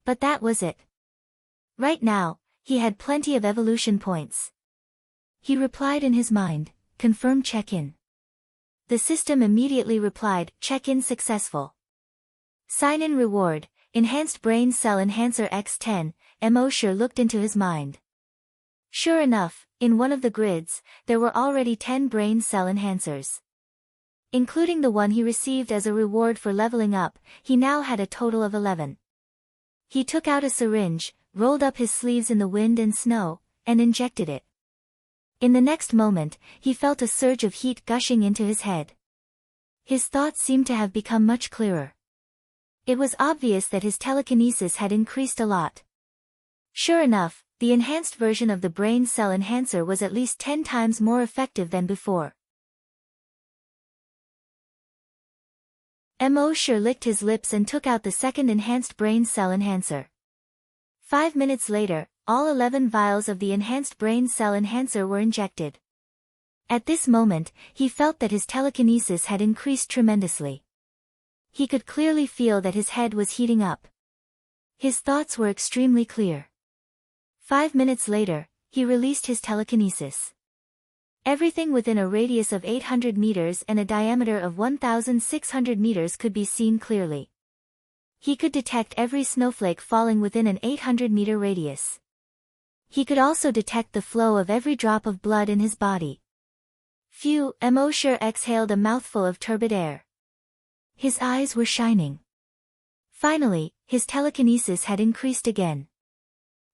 But that was it. Right now, he had plenty of evolution points. He replied in his mind, "Confirm check-in." The system immediately replied, "Check-in successful. Sign-in reward, Enhanced Brain Cell Enhancer X10, Mo sure looked into his mind. Sure enough, in one of the grids, there were already 10 brain cell enhancers. Including the one he received as a reward for leveling up, he now had a total of 11. He took out a syringe, rolled up his sleeves in the wind and snow, and injected it. In the next moment, he felt a surge of heat gushing into his head. His thoughts seemed to have become much clearer. It was obvious that his telekinesis had increased a lot. Sure enough, the enhanced version of the brain cell enhancer was at least 10 times more effective than before. Mo sure licked his lips and took out the second enhanced brain cell enhancer. 5 minutes later, all 11 vials of the enhanced brain cell enhancer were injected. At this moment, he felt that his telekinesis had increased tremendously. He could clearly feel that his head was heating up. His thoughts were extremely clear. 5 minutes later, he released his telekinesis. Everything within a radius of 800 meters and a diameter of 1,600 meters could be seen clearly. He could detect every snowflake falling within an 800-meter radius. He could also detect the flow of every drop of blood in his body. Phew, Mo sure exhaled a mouthful of turbid air. His eyes were shining. Finally, his telekinesis had increased again.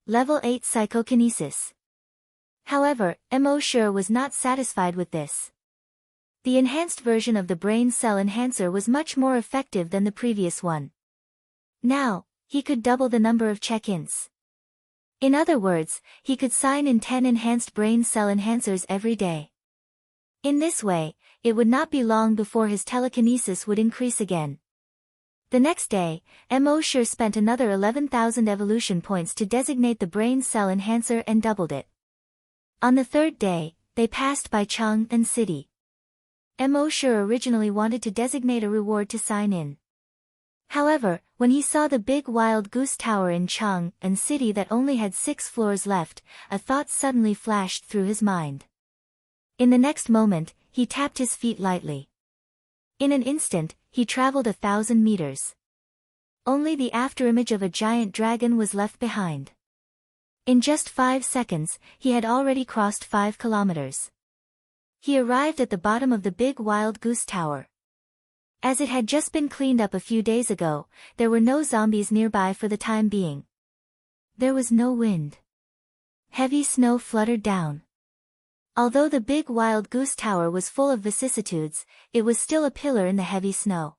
Level 8 Psychokinesis. However, Mo sure was not satisfied with this. The enhanced version of the brain cell enhancer was much more effective than the previous one. Now, he could double the number of check-ins. In other words, he could sign in 10 enhanced brain cell enhancers every day. In this way, it would not be long before his telekinesis would increase again. The next day, Mo sure spent another 11,000 evolution points to designate the brain cell enhancer and doubled it. On the third day, they passed by Chang and City. Mo sure originally wanted to designate a reward to sign in. However, when he saw the big wild goose tower in Chang and City that only had 6 floors left, a thought suddenly flashed through his mind. In the next moment, he tapped his feet lightly. In an instant, he traveled 1,000 meters. Only the afterimage of a giant dragon was left behind. In just 5 seconds, he had already crossed 5 kilometers. He arrived at the bottom of the big wild goose tower. As it had just been cleaned up a few days ago, there were no zombies nearby for the time being. There was no wind. Heavy snow fluttered down. Although the big wild goose tower was full of vicissitudes, it was still a pillar in the heavy snow.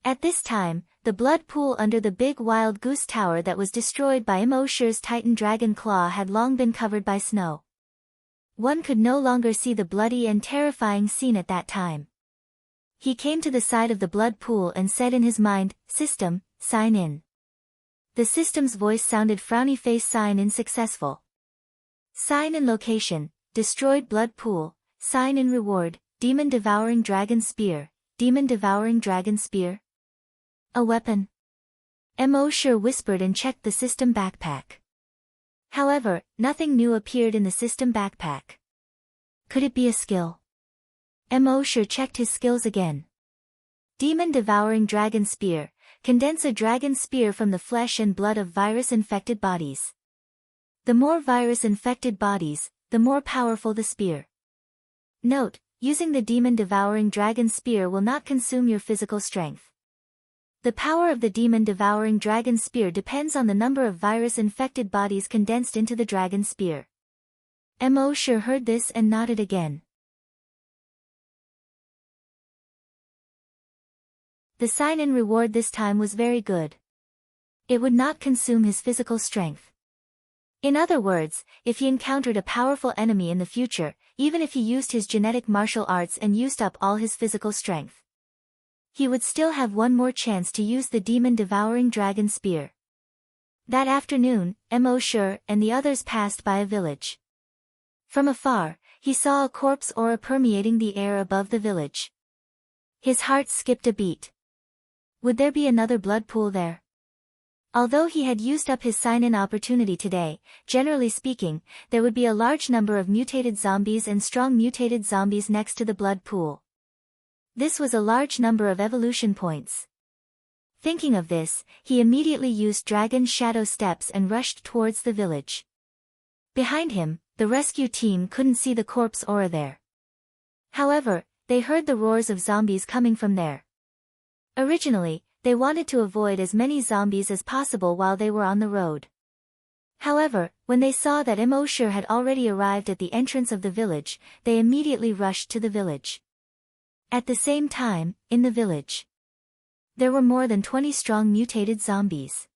At this time, the blood pool under the big wild goose tower that was destroyed by Mo sure's Titan Dragon Claw had long been covered by snow. One could no longer see the bloody and terrifying scene at that time. He came to the side of the blood pool and said in his mind, "System, sign in." The system's voice sounded frowny face, "Sign in successful. Sign in location, destroyed blood pool, sign in reward, demon devouring dragon spear, demon devouring dragon spear. A weapon?" Mo sure whispered and checked the system backpack. However, nothing new appeared in the system backpack. Could it be a skill? Mo sure checked his skills again. Demon devouring dragon spear, condense a dragon spear from the flesh and blood of virus-infected bodies. The more virus-infected bodies, the more powerful the spear. Note, using the demon devouring dragon spear will not consume your physical strength. The power of the demon devouring dragon spear depends on the number of virus-infected bodies condensed into the dragon spear. Mo sure heard this and nodded again. The sign-in reward this time was very good. It would not consume his physical strength. In other words, if he encountered a powerful enemy in the future, even if he used his genetic martial arts and used up all his physical strength, he would still have one more chance to use the demon-devouring dragon spear. That afternoon, Mo sure and the others passed by a village. From afar, he saw a corpse aura permeating the air above the village. His heart skipped a beat. Would there be another blood pool there? Although he had used up his sign-in opportunity today, generally speaking, there would be a large number of mutated zombies and strong mutated zombies next to the blood pool. This was a large number of evolution points. Thinking of this, he immediately used Dragon Shadow Steps and rushed towards the village. Behind him, the rescue team couldn't see the corpse aura there. However, they heard the roars of zombies coming from there. Originally, they wanted to avoid as many zombies as possible while they were on the road. However, when they saw that Immortal had already arrived at the entrance of the village, they immediately rushed to the village. At the same time, in the village, there were more than 20 strong mutated zombies.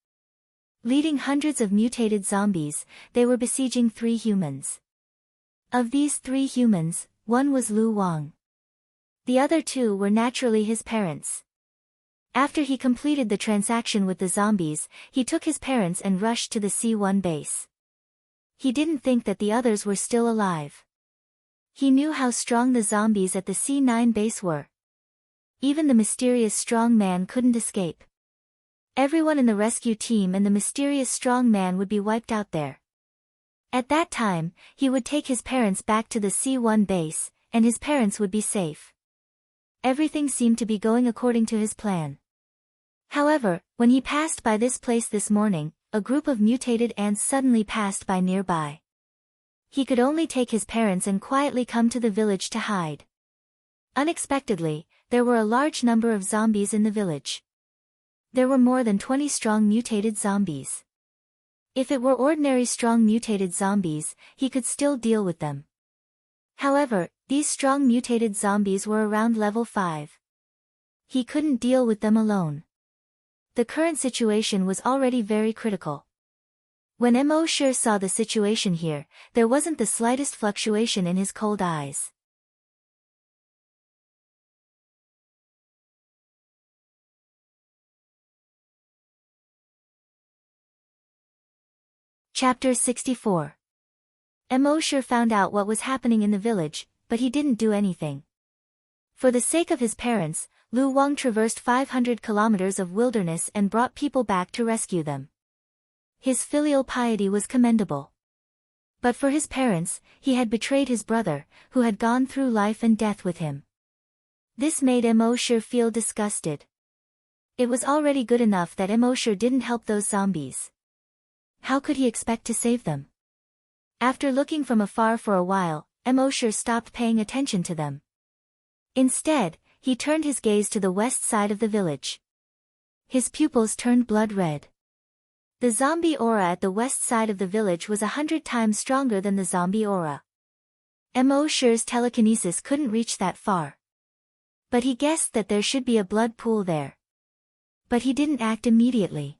Leading hundreds of mutated zombies, they were besieging 3 humans. Of these 3 humans, one was Lu Wang. The other 2 were naturally his parents. After he completed the transaction with the zombies, he took his parents and rushed to the C1 base. He didn't think that the others were still alive. He knew how strong the zombies at the C9 base were. Even the mysterious strong man couldn't escape. Everyone in the rescue team and the mysterious strong man would be wiped out there. At that time, he would take his parents back to the C1 base, and his parents would be safe. Everything seemed to be going according to his plan. However, when he passed by this place this morning, a group of mutated ants suddenly passed by nearby. He could only take his parents and quietly come to the village to hide. Unexpectedly, there were a large number of zombies in the village. There were more than 20 strong mutated zombies. If it were ordinary strong mutated zombies, he could still deal with them. However, these strong mutated zombies were around level 5. He couldn't deal with them alone. The current situation was already very critical. When Immortal saw the situation here, there wasn't the slightest fluctuation in his cold eyes. Chapter 64. Immortal found out what was happening in the village, but he didn't do anything. For the sake of his parents, Lu Wang traversed 500 kilometers of wilderness and brought people back to rescue them. His filial piety was commendable. But for his parents, he had betrayed his brother, who had gone through life and death with him. This made Immortal feel disgusted. It was already good enough that Immortal didn't help those zombies. How could he expect to save them? After looking from afar for a while, Immortal stopped paying attention to them. Instead, he turned his gaze to the west side of the village. His pupils turned blood red. The zombie aura at the west side of the village was 100 times stronger than the zombie aura. Immortal's telekinesis couldn't reach that far. But he guessed that there should be a blood pool there. But he didn't act immediately.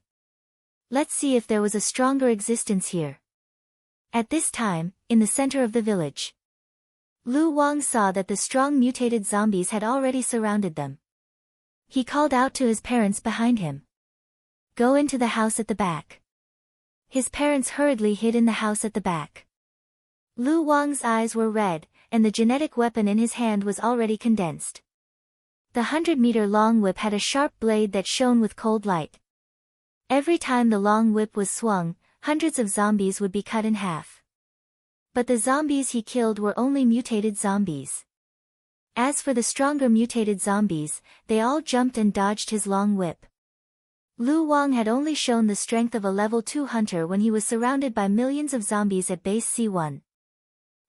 Let's see if there was a stronger existence here. At this time, in the center of the village, Lu Wang saw that the strong mutated zombies had already surrounded them. He called out to his parents behind him. Go into the house at the back. His parents hurriedly hid in the house at the back. Lu Wang's eyes were red, and the genetic weapon in his hand was already condensed. The 100-meter-long whip had a sharp blade that shone with cold light. Every time the long whip was swung, hundreds of zombies would be cut in half. But the zombies he killed were only mutated zombies. As for the stronger mutated zombies, they all jumped and dodged his long whip. Lu Wang had only shown the strength of a level 2 hunter when he was surrounded by millions of zombies at base C1.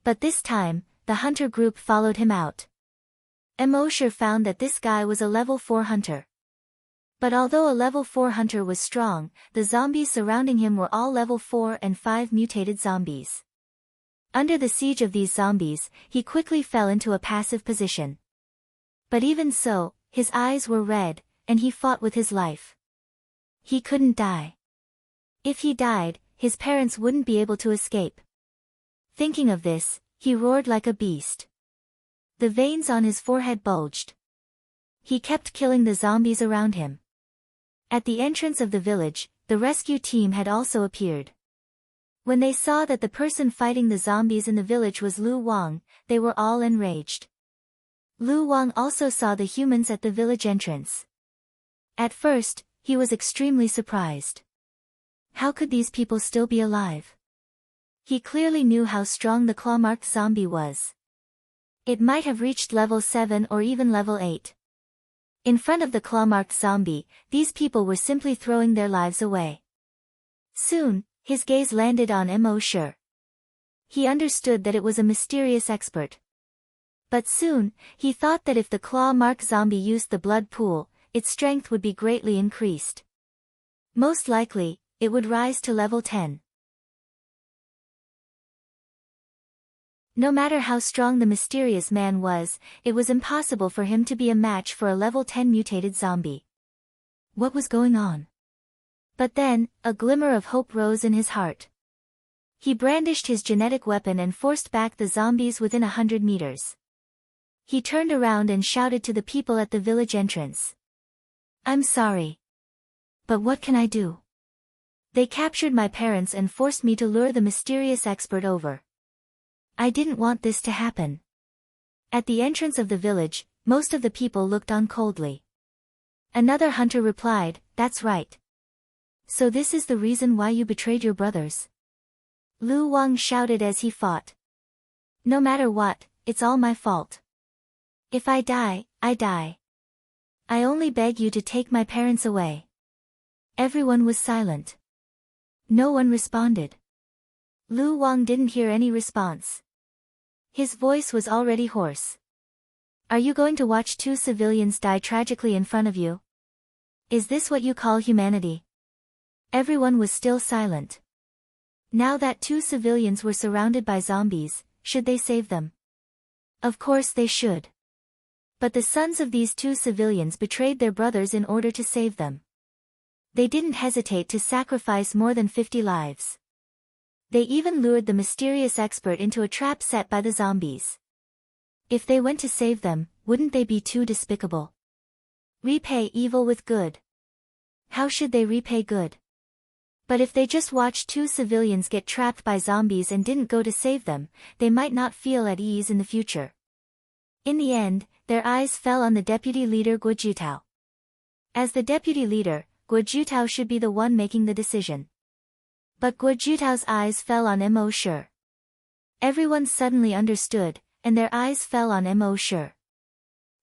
But this time, the hunter group followed him out. Immortal found that this guy was a level 4 hunter. But although a level 4 hunter was strong, the zombies surrounding him were all level 4 and 5 mutated zombies. Under the siege of these zombies, he quickly fell into a passive position. But even so, his eyes were red, and he fought with his life. He couldn't die. If he died, his parents wouldn't be able to escape. Thinking of this, he roared like a beast. The veins on his forehead bulged. He kept killing the zombies around him. At the entrance of the village, the rescue team had also appeared. When they saw that the person fighting the zombies in the village was Lu Wang, they were all enraged. Lu Wang also saw the humans at the village entrance. At first, he was extremely surprised. How could these people still be alive? He clearly knew how strong the claw-marked zombie was. It might have reached level 7 or even level 8. In front of the claw-marked zombie, these people were simply throwing their lives away. Soon, his gaze landed on Immortal. He understood that it was a mysterious expert. But soon, he thought that if the claw-marked zombie used the blood pool, its strength would be greatly increased. Most likely, it would rise to level 10. No matter how strong the mysterious man was, it was impossible for him to be a match for a level 10 mutated zombie. What was going on? But then, a glimmer of hope rose in his heart. He brandished his genetic weapon and forced back the zombies within 100 meters. He turned around and shouted to the people at the village entrance. "I'm sorry. But what can I do? They captured my parents and forced me to lure the mysterious expert over. I didn't want this to happen." At the entrance of the village, most of the people looked on coldly. Another hunter replied, "That's right. So this is the reason why you betrayed your brothers?" Lu Wang shouted as he fought. "No matter what, it's all my fault. If I die, I die. I only beg you to take my parents away." Everyone was silent. No one responded. Lu Wang didn't hear any response. His voice was already hoarse. "Are you going to watch 2 civilians die tragically in front of you? Is this what you call humanity?" Everyone was still silent. Now that 2 civilians were surrounded by zombies, should they save them? Of course they should. But the sons of these 2 civilians betrayed their brothers in order to save them. They didn't hesitate to sacrifice more than 50 lives. They even lured the mysterious expert into a trap set by the zombies. If they went to save them, wouldn't they be too despicable? Repay evil with good. How should they repay good? But if they just watched 2 civilians get trapped by zombies and didn't go to save them, they might not feel at ease in the future. In the end, their eyes fell on the deputy leader Guo Jutao. As the deputy leader, Guo Jutao should be the one making the decision. But Guo Jutao's eyes fell on Immortal. Everyone suddenly understood, and their eyes fell on Immortal.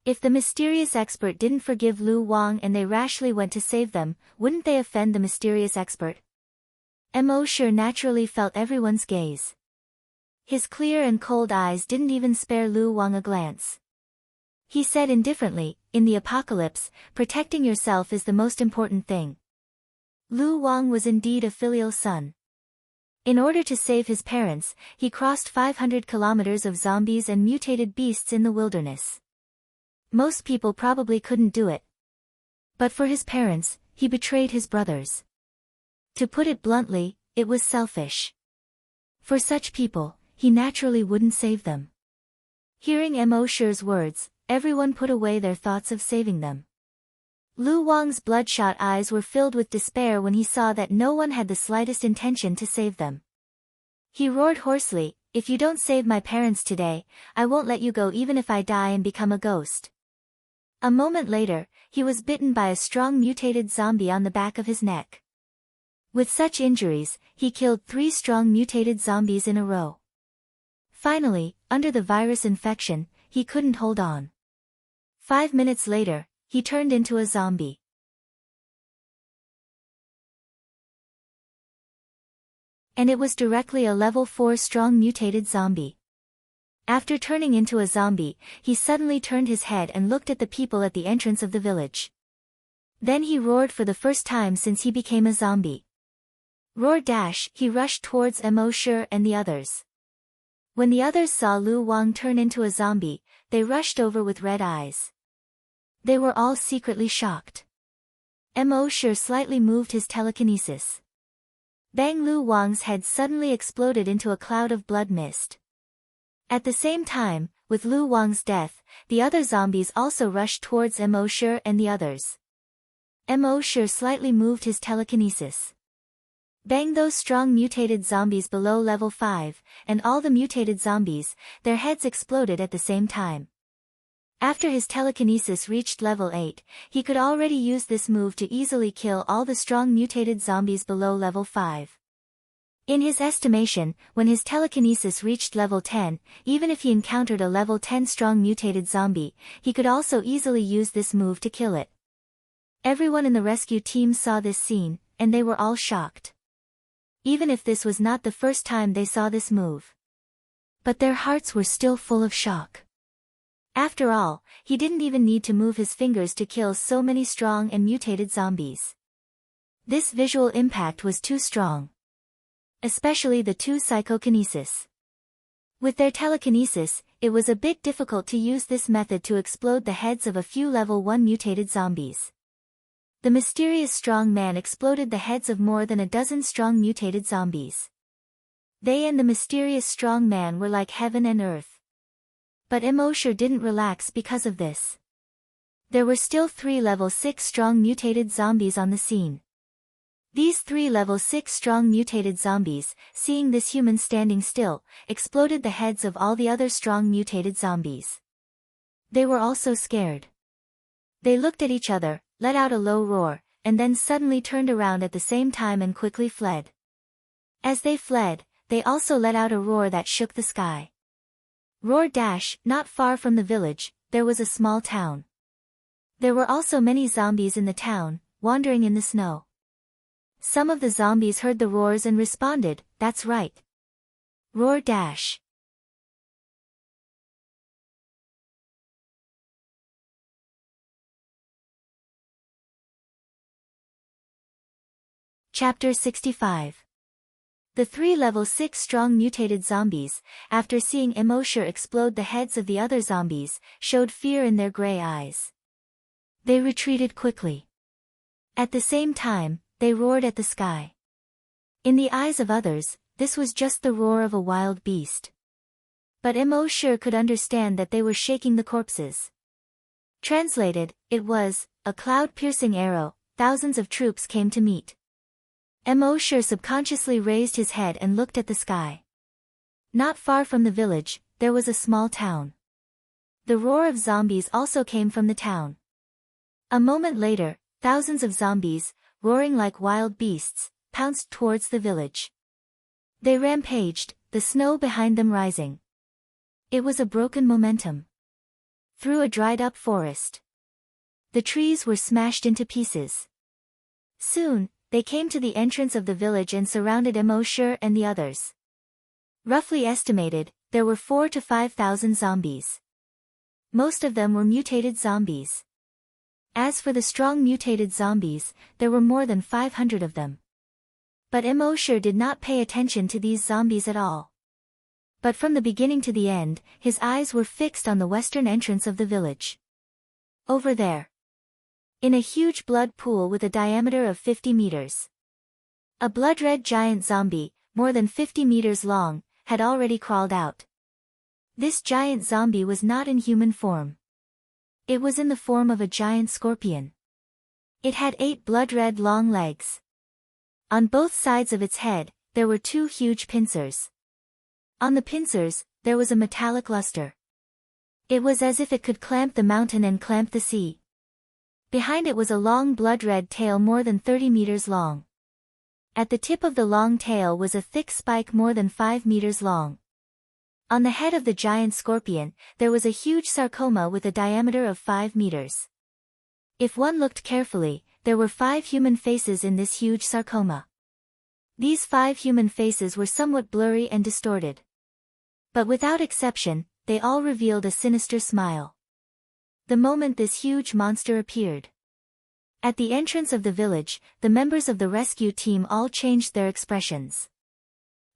If the mysterious expert didn't forgive Lu Wang and they rashly went to save them, wouldn't they offend the mysterious expert? Immortal naturally felt everyone's gaze. His clear and cold eyes didn't even spare Lu Wang a glance. He said indifferently, "In the apocalypse, protecting yourself is the most important thing." Lu Wang was indeed a filial son. In order to save his parents, he crossed 500 kilometers of zombies and mutated beasts in the wilderness. Most people probably couldn't do it. But for his parents, he betrayed his brothers. To put it bluntly, it was selfish. For such people, he naturally wouldn't save them. Hearing Immortal's words, everyone put away their thoughts of saving them. Lu Wang's bloodshot eyes were filled with despair when he saw that no one had the slightest intention to save them. He roared hoarsely, "If you don't save my parents today, I won't let you go even if I die and become a ghost." A moment later, he was bitten by a strong mutated zombie on the back of his neck. With such injuries, he killed 3 strong mutated zombies in a row. Finally, under the virus infection, he couldn't hold on. 5 minutes later, he turned into a zombie. And it was directly a level 4 strong mutated zombie. After turning into a zombie, he suddenly turned his head and looked at the people at the entrance of the village. Then he roared for the first time since he became a zombie. Roar dash! He rushed towards Immortal and the others. When the others saw Lu Wang turn into a zombie, they rushed over with red eyes. They were all secretly shocked. Immortal slightly moved his telekinesis. Bang! Lu Wang's head suddenly exploded into a cloud of blood mist. At the same time, with Lu Wang's death, the other zombies also rushed towards Immortal and the others. Immortal slightly moved his telekinesis. Bang! Those strong mutated zombies below level 5, and all the mutated zombies, their heads exploded at the same time. After his telekinesis reached level 8, he could already use this move to easily kill all the strong mutated zombies below level 5. In his estimation, when his telekinesis reached level 10, even if he encountered a level 10 strong mutated zombie, he could also easily use this move to kill it. Everyone in the rescue team saw this scene, and they were all shocked. Even if this was not the first time they saw this move. But their hearts were still full of shock. After all, he didn't even need to move his fingers to kill so many strong and mutated zombies. This visual impact was too strong. Especially the two psychokinesis. With their telekinesis, it was a bit difficult to use this method to explode the heads of a few level 1 mutated zombies. The mysterious strong man exploded the heads of more than a dozen strong mutated zombies. They and the mysterious strong man were like heaven and earth. But Immortal didn't relax because of this. There were still 3 level 6 strong mutated zombies on the scene. These 3 level 6 strong mutated zombies, seeing this human standing still, exploded the heads of all the other strong mutated zombies. They were also scared. They looked at each other, let out a low roar, and then suddenly turned around at the same time and quickly fled. As they fled, they also let out a roar that shook the sky. Roar dash, not far from the village, there was a small town. There were also many zombies in the town, wandering in the snow. Some of the zombies heard the roars and responded, "That's right. Roar dash." Chapter 65. The 3 level 6 strong mutated zombies, after seeing Immortal explode the heads of the other zombies, showed fear in their gray eyes. They retreated quickly. At the same time, they roared at the sky. In the eyes of others, this was just the roar of a wild beast. But Immortal could understand that they were shaking the corpses. Translated, it was a cloud-piercing arrow. Thousands of troops came to meet. Immortal subconsciously raised his head and looked at the sky. Not far from the village, there was a small town. The roar of zombies also came from the town. A moment later, thousands of zombies, roaring like wild beasts, pounced towards the village. They rampaged, the snow behind them rising. It was a broken momentum. Through a dried-up forest. The trees were smashed into pieces. Soon, they came to the entrance of the village and surrounded Immortal and the others. Roughly estimated, there were 4,000 to 5,000 zombies. Most of them were mutated zombies. As for the strong mutated zombies, there were more than 500 of them. But Immortal did not pay attention to these zombies at all. But from the beginning to the end, his eyes were fixed on the western entrance of the village. Over there. In a huge blood pool with a diameter of 50 meters. A blood-red giant zombie, more than 50 meters long, had already crawled out. This giant zombie was not in human form. It was in the form of a giant scorpion. It had 8 blood-red long legs. On both sides of its head, there were 2 huge pincers. On the pincers, there was a metallic luster. It was as if it could clamp the mountain and clamp the sea. Behind it was a long blood-red tail more than 30 meters long. At the tip of the long tail was a thick spike more than 5 meters long. On the head of the giant scorpion, there was a huge sarcoma with a diameter of 5 meters. If one looked carefully, there were 5 human faces in this huge sarcoma. These 5 human faces were somewhat blurry and distorted. But without exception, they all revealed a sinister smile. The moment this huge monster appeared. At the entrance of the village, the members of the rescue team all changed their expressions.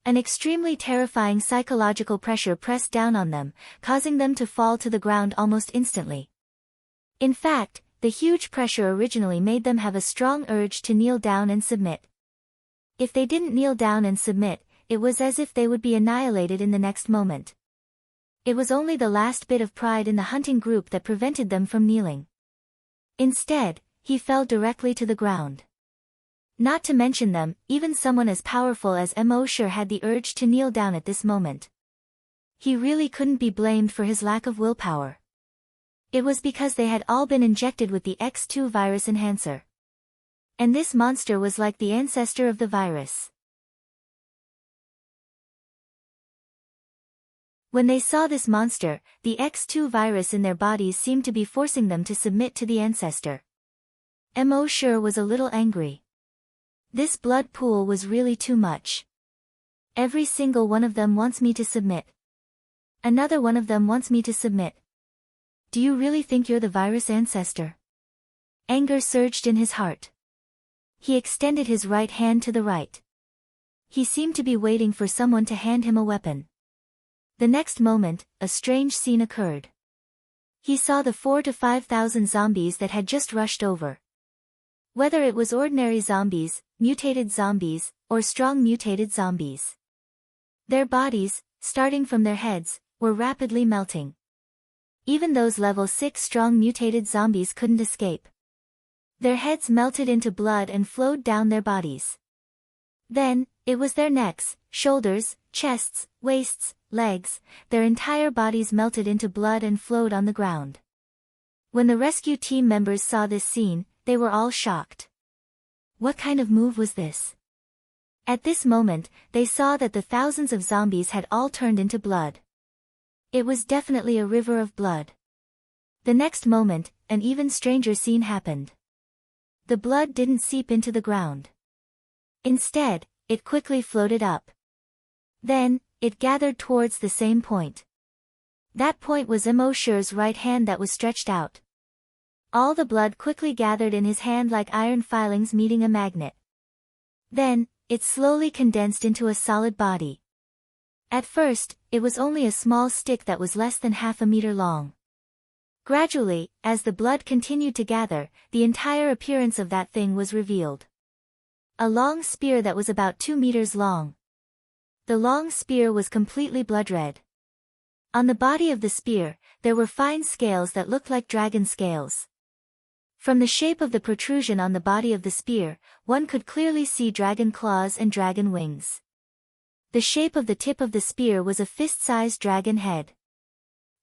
An extremely terrifying psychological pressure pressed down on them, causing them to fall to the ground almost instantly. In fact, the huge pressure originally made them have a strong urge to kneel down and submit. If they didn't kneel down and submit, it was as if they would be annihilated in the next moment. It was only the last bit of pride in the hunting group that prevented them from kneeling. Instead, he fell directly to the ground. Not to mention them, even someone as powerful as Immortal had the urge to kneel down at this moment. He really couldn't be blamed for his lack of willpower. It was because they had all been injected with the X2 virus enhancer. And this monster was like the ancestor of the virus. When they saw this monster, the X2 virus in their bodies seemed to be forcing them to submit to the ancestor. Emosure was a little angry. This blood pool was really too much. Every single one of them wants me to submit. Another one of them wants me to submit. Do you really think you're the virus ancestor? Anger surged in his heart. He extended his right hand to the right. He seemed to be waiting for someone to hand him a weapon. The next moment, a strange scene occurred. He saw the 4,000 to 5,000 zombies that had just rushed over. Whether it was ordinary zombies, mutated zombies, or strong mutated zombies. Their bodies, starting from their heads, were rapidly melting. Even those level 6 strong mutated zombies couldn't escape. Their heads melted into blood and flowed down their bodies. Then, it was their necks, shoulders, chests, waists, legs, their entire bodies melted into blood and flowed on the ground. When the rescue team members saw this scene, they were all shocked. What kind of move was this? At this moment, they saw that the thousands of zombies had all turned into blood. It was definitely a river of blood. The next moment, an even stranger scene happened. The blood didn't seep into the ground. Instead, it quickly floated up. Then, it gathered towards the same point. That point was Emosure's right hand that was stretched out. All the blood quickly gathered in his hand like iron filings meeting a magnet. Then, it slowly condensed into a solid body. At first, it was only a small stick that was less than half a meter long. Gradually, as the blood continued to gather, the entire appearance of that thing was revealed. A long spear that was about 2 meters long. The long spear was completely blood-red. On the body of the spear, there were fine scales that looked like dragon scales. From the shape of the protrusion on the body of the spear, one could clearly see dragon claws and dragon wings. The shape of the tip of the spear was a fist-sized dragon head.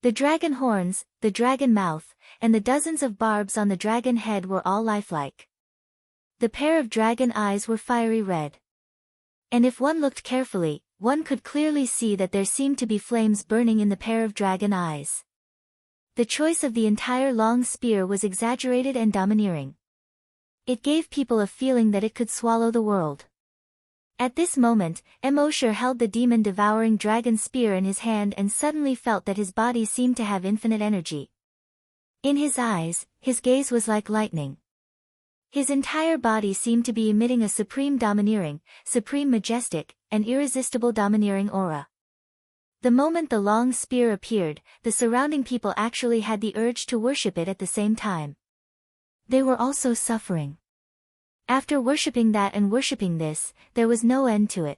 The dragon horns, the dragon mouth, and the dozens of barbs on the dragon head were all lifelike. The pair of dragon eyes were fiery red. And if one looked carefully, one could clearly see that there seemed to be flames burning in the pair of dragon eyes. The choice of the entire long spear was exaggerated and domineering. It gave people a feeling that it could swallow the world. At this moment, Emosure held the demon-devouring dragon spear in his hand and suddenly felt that his body seemed to have infinite energy. In his eyes, his gaze was like lightning. His entire body seemed to be emitting a supreme domineering, supreme majestic, and irresistible domineering aura. The moment the long spear appeared, the surrounding people actually had the urge to worship it at the same time. They were also suffering. After worshipping that and worshipping this, there was no end to it.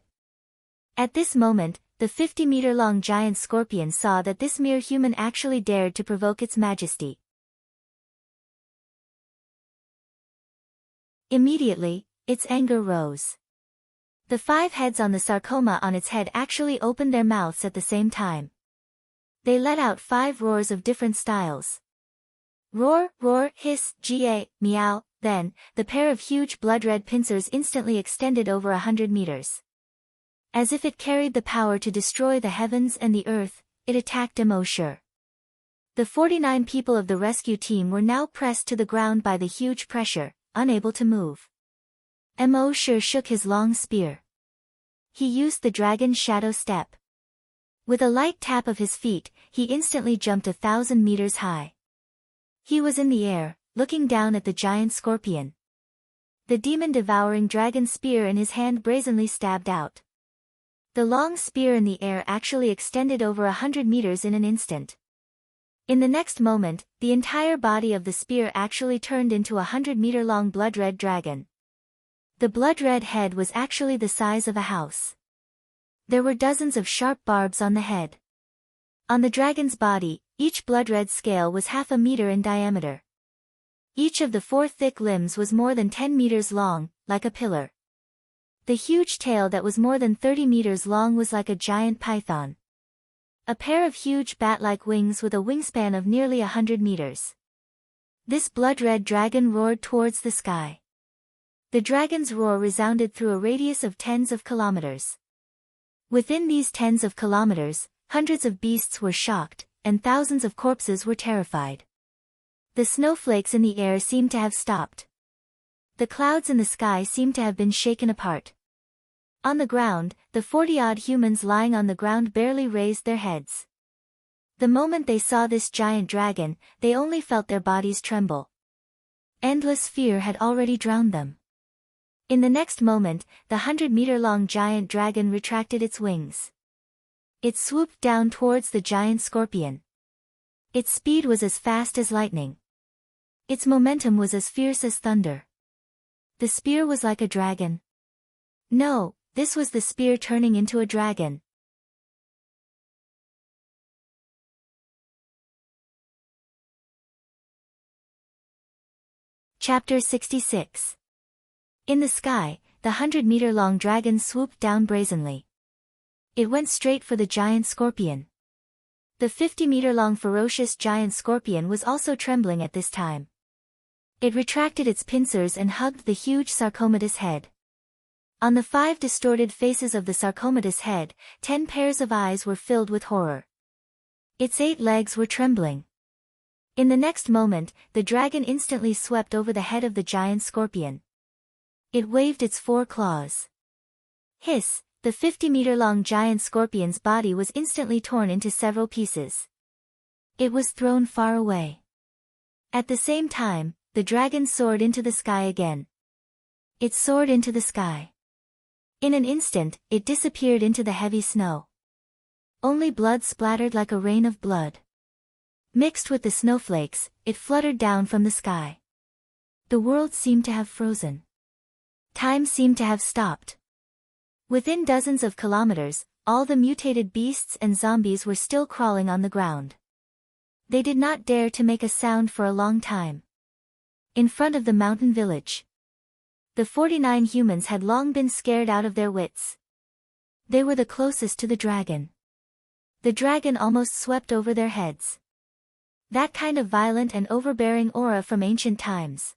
At this moment, the 50-meter-long giant scorpion saw that this mere human actually dared to provoke its majesty. Immediately, its anger rose. The 5 heads on the sarcoma on its head actually opened their mouths at the same time. They let out 5 roars of different styles. Roar, roar, hiss, ga, meow. Then, the pair of huge blood-red pincers instantly extended over 100 meters. As if it carried the power to destroy the heavens and the earth, it attacked Emosure. The 49 people of the rescue team were now pressed to the ground by the huge pressure, unable to move. Emosure shook his long spear. He used the dragon's shadow step. With a light tap of his feet, he instantly jumped 1,000 meters high. He was in the air, looking down at the giant scorpion. The demon-devouring dragon spear in his hand brazenly stabbed out. The long spear in the air actually extended over 100 meters in an instant. In the next moment, the entire body of the spear actually turned into a 100-meter-long blood-red dragon. The blood-red head was actually the size of a house. There were dozens of sharp barbs on the head. On the dragon's body, each blood-red scale was half a meter in diameter. Each of the 4 thick limbs was more than 10 meters long, like a pillar. The huge tail that was more than 30 meters long was like a giant python. A pair of huge bat-like wings with a wingspan of nearly 100 meters. This blood-red dragon roared towards the sky. The dragon's roar resounded through a radius of tens of kilometers. Within these tens of kilometers, hundreds of beasts were shocked, and thousands of corpses were terrified. The snowflakes in the air seemed to have stopped. The clouds in the sky seemed to have been shaken apart. On the ground, the 40-odd humans lying on the ground barely raised their heads. The moment they saw this giant dragon, they only felt their bodies tremble. Endless fear had already drowned them. In the next moment, the 100-meter-long giant dragon retracted its wings. It swooped down towards the giant scorpion. Its speed was as fast as lightning. Its momentum was as fierce as thunder. The spear was like a dragon. No, this was the spear turning into a dragon. Chapter 66. In the sky, the 100-meter-long dragon swooped down brazenly. It went straight for the giant scorpion. The 50-meter-long ferocious giant scorpion was also trembling at this time. It retracted its pincers and hugged the huge sarcomatous head. On the 5 distorted faces of the sarcomatous head, 10 pairs of eyes were filled with horror. Its 8 legs were trembling. In the next moment, the dragon instantly swept over the head of the giant scorpion. It waved its 4 claws. Hiss! The 50-meter-long giant scorpion's body was instantly torn into several pieces. It was thrown far away. At the same time, the dragon soared into the sky again. It soared into the sky. In an instant, it disappeared into the heavy snow. Only blood splattered like a rain of blood. Mixed with the snowflakes, it fluttered down from the sky. The world seemed to have frozen. Time seemed to have stopped. Within dozens of kilometers, all the mutated beasts and zombies were still crawling on the ground. They did not dare to make a sound for a long time. In front of the mountain village, the 49 humans had long been scared out of their wits. They were the closest to the dragon. The dragon almost swept over their heads. That kind of violent and overbearing aura from ancient times.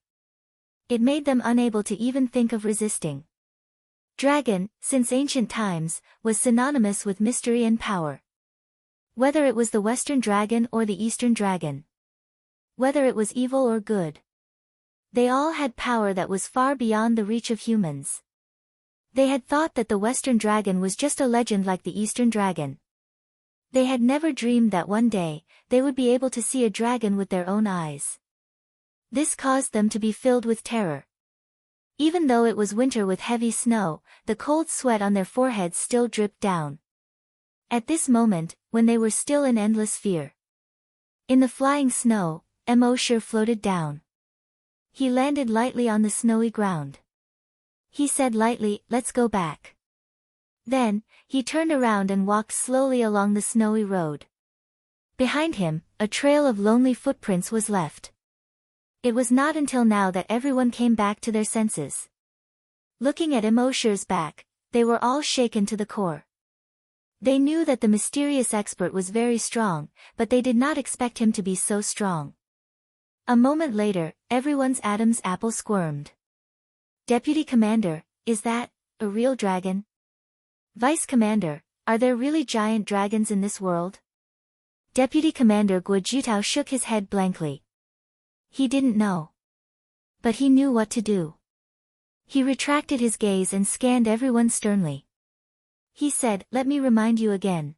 It made them unable to even think of resisting. Dragon, since ancient times, was synonymous with mystery and power. Whether it was the Western dragon or the Eastern dragon. Whether it was evil or good. They all had power that was far beyond the reach of humans. They had thought that the Western dragon was just a legend like the Eastern dragon. They had never dreamed that one day, they would be able to see a dragon with their own eyes. This caused them to be filled with terror. Even though it was winter with heavy snow, the cold sweat on their foreheads still dripped down. At this moment, when they were still in endless fear. In the flying snow, Emosher floated down. He landed lightly on the snowy ground. He said lightly, "Let's go back." Then, he turned around and walked slowly along the snowy road. Behind him, a trail of lonely footprints was left. It was not until now that everyone came back to their senses. Looking at Emosher's back, they were all shaken to the core. They knew that the mysterious expert was very strong, but they did not expect him to be so strong. A moment later, everyone's Adam's apple squirmed. "Deputy Commander, is that a real dragon? Vice Commander, are there really giant dragons in this world?" Deputy Commander Guojutao shook his head blankly. He didn't know. But he knew what to do. He retracted his gaze and scanned everyone sternly. He said, "Let me remind you again.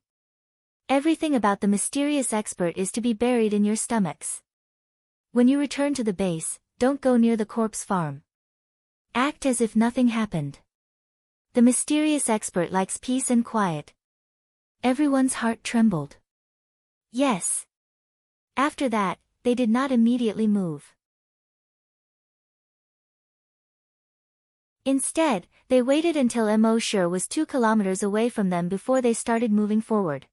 Everything about the mysterious expert is to be buried in your stomachs. When you return to the base, don't go near the corpse farm. Act as if nothing happened. The mysterious expert likes peace and quiet." Everyone's heart trembled. Yes. After that, they did not immediately move. Instead, they waited until Emosher was 2 kilometers away from them before they started moving forward.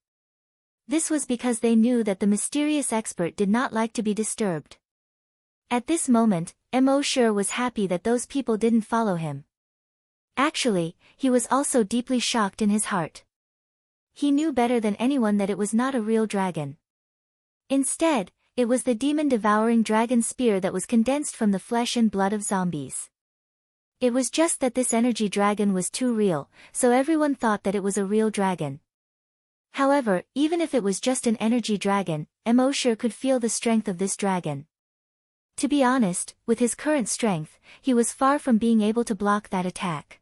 This was because they knew that the mysterious expert did not like to be disturbed. At this moment, Emosher was happy that those people didn't follow him. Actually, he was also deeply shocked in his heart. He knew better than anyone that it was not a real dragon. Instead, it was the demon-devouring dragon spear that was condensed from the flesh and blood of zombies. It was just that this energy dragon was too real, so everyone thought that it was a real dragon. However, even if it was just an energy dragon, Emosure could feel the strength of this dragon. To be honest, with his current strength, he was far from being able to block that attack.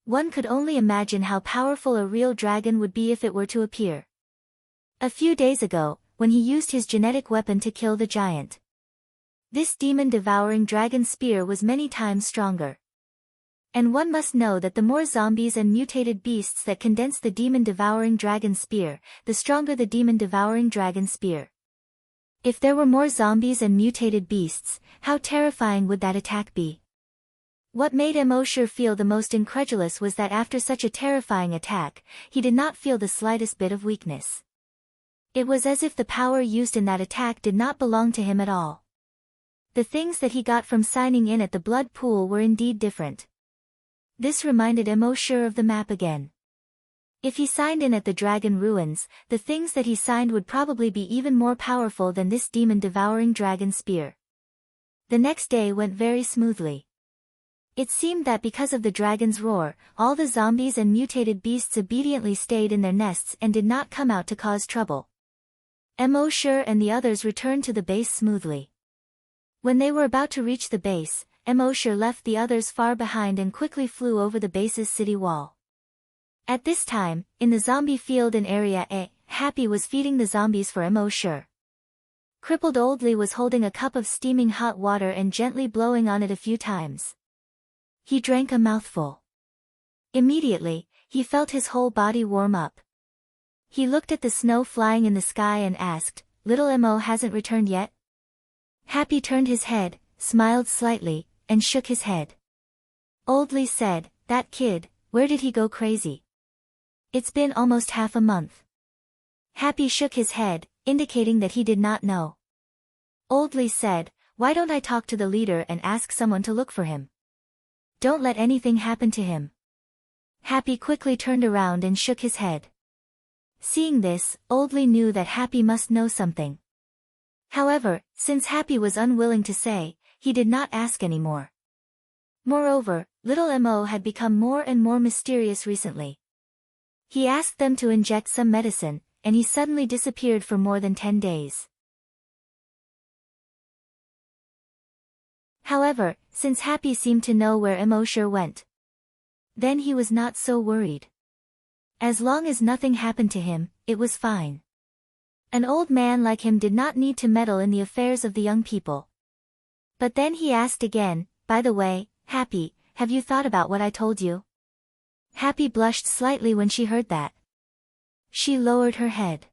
One could only imagine how powerful a real dragon would be if it were to appear. A few days ago, when he used his genetic weapon to kill the giant, this demon-devouring dragon spear was many times stronger. And one must know that the more zombies and mutated beasts that condense the demon-devouring dragon spear, the stronger the demon-devouring dragon spear. If there were more zombies and mutated beasts, how terrifying would that attack be? What made Emosure feel the most incredulous was that after such a terrifying attack, he did not feel the slightest bit of weakness. It was as if the power used in that attack did not belong to him at all. The things that he got from signing in at the blood pool were indeed different. This reminded Emosure of the map again. If he signed in at the dragon ruins, the things that he signed would probably be even more powerful than this demon-devouring dragon spear. The next day went very smoothly. It seemed that because of the dragon's roar, all the zombies and mutated beasts obediently stayed in their nests and did not come out to cause trouble. Emosure and the others returned to the base smoothly. When they were about to reach the base, Emosure left the others far behind and quickly flew over the base's city wall. At this time, in the zombie field in Area A, Happy was feeding the zombies for Emosure. Crippled Oldly was holding a cup of steaming hot water and gently blowing on it a few times. He drank a mouthful. Immediately, he felt his whole body warm up. He looked at the snow flying in the sky and asked, "Little Emo hasn't returned yet?" Happy turned his head, smiled slightly, and shook his head. Oldly said, "That kid, where did he go crazy? It's been almost half a month." Happy shook his head, indicating that he did not know. Oldly said, "Why don't I talk to the leader and ask someone to look for him? Don't let anything happen to him." Happy quickly turned around and shook his head. Seeing this, Oldly knew that Happy must know something. However, since Happy was unwilling to say, he did not ask anymore. Moreover, little Mo had become more and more mysterious recently. He asked them to inject some medicine, and he suddenly disappeared for more than 10 days. However, since Happy seemed to know where Emosure went, then he was not so worried. As long as nothing happened to him, it was fine. An old man like him did not need to meddle in the affairs of the young people. But then he asked again, "By the way, Happy, have you thought about what I told you?" Happy blushed slightly when she heard that. She lowered her head.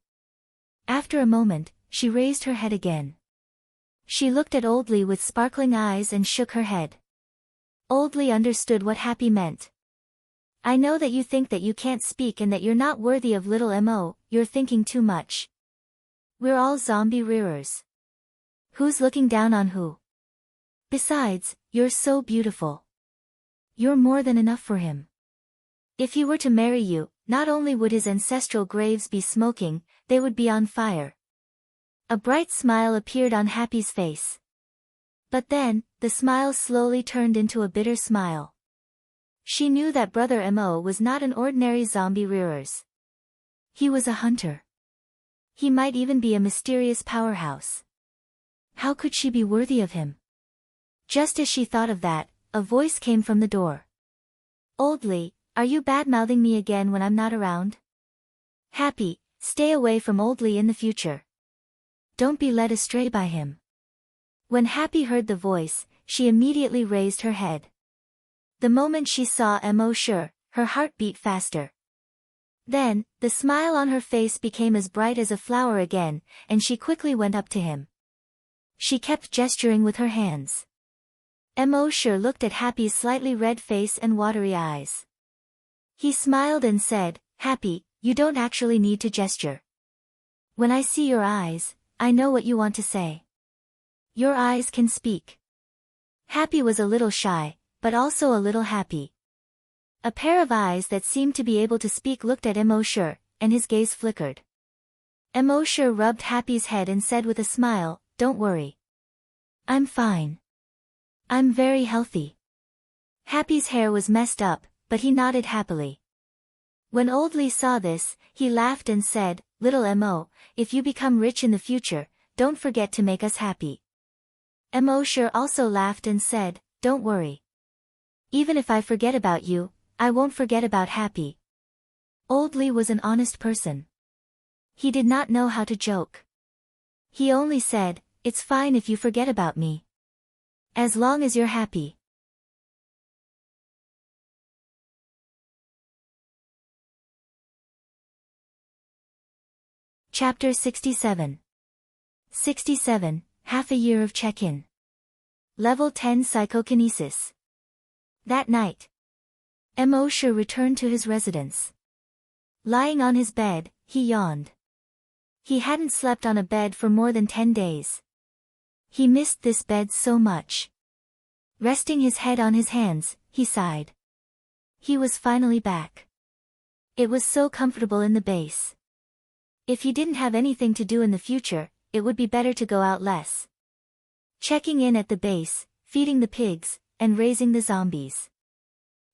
After a moment, she raised her head again. She looked at Oldly with sparkling eyes and shook her head. Oldly understood what Happy meant. "I know that you think that you can't speak and that you're not worthy of little Mo, you're thinking too much. We're all zombie rearers. Who's looking down on who? Besides, you're so beautiful. You're more than enough for him. If he were to marry you, not only would his ancestral graves be smoking, they would be on fire." A bright smile appeared on Happy's face. But then, the smile slowly turned into a bitter smile. She knew that Brother Mo was not an ordinary zombie rearers. He was a hunter. He might even be a mysterious powerhouse. How could she be worthy of him? Just as she thought of that, a voice came from the door. "Oldly, are you bad-mouthing me again when I'm not around?" "Happy, stay away from Oldly in the future. Don't be led astray by him." When Happy heard the voice, she immediately raised her head. The moment she saw Emosure, her heart beat faster. Then, the smile on her face became as bright as a flower again, and she quickly went up to him. She kept gesturing with her hands. Emosure looked at Happy's slightly red face and watery eyes. He smiled and said, "Happy, you don't actually need to gesture. When I see your eyes, I know what you want to say. Your eyes can speak." Happy was a little shy, but also a little happy. A pair of eyes that seemed to be able to speak looked at Emosure, and his gaze flickered. Emosure rubbed Happy's head and said with a smile, "Don't worry. I'm fine. I'm very healthy." Happy's hair was messed up, but he nodded happily. When Old Lee saw this, he laughed and said, "Little Mo, if you become rich in the future, don't forget to make us happy." Emosure also laughed and said, "Don't worry. Even if I forget about you, I won't forget about Happy." Old Lee was an honest person. He did not know how to joke. He only said, "It's fine if you forget about me. As long as you're happy." Chapter 67. 67, Half a Year of Check-In. Level 10 Psychokinesis. That night, Emosure returned to his residence. Lying on his bed, he yawned. He hadn't slept on a bed for more than 10 days. He missed this bed so much. Resting his head on his hands, he sighed. He was finally back. It was so comfortable in the base. If he didn't have anything to do in the future, it would be better to go out less. Checking in at the base, feeding the pigs, and raising the zombies.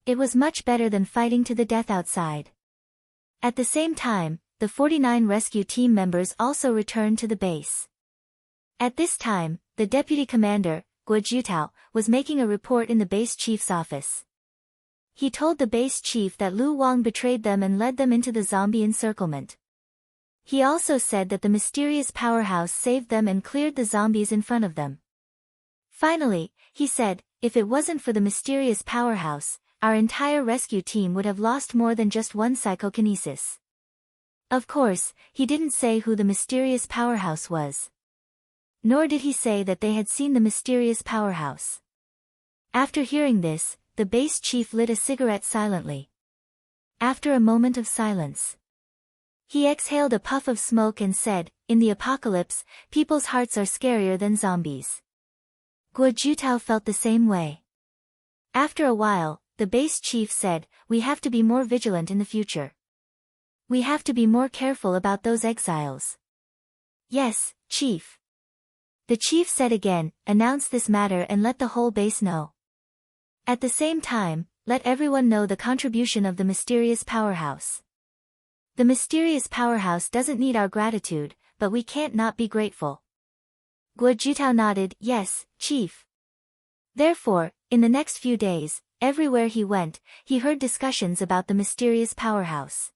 It was much better than fighting to the death outside. At the same time, the 49 rescue team members also returned to the base. At this time, the deputy commander, Guojutao, was making a report in the base chief's office. He told the base chief that Lu Wang betrayed them and led them into the zombie encirclement. He also said that the mysterious powerhouse saved them and cleared the zombies in front of them. Finally, he said, if it wasn't for the mysterious powerhouse, our entire rescue team would have lost more than just one psychokinesis. Of course, he didn't say who the mysterious powerhouse was. Nor did he say that they had seen the mysterious powerhouse. After hearing this, the base chief lit a cigarette silently. After a moment of silence, he exhaled a puff of smoke and said, "In the apocalypse, people's hearts are scarier than zombies." Guojutao felt the same way. After a while, the base chief said, "We have to be more vigilant in the future. We have to be more careful about those exiles." "Yes, chief." The chief said again, "Announce this matter and let the whole base know. At the same time, let everyone know the contribution of the mysterious powerhouse. The mysterious powerhouse doesn't need our gratitude, but we can't not be grateful." Guojutao nodded, "Yes, chief." Therefore, in the next few days, everywhere he went, he heard discussions about the mysterious powerhouse.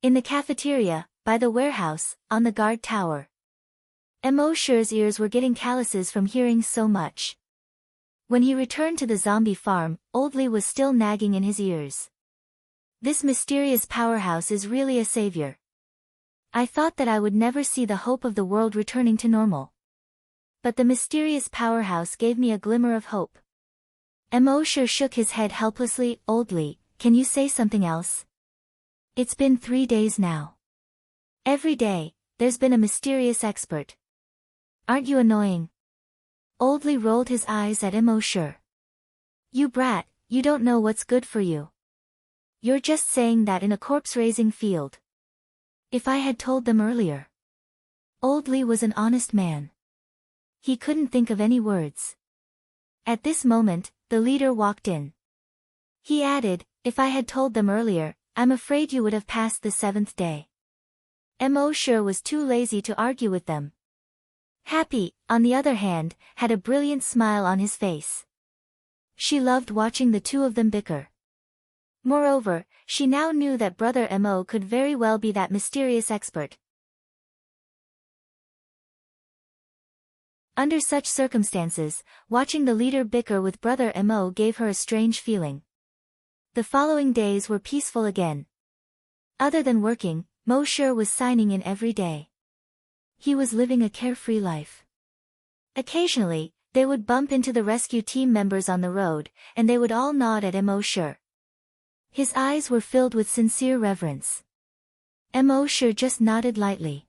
In the cafeteria, by the warehouse, on the guard tower. Emosure's ears were getting calluses from hearing so much. When he returned to the zombie farm, Old Lee was still nagging in his ears. "This mysterious powerhouse is really a savior. I thought that I would never see the hope of the world returning to normal. But the mysterious powerhouse gave me a glimmer of hope." Emosure shook his head helplessly. "Old Lee, can you say something else? It's been 3 days now. Every day, there's been a mysterious expert. Aren't you annoying?" Old Lee rolled his eyes at Emosure. "You brat, you don't know what's good for you. You're just saying that in a corpse-raising field. If I had told them earlier." Old Lee was an honest man. He couldn't think of any words. At this moment, the leader walked in. He added, "If I had told them earlier, I'm afraid you would have passed the 7th day." Emosure was too lazy to argue with them. Happy, on the other hand, had a brilliant smile on his face. She loved watching the two of them bicker. Moreover, she now knew that Brother Mo could very well be that mysterious expert. Under such circumstances, watching the leader bicker with Brother Mo gave her a strange feeling. The following days were peaceful again. Other than working, Mosure was signing in every day. He was living a carefree life. Occasionally, they would bump into the rescue team members on the road, and they would all nod at Mosure. His eyes were filled with sincere reverence. Mosure just nodded lightly.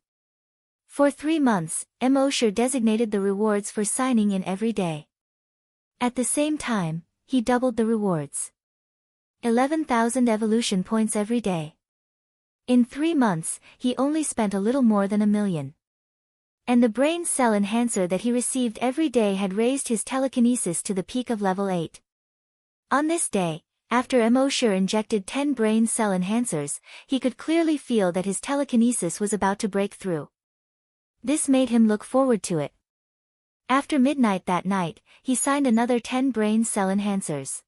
For 3 months, Mosure designated the rewards for signing in every day. At the same time, he doubled the rewards. 11,000 evolution points every day. In 3 months, he only spent a little more than 1 million. And the brain cell enhancer that he received every day had raised his telekinesis to the peak of level 8. On this day, after Immortal injected 10 brain cell enhancers, he could clearly feel that his telekinesis was about to break through. This made him look forward to it. After midnight that night, he signed another 10 brain cell enhancers.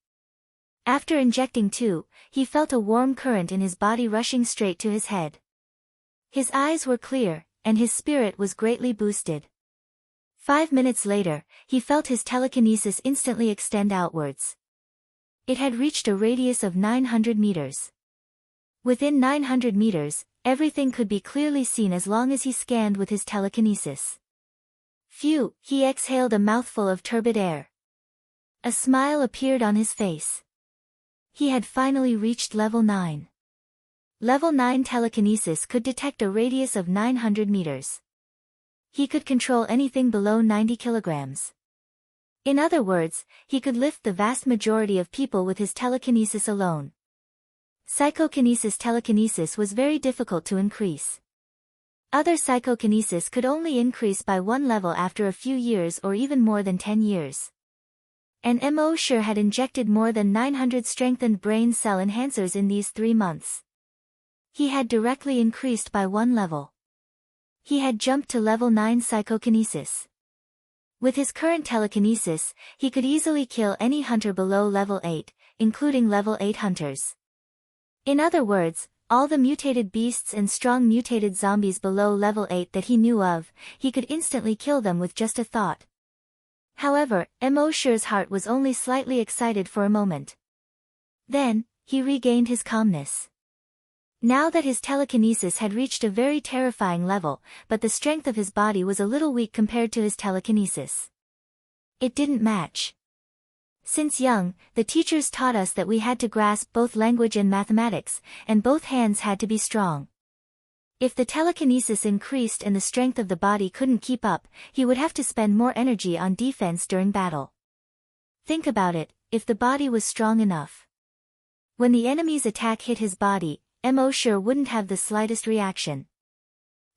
After injecting 2, he felt a warm current in his body rushing straight to his head. His eyes were clear, and his spirit was greatly boosted. 5 minutes later, he felt his telekinesis instantly extend outwards. It had reached a radius of 900 meters. Within 900 meters, everything could be clearly seen as long as he scanned with his telekinesis. Phew, he exhaled a mouthful of turbid air. A smile appeared on his face. He had finally reached level 9. Level 9 telekinesis could detect a radius of 900 meters. He could control anything below 90 kilograms. In other words, he could lift the vast majority of people with his telekinesis alone. Psychokinesis telekinesis was very difficult to increase. Other psychokinesis could only increase by 1 level after a few years or even more than 10 years. And Immortal had injected more than 900 strengthened brain cell enhancers in these 3 months. He had directly increased by 1 level. He had jumped to level 9 psychokinesis. With his current telekinesis, he could easily kill any hunter below level 8, including level 8 hunters. In other words, all the mutated beasts and strong mutated zombies below level 8 that he knew of, he could instantly kill them with just a thought. However, Immortal's heart was only slightly excited for a moment. Then, he regained his calmness. Now that his telekinesis had reached a very terrifying level, but the strength of his body was a little weak compared to his telekinesis. It didn't match. Since young, the teachers taught us that we had to grasp both language and mathematics, and both hands had to be strong. If the telekinesis increased and the strength of the body couldn't keep up, he would have to spend more energy on defense during battle. Think about it, if the body was strong enough. When the enemy's attack hit his body, Immortal wouldn't have the slightest reaction.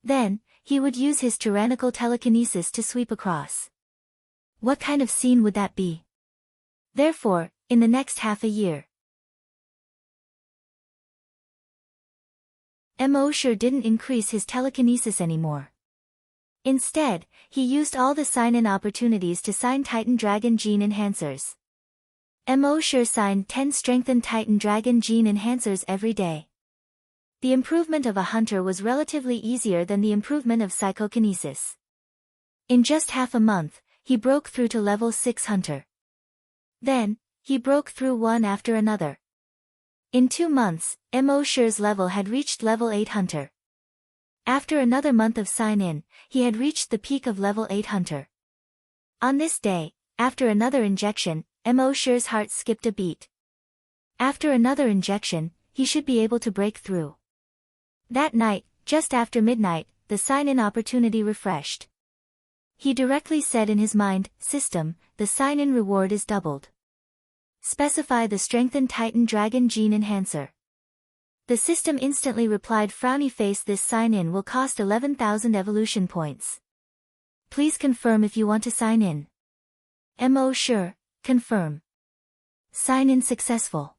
Then, he would use his tyrannical telekinesis to sweep across. What kind of scene would that be? Therefore, in the next half a year, Immortal didn't increase his telekinesis anymore. Instead, he used all the sign-in opportunities to sign Titan Dragon Gene Enhancers. Immortal signed 10 strengthened Titan Dragon Gene Enhancers every day. The improvement of a hunter was relatively easier than the improvement of psychokinesis. In just half a month, he broke through to level 6 hunter. Then, he broke through one after another. In 2 months, Immortal's level had reached level 8 hunter. After another month of sign-in, he had reached the peak of level 8 hunter. On this day, after another injection, Immortal's heart skipped a beat. After another injection, he should be able to break through. That night, just after midnight, the sign-in opportunity refreshed. He directly said in his mind, "System, the sign-in reward is doubled. Specify the strengthened Titan Dragon Gene Enhancer." The system instantly replied, "Frowny face, this sign-in will cost 11,000 evolution points. Please confirm if you want to sign in." Sure, confirm. Sign-in successful.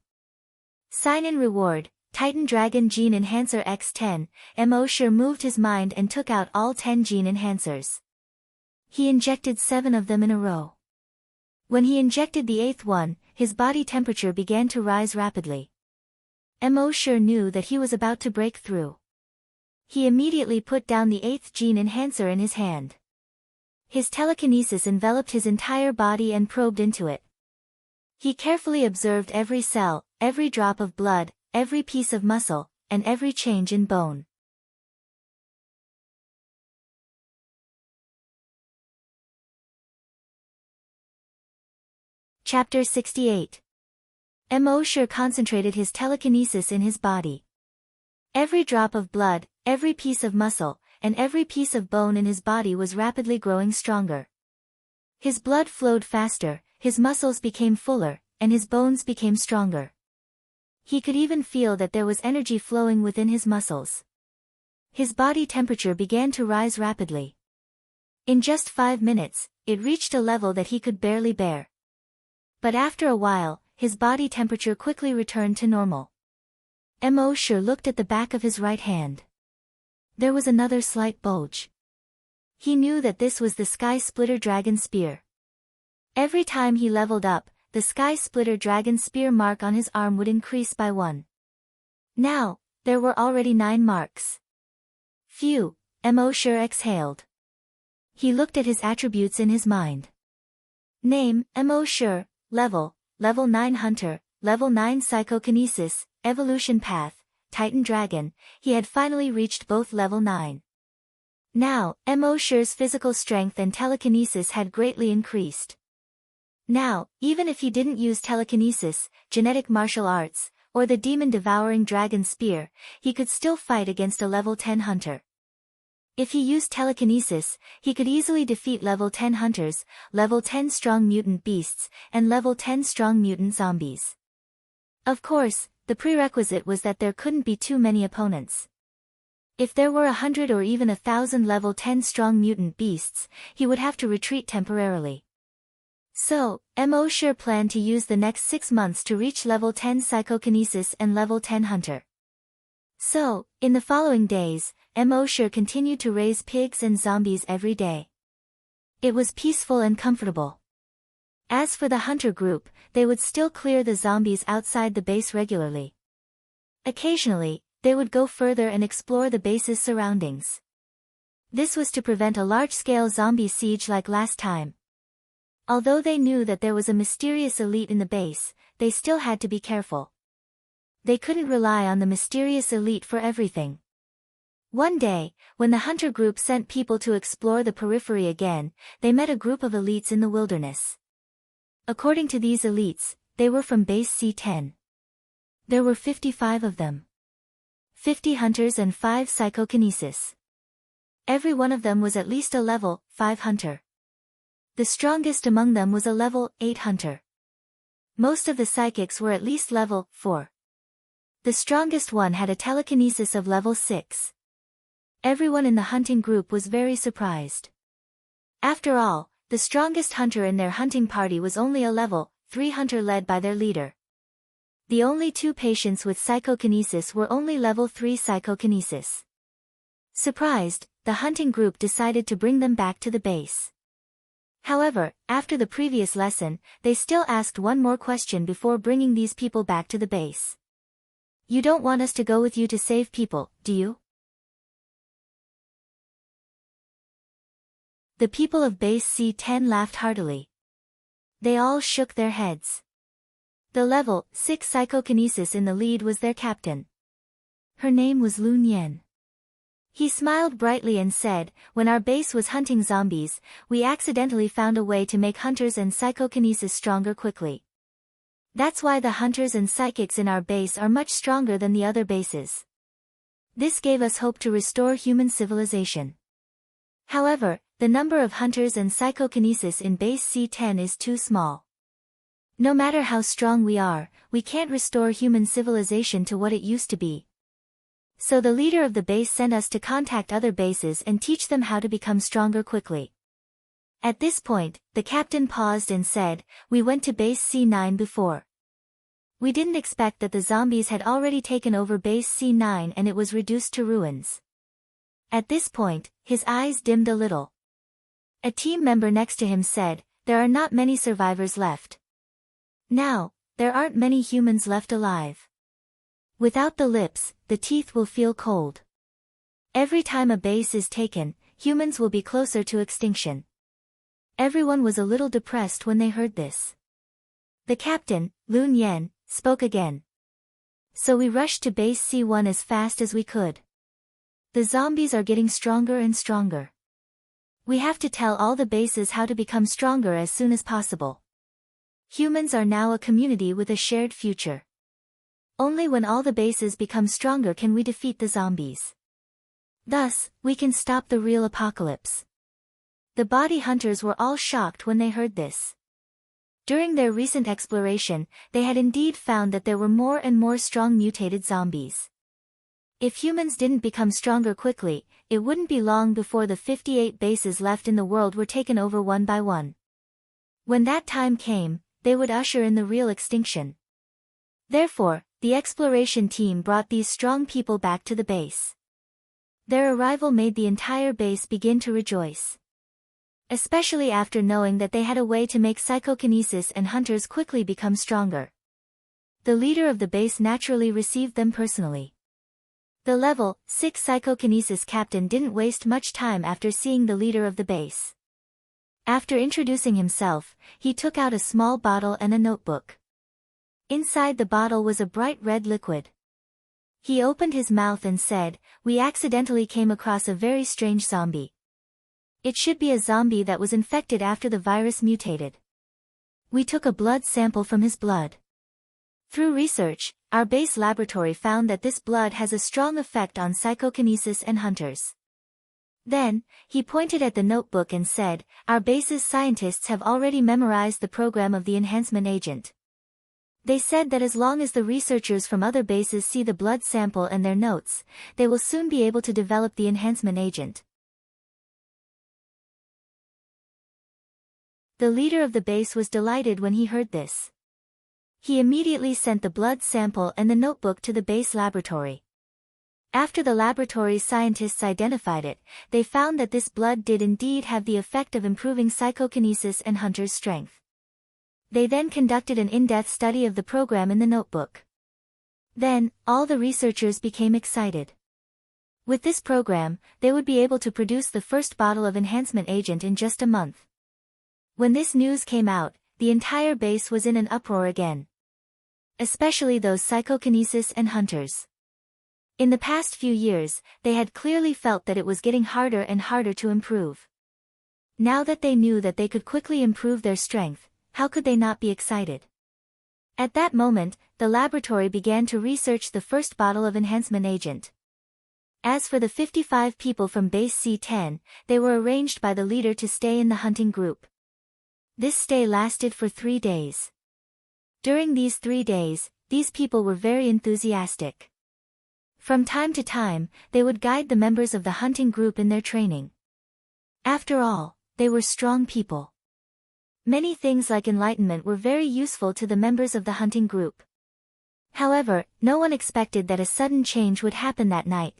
Sign-in reward, Titan Dragon Gene Enhancer X10, Immortal moved his mind and took out all 10 gene enhancers. He injected 7 of them in a row. When he injected the 8th one, his body temperature began to rise rapidly. Immortal knew that he was about to break through. He immediately put down the 8th gene enhancer in his hand. His telekinesis enveloped his entire body and probed into it. He carefully observed every cell, every drop of blood, every piece of muscle, and every change in bone. Chapter 68. Immortal concentrated his telekinesis in his body. Every drop of blood, every piece of muscle, and every piece of bone in his body was rapidly growing stronger. His blood flowed faster, his muscles became fuller, and his bones became stronger. He could even feel that there was energy flowing within his muscles. His body temperature began to rise rapidly. In just 5 minutes, it reached a level that he could barely bear. But after a while, his body temperature quickly returned to normal. Sure looked at the back of his right hand. There was another slight bulge. He knew that this was the Sky Splitter Dragon Spear. Every time he leveled up, the Sky Splitter Dragon Spear mark on his arm would increase by 1. Now, there were already 9 marks. Phew, Sure exhaled. He looked at his attributes in his mind. Name, Sure, level 9 Hunter, level 9 Psychokinesis, Evolution Path, Titan Dragon. He had finally reached both level 9. Now, Sure's physical strength and telekinesis had greatly increased. Now, even if he didn't use telekinesis, genetic martial arts, or the demon-devouring dragon spear, he could still fight against a level 10 hunter. If he used telekinesis, he could easily defeat level 10 hunters, level 10 strong mutant beasts, and level 10 strong mutant zombies. Of course, the prerequisite was that there couldn't be too many opponents. If there were 100 or even 1,000 level 10 strong mutant beasts, he would have to retreat temporarily. So, Sure planned to use the next 6 months to reach level 10 psychokinesis and level 10 hunter. So, in the following days, Sure continued to raise pigs and zombies every day. It was peaceful and comfortable. As for the hunter group, they would still clear the zombies outside the base regularly. Occasionally, they would go further and explore the base's surroundings. This was to prevent a large-scale zombie siege like last time. Although they knew that there was a mysterious elite in the base, they still had to be careful. They couldn't rely on the mysterious elite for everything. One day, when the hunter group sent people to explore the periphery again, they met a group of elites in the wilderness. According to these elites, they were from base C10. There were 55 of them. 50 hunters and 5 psychokinesis. Every one of them was at least a level 5 hunter. The strongest among them was a level 8 hunter. Most of the psychics were at least level 4. The strongest one had a telekinesis of level 6. Everyone in the hunting group was very surprised. After all, the strongest hunter in their hunting party was only a level 3 hunter led by their leader. The only 2 patients with psychokinesis were only level 3 psychokinesis. Surprised, the hunting group decided to bring them back to the base. However, after the previous lesson, they still asked one more question before bringing these people back to the base. You don't want us to go with you to save people, do you? The people of base C10 laughed heartily. They all shook their heads. The level 6 psychokinesis in the lead was their captain. Her name was Lun Yen. He smiled brightly and said, "When our base was hunting zombies, we accidentally found a way to make hunters and psychokinesis stronger quickly. That's why the hunters and psychics in our base are much stronger than the other bases. This gave us hope to restore human civilization. However, the number of hunters and psychokinesis in base C10 is too small. No matter how strong we are, we can't restore human civilization to what it used to be. So the leader of the base sent us to contact other bases and teach them how to become stronger quickly." At this point, the captain paused and said, "We went to base C9 before. We didn't expect that the zombies had already taken over base C9 and it was reduced to ruins." At this point, his eyes dimmed a little. A team member next to him said, "There are not many survivors left. Now, there aren't many humans left alive. Without the lips, the teeth will feel cold. Every time a base is taken, humans will be closer to extinction." Everyone was a little depressed when they heard this. The captain, Lun Yen, spoke again. "So we rushed to base C1 as fast as we could. The zombies are getting stronger and stronger. We have to tell all the bases how to become stronger as soon as possible. Humans are now a community with a shared future. Only when all the bases become stronger can we defeat the zombies. Thus, we can stop the real apocalypse." The body hunters were all shocked when they heard this. During their recent exploration, they had indeed found that there were more and more strong mutated zombies. If humans didn't become stronger quickly, it wouldn't be long before the 58 bases left in the world were taken over one by one. When that time came, they would usher in the real extinction. Therefore, the exploration team brought these strong people back to the base. Their arrival made the entire base begin to rejoice. Especially after knowing that they had a way to make psychokinesis and hunters quickly become stronger. The leader of the base naturally received them personally. The level 6 psychokinesis captain didn't waste much time after seeing the leader of the base. After introducing himself, he took out a small bottle and a notebook. Inside the bottle was a bright red liquid. He opened his mouth and said, "We accidentally came across a very strange zombie. It should be a zombie that was infected after the virus mutated. We took a blood sample from his blood. Through research, our base laboratory found that this blood has a strong effect on psychokinesis and hunters." Then, he pointed at the notebook and said, "Our base's scientists have already memorized the program of the enhancement agent. They said that as long as the researchers from other bases see the blood sample and their notes, they will soon be able to develop the enhancement agent." The leader of the base was delighted when he heard this. He immediately sent the blood sample and the notebook to the base laboratory. After the laboratory's scientists identified it, they found that this blood did indeed have the effect of improving psychokinesis and hunters' strength. They then conducted an in-depth study of the program in the notebook. Then, all the researchers became excited. With this program, they would be able to produce the first bottle of enhancement agent in just a month. When this news came out, the entire base was in an uproar again. Especially those psychokinesis and hunters. In the past few years, they had clearly felt that it was getting harder and harder to improve. Now that they knew that they could quickly improve their strength, how could they not be excited? At that moment, the laboratory began to research the first bottle of enhancement agent. As for the 55 people from base C10, they were arranged by the leader to stay in the hunting group. This stay lasted for 3 days. During these 3 days, these people were very enthusiastic. From time to time, they would guide the members of the hunting group in their training. After all, they were strong people. Many things like enlightenment were very useful to the members of the hunting group. However, no one expected that a sudden change would happen that night.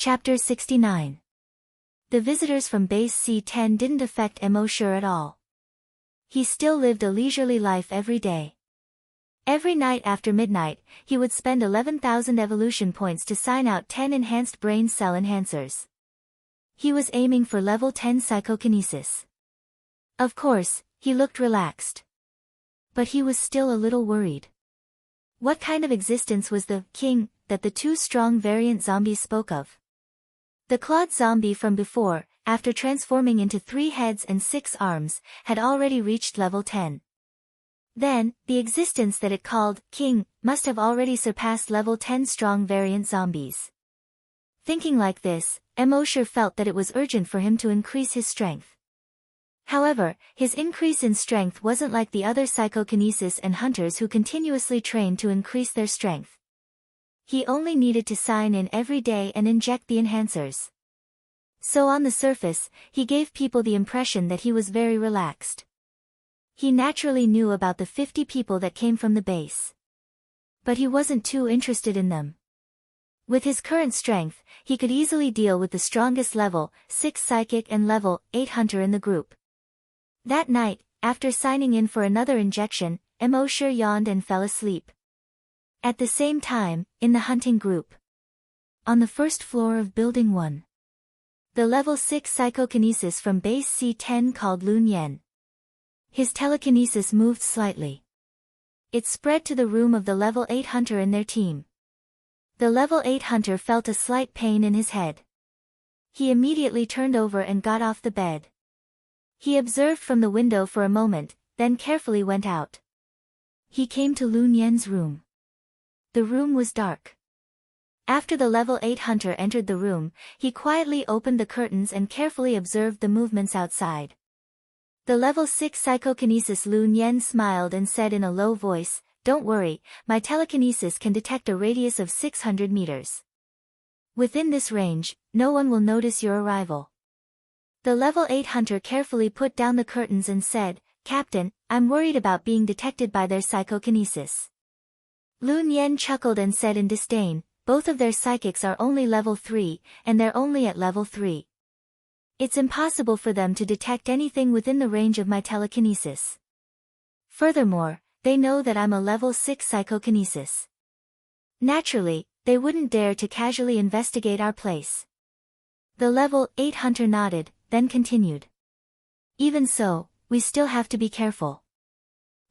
Chapter 69. The visitors from base C10 didn't affect Immortal at all. He still lived a leisurely life every day. Every night after midnight, he would spend 11,000 evolution points to sign out 10 enhanced brain cell enhancers. He was aiming for level 10 psychokinesis. Of course, he looked relaxed. But he was still a little worried. What kind of existence was the king that the 2 strong variant zombies spoke of? The clawed zombie from before, after transforming into 3 heads and 6 arms, had already reached level 10. Then, the existence that it called king must have already surpassed level 10 strong variant zombies. Thinking like this, Immortal felt that it was urgent for him to increase his strength. However, his increase in strength wasn't like the other psychokinesis and hunters who continuously trained to increase their strength. He only needed to sign in every day and inject the enhancers. So on the surface, he gave people the impression that he was very relaxed. He naturally knew about the 50 people that came from the base. But he wasn't too interested in them. With his current strength, he could easily deal with the strongest level 6 psychic and level 8 hunter in the group. That night, after signing in for another injection, Immortal yawned and fell asleep. At the same time, in the hunting group. On the first floor of Building 1. The level 6 psychokinesis from base C10 called Lun Yen. His telekinesis moved slightly. It spread to the room of the level 8 hunter in their team. The level 8 hunter felt a slight pain in his head. He immediately turned over and got off the bed. He observed from the window for a moment, then carefully went out. He came to Lun Yen's room. The room was dark. After the level 8 hunter entered the room, he quietly opened the curtains and carefully observed the movements outside. The level 6 psychokinesis Lun Yen smiled and said in a low voice, "Don't worry, my telekinesis can detect a radius of 600 meters. Within this range, no one will notice your arrival." The level 8 hunter carefully put down the curtains and said, "Captain, I'm worried about being detected by their psychokinesis." Lun Yen chuckled and said in disdain, "Both of their psychics are only level 3, and they're only at level 3. It's impossible for them to detect anything within the range of my telekinesis. Furthermore, they know that I'm a level 6 psychokinesis. Naturally, they wouldn't dare to casually investigate our place." The level 8 hunter nodded, then continued. "Even so, we still have to be careful."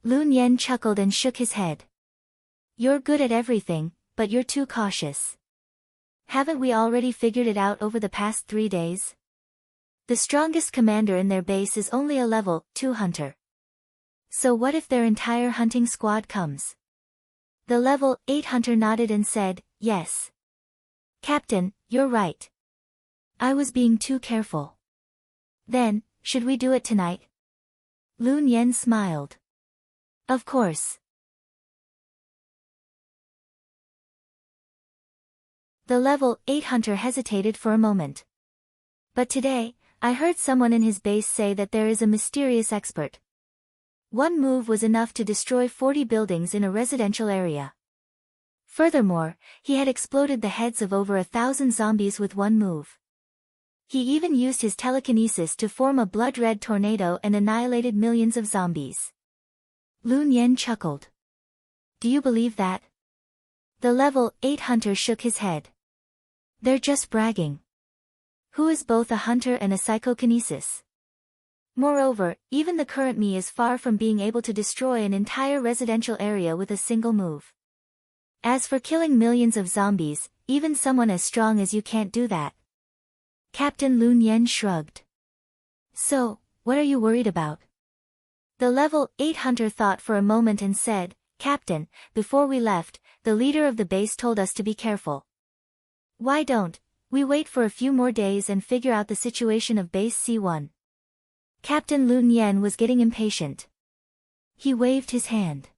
Lun Yen chuckled and shook his head. "You're good at everything, but you're too cautious. Haven't we already figured it out over the past 3 days? The strongest commander in their base is only a level 2 hunter. So what if their entire hunting squad comes?" The level 8 hunter nodded and said, "Yes. Captain, you're right. I was being too careful." "Then, should we do it tonight?" Lun Yen smiled. "Of course." The level 8 hunter hesitated for a moment. "But today, I heard someone in his base say that there is a mysterious expert. One move was enough to destroy 40 buildings in a residential area. Furthermore, he had exploded the heads of over 1,000 zombies with one move. He even used his telekinesis to form a blood-red tornado and annihilated millions of zombies." Lun Yen chuckled. "Do you believe that?" The level 8 hunter shook his head. "They're just bragging. Who is both a hunter and a psychokinesis? Moreover, even the current me is far from being able to destroy an entire residential area with a single move. As for killing millions of zombies, even someone as strong as you can't do that." Captain Lun Yen shrugged. "So, what are you worried about?" The level 8 hunter thought for a moment and said, "Captain, before we left, the leader of the base told us to be careful. Why don't we wait for a few more days and figure out the situation of base C1? Captain Lun Yen was getting impatient. He waved his hand.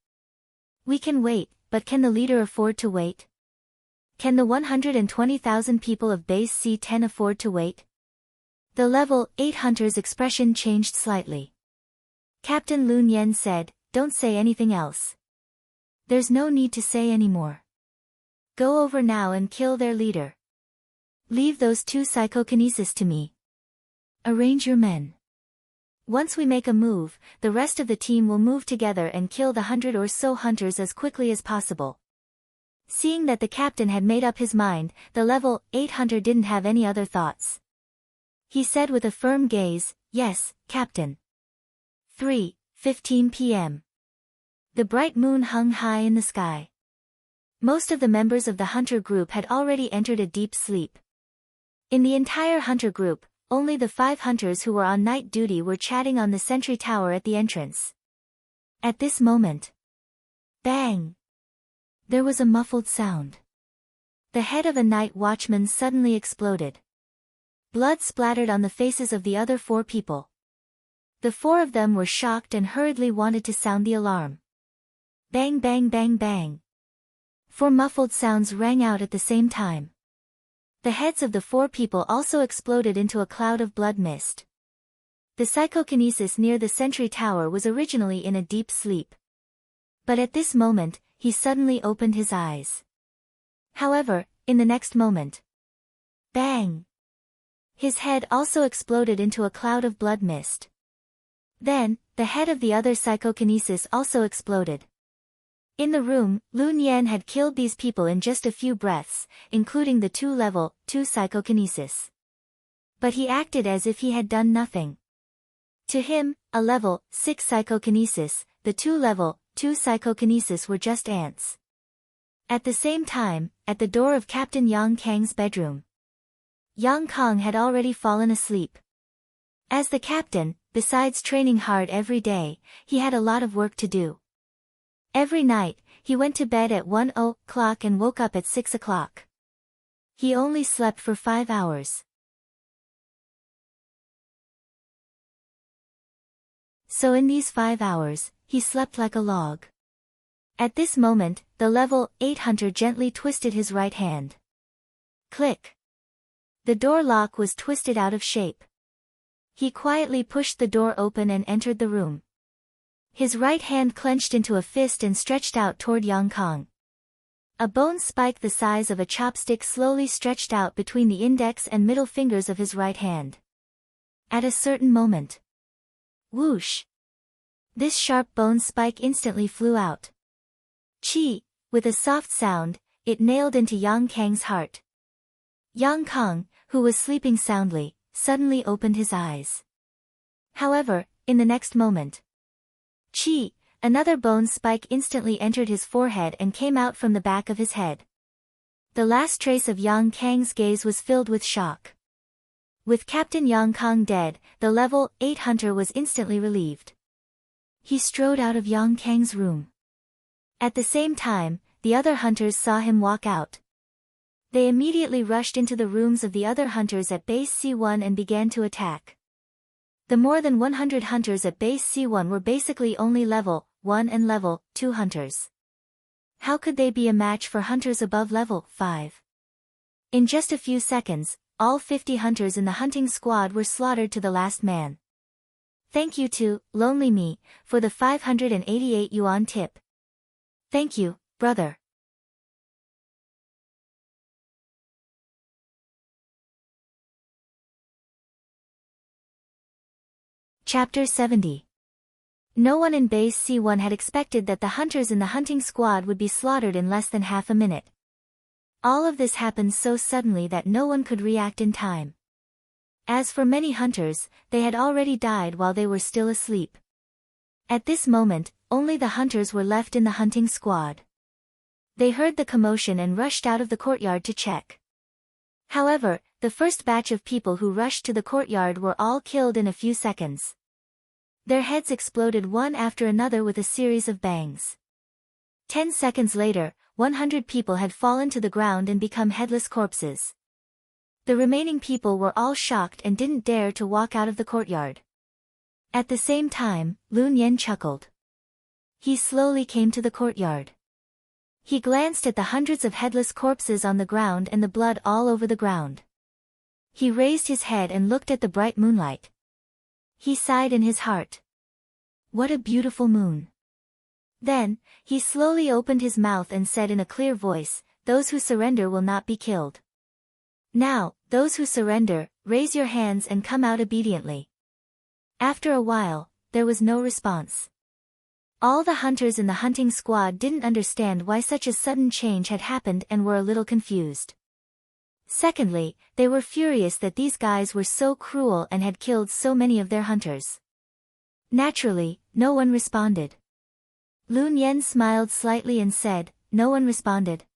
"We can wait, but can the leader afford to wait? Can the 120,000 people of base C10 afford to wait?" The level 8 hunter's expression changed slightly. Captain Lun Yen said, "Don't say anything else. There's no need to say any more. Go over now and kill their leader. Leave those 2 psychokinesis to me. Arrange your men. Once we make a move, the rest of the team will move together and kill the 100 or so hunters as quickly as possible." Seeing that the captain had made up his mind, the level 8 hunter didn't have any other thoughts. He said with a firm gaze, "Yes, Captain." 3:15 p.m. The bright moon hung high in the sky. Most of the members of the hunter group had already entered a deep sleep. In the entire hunter group, only the 5 hunters who were on night duty were chatting on the sentry tower at the entrance. At this moment, bang! There was a muffled sound. The head of a night watchman suddenly exploded. Blood splattered on the faces of the other 4 people. The 4 of them were shocked and hurriedly wanted to sound the alarm. Bang bang bang bang. 4 muffled sounds rang out at the same time. The heads of the 4 people also exploded into a cloud of blood mist. The psychokinesis near the sentry tower was originally in a deep sleep. But at this moment, he suddenly opened his eyes. However, in the next moment, bang! His head also exploded into a cloud of blood mist. Then, the head of the other psychokinesis also exploded. In the room, Lun Yen had killed these people in just a few breaths, including the 2 level 2 psychokinesis. But he acted as if he had done nothing. To him, a level 6 psychokinesis, the 2 level 2 psychokinesis were just ants. At the same time, at the door of Captain Yang Kang's bedroom, Yang Kang had already fallen asleep. As the captain, besides training hard every day, he had a lot of work to do. Every night, he went to bed at 1 o'clock and woke up at 6 o'clock. He only slept for 5 hours. So in these 5 hours, he slept like a log. At this moment, the level 8 hunter gently twisted his right hand. Click. The door lock was twisted out of shape. He quietly pushed the door open and entered the room. His right hand clenched into a fist and stretched out toward Yang Kong. A bone spike the size of a chopstick slowly stretched out between the index and middle fingers of his right hand. At a certain moment. Whoosh! This sharp bone spike instantly flew out. Chi! With a soft sound, it nailed into Yang Kang's heart. Yang Kong, who was sleeping soundly, suddenly opened his eyes. However, in the next moment. Chi! Another bone spike instantly entered his forehead and came out from the back of his head. The last trace of Yang Kang's gaze was filled with shock. With Captain Yang Kong dead, the level 8 hunter was instantly relieved. He strode out of Yang Kang's room. At the same time, the other hunters saw him walk out. They immediately rushed into the rooms of the other hunters at base C1 and began to attack. The more than 100 hunters at base C1 were basically only level 1 and level 2 hunters. How could they be a match for hunters above level 5? In just a few seconds, all 50 hunters in the hunting squad were slaughtered to the last man. Thank you to Lonely Me for the 588 yuan tip. Thank you, brother. Chapter 70. No one in base C1 had expected that the hunters in the hunting squad would be slaughtered in less than half a minute. All of this happened so suddenly that no one could react in time. As for many hunters, they had already died while they were still asleep. At this moment, only the hunters were left in the hunting squad. They heard the commotion and rushed out of the courtyard to check. However, the first batch of people who rushed to the courtyard were all killed in a few seconds. Their heads exploded one after another with a series of bangs. 10 seconds later, 100 people had fallen to the ground and become headless corpses. The remaining people were all shocked and didn't dare to walk out of the courtyard. At the same time, Lun Yen chuckled. He slowly came to the courtyard. He glanced at the hundreds of headless corpses on the ground and the blood all over the ground. He raised his head and looked at the bright moonlight. He sighed in his heart. What a beautiful moon. Then, he slowly opened his mouth and said in a clear voice, "Those who surrender will not be killed. Now, those who surrender, raise your hands and come out obediently." After a while, there was no response. All the hunters in the hunting squad didn't understand why such a sudden change had happened and were a little confused. Secondly, they were furious that these guys were so cruel and had killed so many of their hunters. Naturally, no one responded. Lun Yen smiled slightly and said, "No one responded.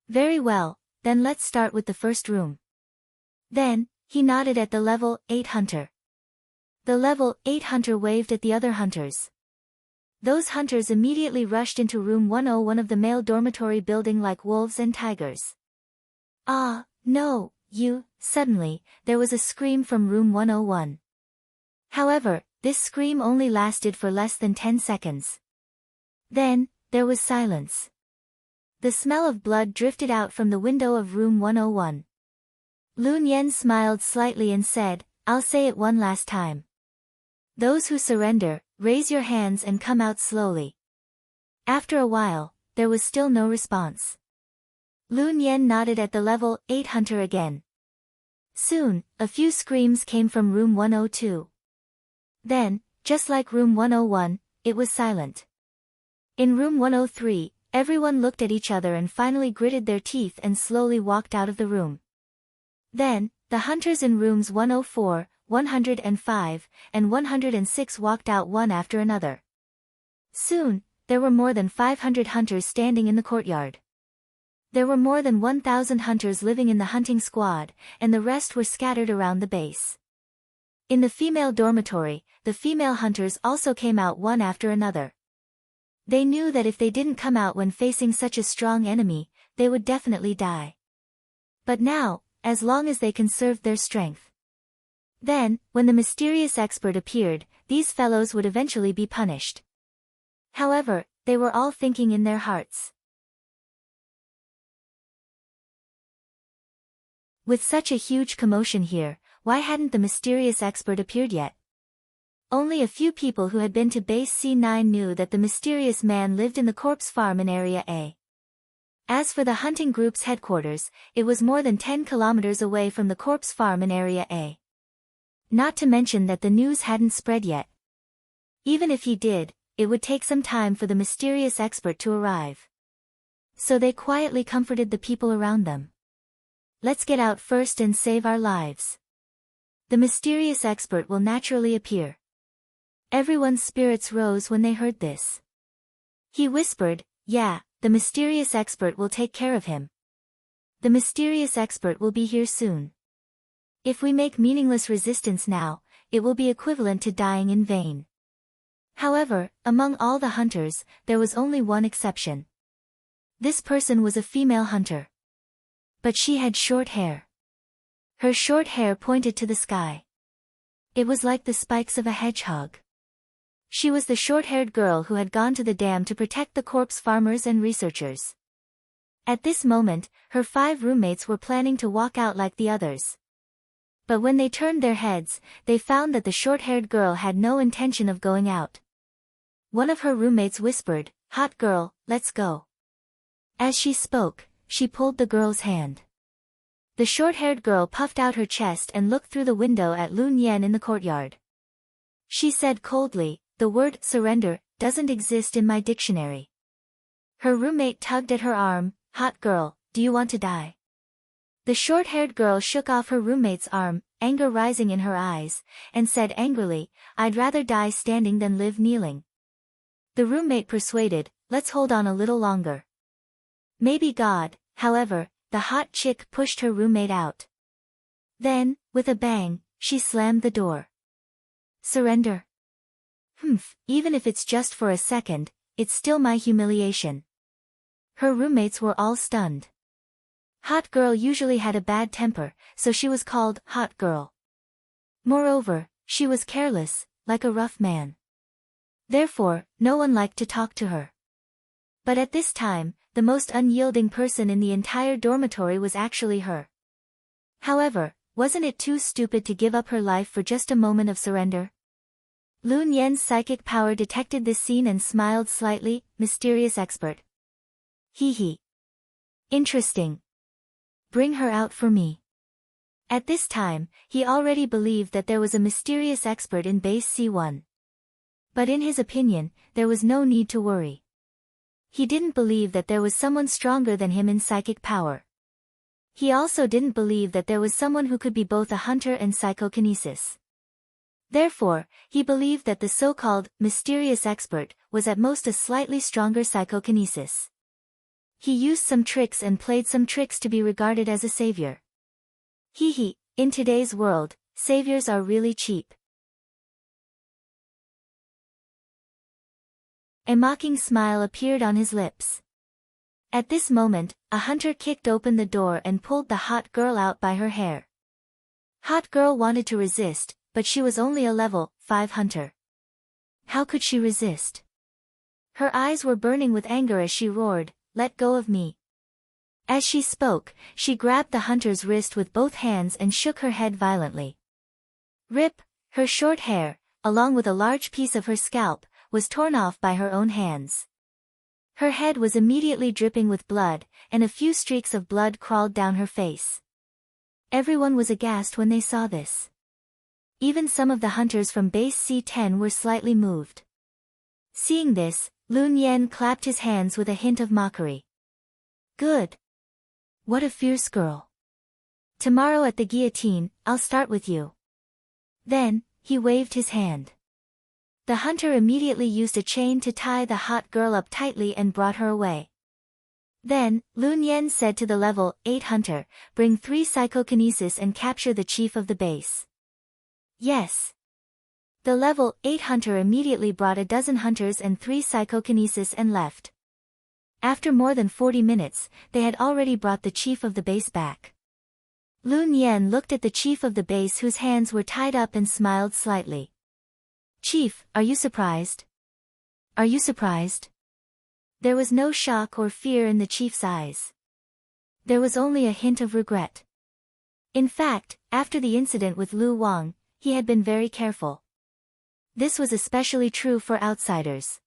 Very well, then let's start with the first room." Then, he nodded at the level 8 hunter. The level 8 hunter waved at the other hunters. Those hunters immediately rushed into room 101 of the male dormitory building like wolves and tigers. Ah, no, you, suddenly, there was a scream from room 101. However, this scream only lasted for less than 10 seconds. Then, there was silence. The smell of blood drifted out from the window of room 101. Lun Yen smiled slightly and said, "I'll say it one last time. Those who surrender, raise your hands and come out slowly." After a while, there was still no response. Lun Yen nodded at the level 8 hunter again. Soon, a few screams came from room 102. Then, just like room 101, it was silent. In room 103, everyone looked at each other and finally gritted their teeth and slowly walked out of the room. Then, the hunters in rooms 104, 105, and 106 walked out one after another. Soon, there were more than 500 hunters standing in the courtyard. There were more than 1,000 hunters living in the hunting squad, and the rest were scattered around the base. In the female dormitory, the female hunters also came out one after another. They knew that if they didn't come out when facing such a strong enemy, they would definitely die. But now, as long as they conserved their strength. Then, when the mysterious expert appeared, these fellows would eventually be punished. However, they were all thinking in their hearts. With such a huge commotion here, why hadn't the mysterious expert appeared yet? Only a few people who had been to Base C9 knew that the mysterious man lived in the corpse farm in Area A. As for the hunting group's headquarters, it was more than 10 kilometers away from the corpse farm in Area A. Not to mention that the news hadn't spread yet. Even if he did, it would take some time for the mysterious expert to arrive. So they quietly comforted the people around them. Let's get out first and save our lives. The mysterious expert will naturally appear. Everyone's spirits rose when they heard this. He whispered, "Yeah, the mysterious expert will take care of him. The mysterious expert will be here soon. If we make meaningless resistance now, it will be equivalent to dying in vain." However, among all the hunters, there was only one exception. This person was a female hunter. But she had short hair. Her short hair pointed to the sky. It was like the spikes of a hedgehog. She was the short-haired girl who had gone to the dam to protect the corpse farmers and researchers. At this moment, her 5 roommates were planning to walk out like the others. But when they turned their heads, they found that the short-haired girl had no intention of going out. One of her roommates whispered, "Hot girl, let's go." As she spoke, she pulled the girl's hand. The short-haired girl puffed out her chest and looked through the window at Lun Yan in the courtyard. She said coldly, "The word surrender doesn't exist in my dictionary." Her roommate tugged at her arm, "Hot girl, do you want to die?" The short-haired girl shook off her roommate's arm, anger rising in her eyes, and said angrily, "I'd rather die standing than live kneeling." The roommate persuaded, "Let's hold on a little longer." Maybe God, however, the hot chick pushed her roommate out. Then, with a bang, she slammed the door. Surrender? Even if it's just for a second, it's still my humiliation. Her roommates were all stunned. Hot girl usually had a bad temper, so she was called Hot Girl. Moreover, she was careless, like a rough man. Therefore, no one liked to talk to her. But at this time, the most unyielding person in the entire dormitory was actually her. However, wasn't it too stupid to give up her life for just a moment of surrender? Lun Yan's psychic power detected this scene and smiled slightly, "Mysterious expert. Hee. Interesting. Bring her out for me." At this time, he already believed that there was a mysterious expert in Base C1. But in his opinion, there was no need to worry. He didn't believe that there was someone stronger than him in psychic power. He also didn't believe that there was someone who could be both a hunter and psychokinesis. Therefore, he believed that the so-called mysterious expert was at most a slightly stronger psychokinesis. He used some tricks and played some tricks to be regarded as a savior. In today's world, saviors are really cheap. A mocking smile appeared on his lips. At this moment, a hunter kicked open the door and pulled the hot girl out by her hair. Hot girl wanted to resist, but she was only a level 5 hunter. How could she resist? Her eyes were burning with anger as she roared, "Let go of me." As she spoke, she grabbed the hunter's wrist with both hands and shook her head violently. Rip, her short hair, along with a large piece of her scalp, was torn off by her own hands. Her head was immediately dripping with blood, and a few streaks of blood crawled down her face. Everyone was aghast when they saw this. Even some of the hunters from Base C10 were slightly moved. Seeing this, Lun Yan clapped his hands with a hint of mockery. "Good. What a fierce girl. Tomorrow at the guillotine, I'll start with you." Then, he waved his hand. The hunter immediately used a chain to tie the hot girl up tightly and brought her away. Then, Lun Yan said to the level 8 hunter, "Bring 3 psychokinesis and capture the chief of the base." Yes. The level 8 hunter immediately brought a dozen hunters and 3 psychokinesis and left. After more than 40 minutes, they had already brought the chief of the base back. Lun Yen looked at the chief of the base whose hands were tied up and smiled slightly. Chief, are you surprised? Are you surprised? There was no shock or fear in the chief's eyes. There was only a hint of regret. In fact, after the incident with Lu Wang, he had been very careful. This was especially true for outsiders.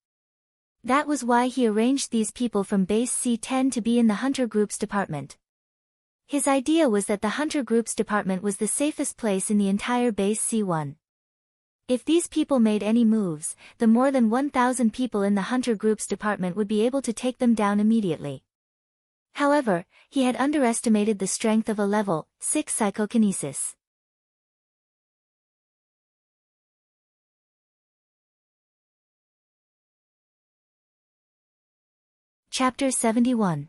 That was why he arranged these people from Base C10 to be in the Hunter Group's department. His idea was that the Hunter Group's department was the safest place in the entire Base C1. If these people made any moves, the more than 1,000 people in the Hunter Group's department would be able to take them down immediately. However, he had underestimated the strength of a level 6 psychokinesis. Chapter 71.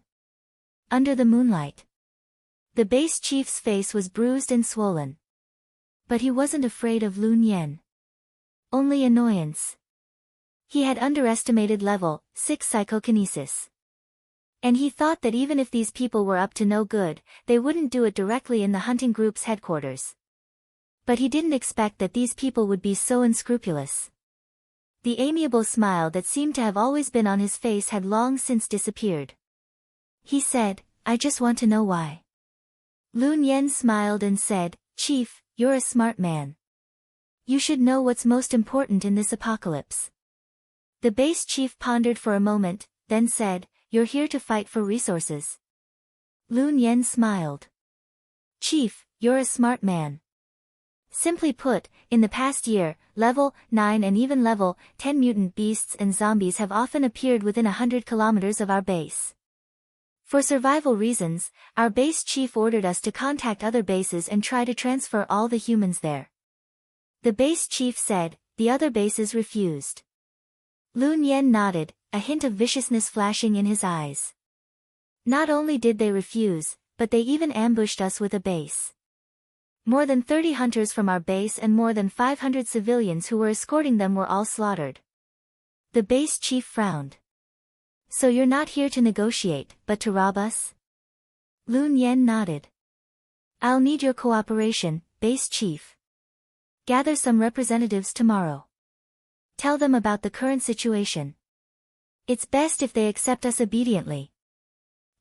Under the Moonlight. The base chief's face was bruised and swollen. But he wasn't afraid of Lun Yen. Only annoyance. He had underestimated level 6 psychokinesis. And he thought that even if these people were up to no good, they wouldn't do it directly in the hunting group's headquarters. But he didn't expect that these people would be so unscrupulous. The amiable smile that seemed to have always been on his face had long since disappeared. He said, I just want to know why. Lun Yen smiled and said, Chief, you're a smart man. You should know what's most important in this apocalypse. The base chief pondered for a moment, then said, You're here to fight for resources. Lun Yen smiled. Chief, you're a smart man. Simply put, in the past year, level 9 and even level 10 mutant beasts and zombies have often appeared within 100 kilometers of our base. For survival reasons, our base chief ordered us to contact other bases and try to transfer all the humans there. The base chief said, the other bases refused. Lun Yen nodded, a hint of viciousness flashing in his eyes. Not only did they refuse, but they even ambushed us with a base. More than 30 hunters from our base and more than 500 civilians who were escorting them were all slaughtered. The base chief frowned. So you're not here to negotiate, but to rob us? Lun Yen nodded. I'll need your cooperation, base chief. Gather some representatives tomorrow. Tell them about the current situation. It's best if they accept us obediently.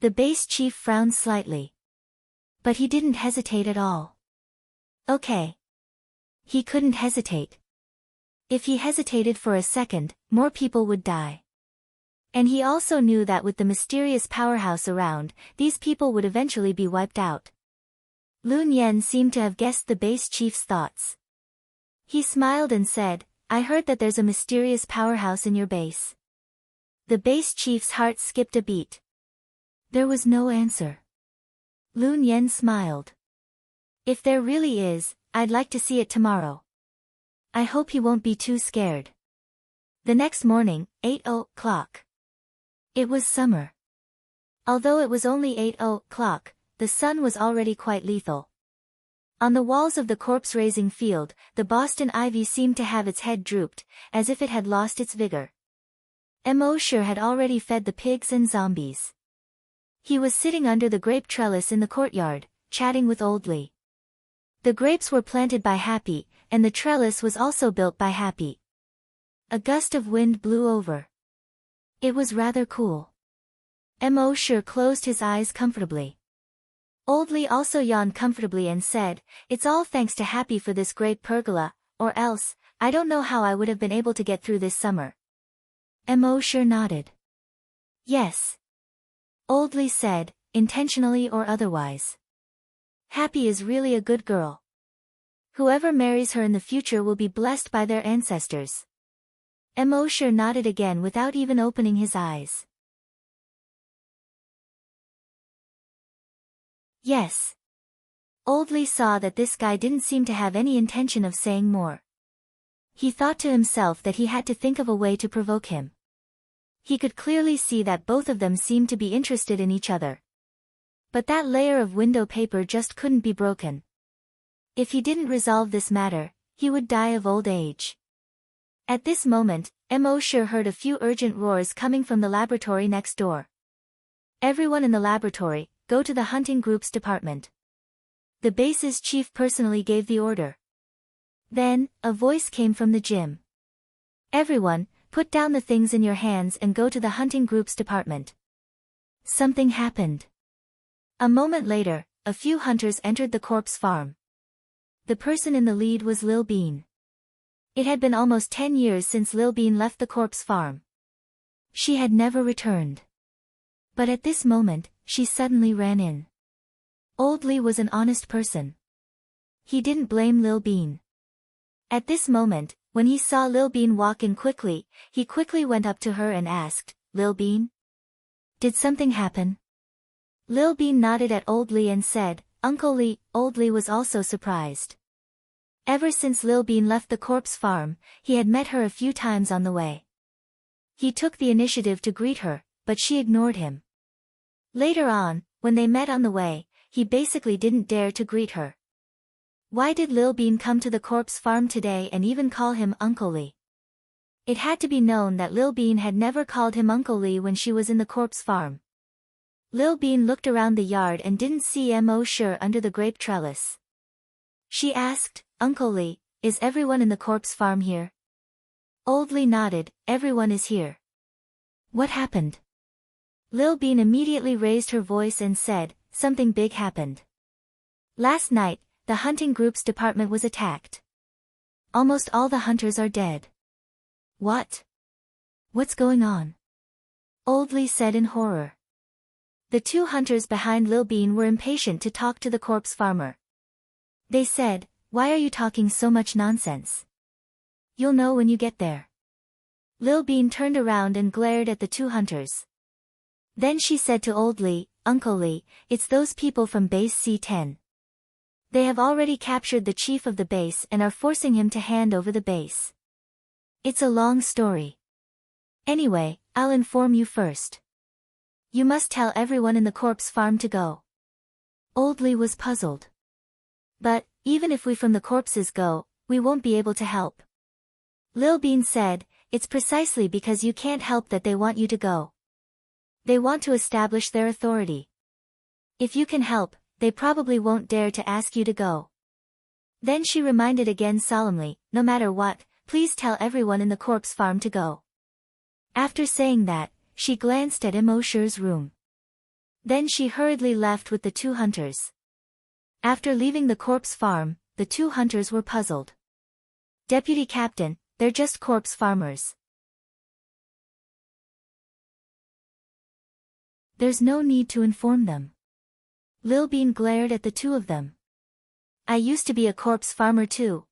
The base chief frowned slightly. But he didn't hesitate at all. Okay. He couldn't hesitate. If he hesitated for a second, more people would die. And he also knew that with the mysterious powerhouse around, these people would eventually be wiped out. Lun Yen seemed to have guessed the base chief's thoughts. He smiled and said, I heard that there's a mysterious powerhouse in your base. The base chief's heart skipped a beat. There was no answer. Lun Yen smiled. If there really is, I'd like to see it tomorrow. I hope he won't be too scared. The next morning, 8:00. It was summer. Although it was only 8:00, the sun was already quite lethal. On the walls of the corpse-raising field, the Boston ivy seemed to have its head drooped, as if it had lost its vigor. Emosure had already fed the pigs and zombies. He was sitting under the grape trellis in the courtyard, chatting with Oldly. The grapes were planted by Happy, and the trellis was also built by Happy. A gust of wind blew over. It was rather cool. Emosure closed his eyes comfortably. Oldly also yawned comfortably and said, It's all thanks to Happy for this great pergola, or else, I don't know how I would have been able to get through this summer. Emosure nodded. Yes. Oldly said, intentionally or otherwise. Happy is really a good girl. Whoever marries her in the future will be blessed by their ancestors. Emosure nodded again without even opening his eyes. Yes. Oldly saw that this guy didn't seem to have any intention of saying more. He thought to himself that he had to think of a way to provoke him. He could clearly see that both of them seemed to be interested in each other. But that layer of window paper just couldn't be broken. If he didn't resolve this matter, he would die of old age. At this moment, Emosure heard a few urgent roars coming from the laboratory next door. Everyone in the laboratory, go to the hunting group's department. The base's chief personally gave the order. Then, a voice came from the gym. Everyone, put down the things in your hands and go to the hunting group's department. Something happened. A moment later, a few hunters entered the corpse farm. The person in the lead was Lil Bean. It had been almost 10 years since Lil Bean left the corpse farm. She had never returned. But at this moment, she suddenly ran in. Old Lee was an honest person. He didn't blame Lil Bean. At this moment, when he saw Lil Bean walk in quickly, he quickly went up to her and asked, "Lil Bean? Did something happen?" Lil Bean nodded at Old Lee and said, "Uncle Lee." Old Lee was also surprised. Ever since Lil Bean left the corpse farm, he had met her a few times on the way. He took the initiative to greet her, but she ignored him. Later on, when they met on the way, he basically didn't dare to greet her. Why did Lil Bean come to the corpse farm today and even call him Uncle Lee? It had to be known that Lil Bean had never called him Uncle Lee when she was in the corpse farm. Lil Bean looked around the yard and didn't see Mo Sure under the grape trellis. She asked, "Uncle Lee, is everyone in the corpse farm here?" Old Lee nodded, "Everyone is here." "What happened?" Lil Bean immediately raised her voice and said, "Something big happened. Last night, the hunting group's department was attacked. Almost all the hunters are dead." "What? What's going on?" Old Lee said in horror. The two hunters behind Lil Bean were impatient to talk to the corpse farmer. They said, "Why are you talking so much nonsense? You'll know when you get there." Lil Bean turned around and glared at the two hunters. Then she said to Old Lee, "Uncle Lee, it's those people from base C-10. They have already captured the chief of the base and are forcing him to hand over the base. It's a long story. Anyway, I'll inform you first. You must tell everyone in the corpse farm to go." Old Lee was puzzled. "But, even if we from the corpses go, we won't be able to help." Lil Bean said, "It's precisely because you can't help that they want you to go. They want to establish their authority. If you can help, they probably won't dare to ask you to go." Then she reminded again solemnly, "No matter what, please tell everyone in the corpse farm to go." After saying that, she glanced at Mo Sure's room. Then she hurriedly left with the two hunters. After leaving the corpse farm, the two hunters were puzzled. "Deputy Captain, they're just corpse farmers. There's no need to inform them." Lil Bean glared at the two of them. "I used to be a corpse farmer too."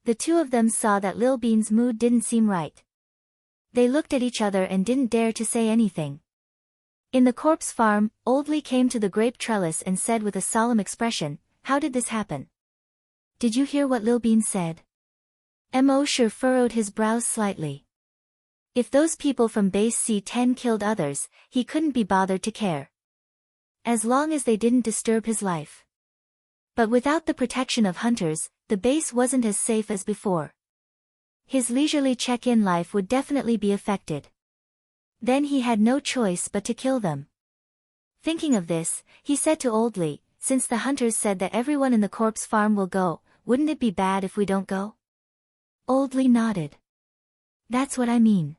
The two of them saw that Lil Bean's mood didn't seem right. They looked at each other and didn't dare to say anything. In the corpse farm, Old Lee came to the grape trellis and said with a solemn expression, "How did this happen? Did you hear what Lil Bean said?" Mo Sure furrowed his brows slightly. If those people from base C-10 killed others, he couldn't be bothered to care. As long as they didn't disturb his life. But without the protection of hunters, the base wasn't as safe as before. His leisurely check-in life would definitely be affected. Then he had no choice but to kill them. Thinking of this, he said to Old Lee, "Since the hunters said that everyone in the corpse farm will go, wouldn't it be bad if we don't go?" Old Lee nodded. "That's what I mean."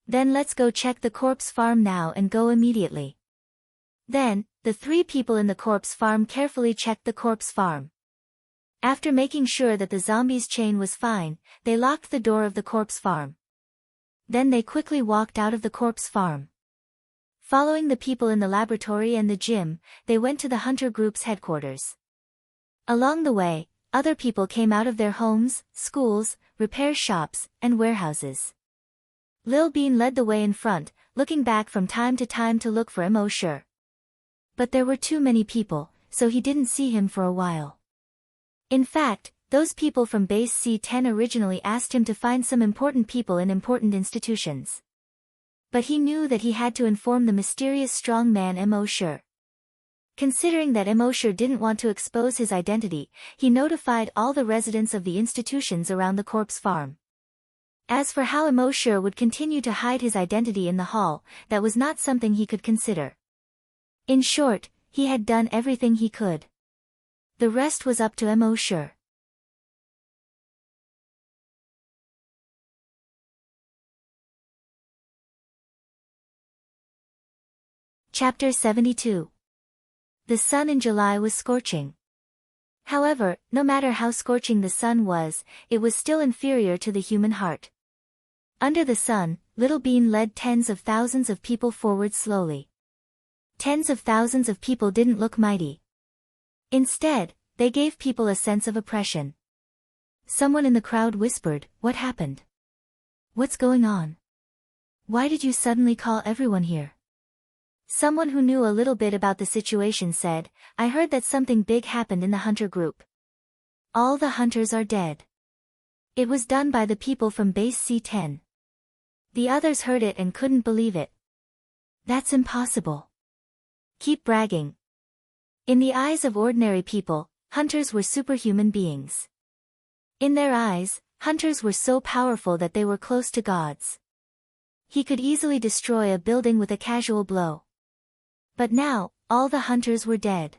"Then let's go check the corpse farm now and go immediately." Then, the three people in the corpse farm carefully checked the corpse farm. After making sure that the zombie's chain was fine, they locked the door of the corpse farm. Then they quickly walked out of the corpse farm. Following the people in the laboratory and the gym, they went to the hunter group's headquarters. Along the way, other people came out of their homes, schools, repair shops, and warehouses. Lil Bean led the way in front, looking back from time to time to look for Mo Sure. But there were too many people, so he didn't see him for a while. In fact, those people from base C-10 originally asked him to find some important people in important institutions. But he knew that he had to inform the mysterious strong man Mo Sure. Considering that Mo Sure didn't want to expose his identity, he notified all the residents of the institutions around the corpse farm. As for how Mo Sure would continue to hide his identity in the hall, that was not something he could consider. In short, he had done everything he could. The rest was up to Mo sure. Chapter 72. The sun in July was scorching. However, no matter how scorching the sun was, it was still inferior to the human heart. Under the sun, Little Bean led tens of thousands of people forward slowly. Tens of thousands of people didn't look mighty. Instead, they gave people a sense of oppression. Someone in the crowd whispered, "What happened? What's going on? Why did you suddenly call everyone here?" Someone who knew a little bit about the situation said, "I heard that something big happened in the hunter group. All the hunters are dead. It was done by the people from base C10. The others heard it and couldn't believe it. That's impossible. Keep bragging." In the eyes of ordinary people, hunters were superhuman beings. In their eyes, hunters were so powerful that they were close to gods. He could easily destroy a building with a casual blow. But now, all the hunters were dead.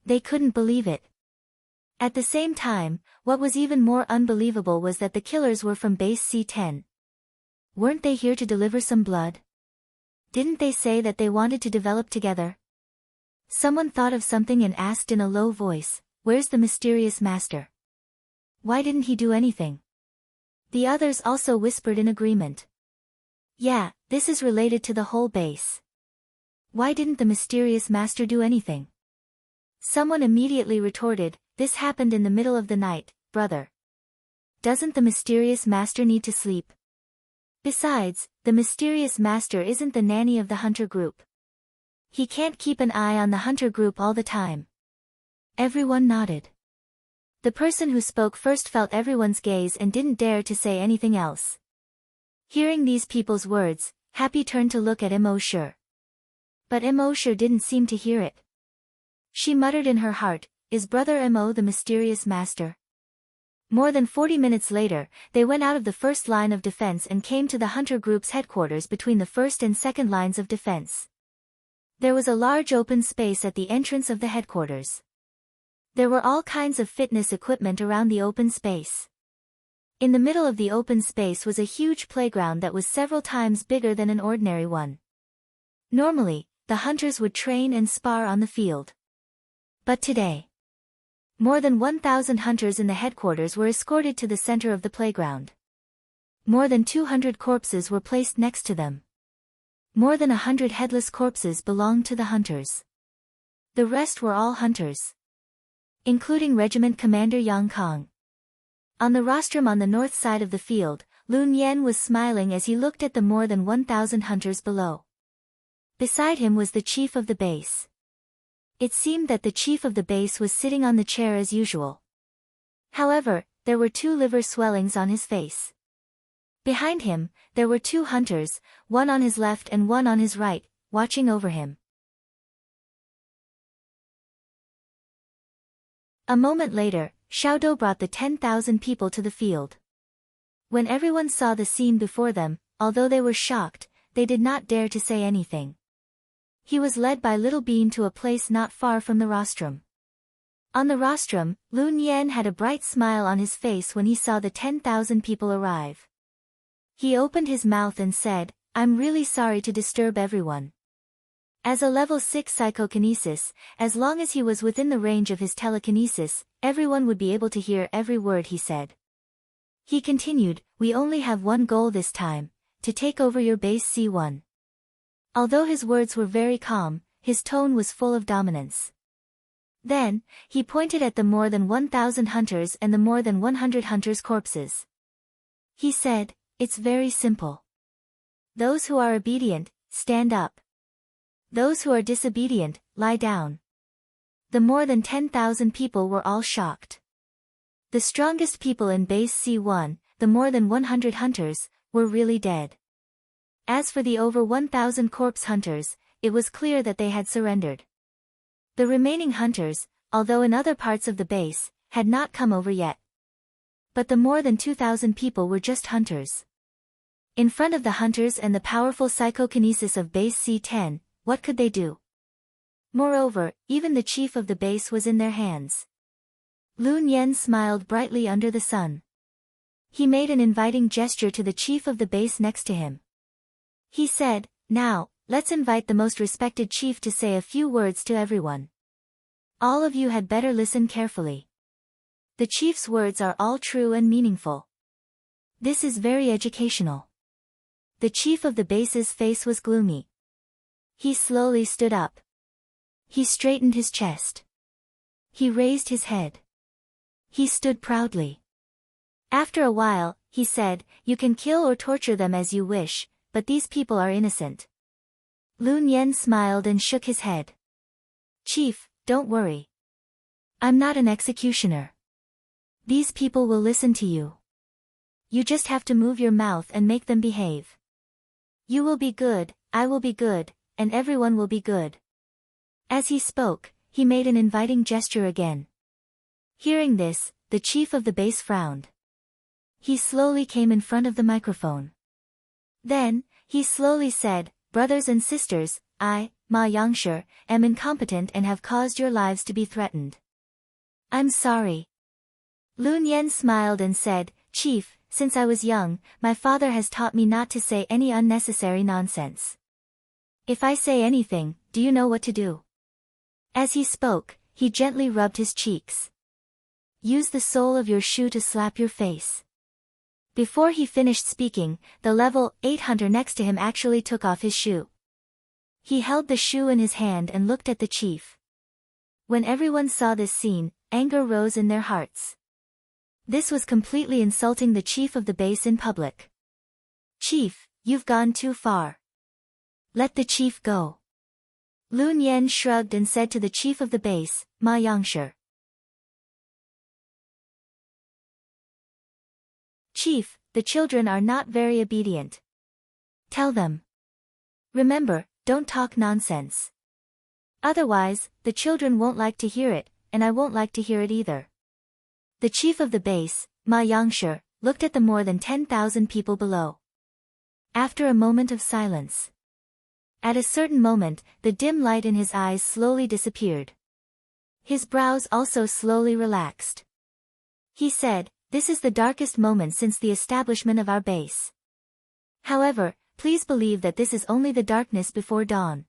They couldn't believe it. At the same time, what was even more unbelievable was that the killers were from base C10. Weren't they here to deliver some blood? Didn't they say that they wanted to develop together? Someone thought of something and asked in a low voice, "Where's the mysterious master? Why didn't he do anything?" The others also whispered in agreement. "Yeah, this is related to the whole base. Why didn't the mysterious master do anything?" Someone immediately retorted, "This happened in the middle of the night, brother. Doesn't the mysterious master need to sleep? Besides, the mysterious master isn't the nanny of the hunter group. He can't keep an eye on the hunter group all the time." Everyone nodded. The person who spoke first felt everyone's gaze and didn't dare to say anything else. Hearing these people's words, Happy turned to look at Mo sure. But Mo sure didn't seem to hear it. She muttered in her heart, "Is Brother Mo the mysterious master?" More than 40 minutes later, they went out of the first line of defense and came to the hunter group's headquarters between the first and second lines of defense. There was a large open space at the entrance of the headquarters. There were all kinds of fitness equipment around the open space. In the middle of the open space was a huge playground that was several times bigger than an ordinary one. Normally, the hunters would train and spar on the field. But today, more than 1,000 hunters in the headquarters were escorted to the center of the playground. More than 200 corpses were placed next to them. More than 100 headless corpses belonged to the hunters. The rest were all hunters, including Regiment Commander Yang Kong. On the rostrum on the north side of the field, Lun Yen was smiling as he looked at the more than 1,000 hunters below. Beside him was the chief of the base. It seemed that the chief of the base was sitting on the chair as usual. However, there were 2 liver swellings on his face. Behind him, there were 2 hunters, one on his left and one on his right, watching over him. A moment later, Xiaodou brought the 10,000 people to the field. When everyone saw the scene before them, although they were shocked, they did not dare to say anything. He was led by Little Bean to a place not far from the rostrum. On the rostrum, Lun Yen had a bright smile on his face when he saw the 10,000 people arrive. He opened his mouth and said, "I'm really sorry to disturb everyone." As a level 6 psychokinesis, as long as he was within the range of his telekinesis, everyone would be able to hear every word he said. He continued, "We only have one goal this time, to take over your base C1. Although his words were very calm, his tone was full of dominance. Then, he pointed at the more than 1,000 hunters and the more than 100 hunters' corpses. He said, "It's very simple. Those who are obedient, stand up. Those who are disobedient, lie down." The more than 10,000 people were all shocked. The strongest people in base C1, the more than 100 hunters, were really dead. As for the over 1,000 corpse hunters, it was clear that they had surrendered. The remaining hunters, although in other parts of the base, had not come over yet. But the more than 2,000 people were just hunters. In front of the hunters and the powerful psychokinesis of base C10, what could they do? Moreover, even the chief of the base was in their hands. Lun Yen smiled brightly under the sun. He made an inviting gesture to the chief of the base next to him. He said, "Now, let's invite the most respected chief to say a few words to everyone. All of you had better listen carefully. The chief's words are all true and meaningful. This is very educational." The chief of the base's face was gloomy. He slowly stood up. He straightened his chest. He raised his head. He stood proudly. After a while, he said, "You can kill or torture them as you wish, but these people are innocent." Lun Yen smiled and shook his head. "Chief, don't worry. I'm not an executioner. These people will listen to you. You just have to move your mouth and make them behave. You will be good, I will be good, and everyone will be good." As he spoke, he made an inviting gesture again. Hearing this, the chief of the base frowned. He slowly came in front of the microphone. Then, he slowly said, "Brothers and sisters, I, Ma Yangshi, am incompetent and have caused your lives to be threatened. I'm sorry." Lun Yen smiled and said, "Chief, since I was young, my father has taught me not to say any unnecessary nonsense. If I say anything, do you know what to do?" As he spoke, he gently rubbed his cheeks. "Use the sole of your shoe to slap your face." Before he finished speaking, the level 8 hunter next to him actually took off his shoe. He held the shoe in his hand and looked at the chief. When everyone saw this scene, anger rose in their hearts. This was completely insulting the chief of the base in public. "Chief, you've gone too far. Let the chief go." Lun Yen shrugged and said to the chief of the base, "Ma Yangshi." "Chief, the children are not very obedient. Tell them. Remember, don't talk nonsense. Otherwise, the children won't like to hear it, and I won't like to hear it either." The chief of the base, Ma Yangshi, looked at the more than 10,000 people below. After a moment of silence. At a certain moment, the dim light in his eyes slowly disappeared. His brows also slowly relaxed. He said, "This is the darkest moment since the establishment of our base. However, please believe that this is only the darkness before dawn.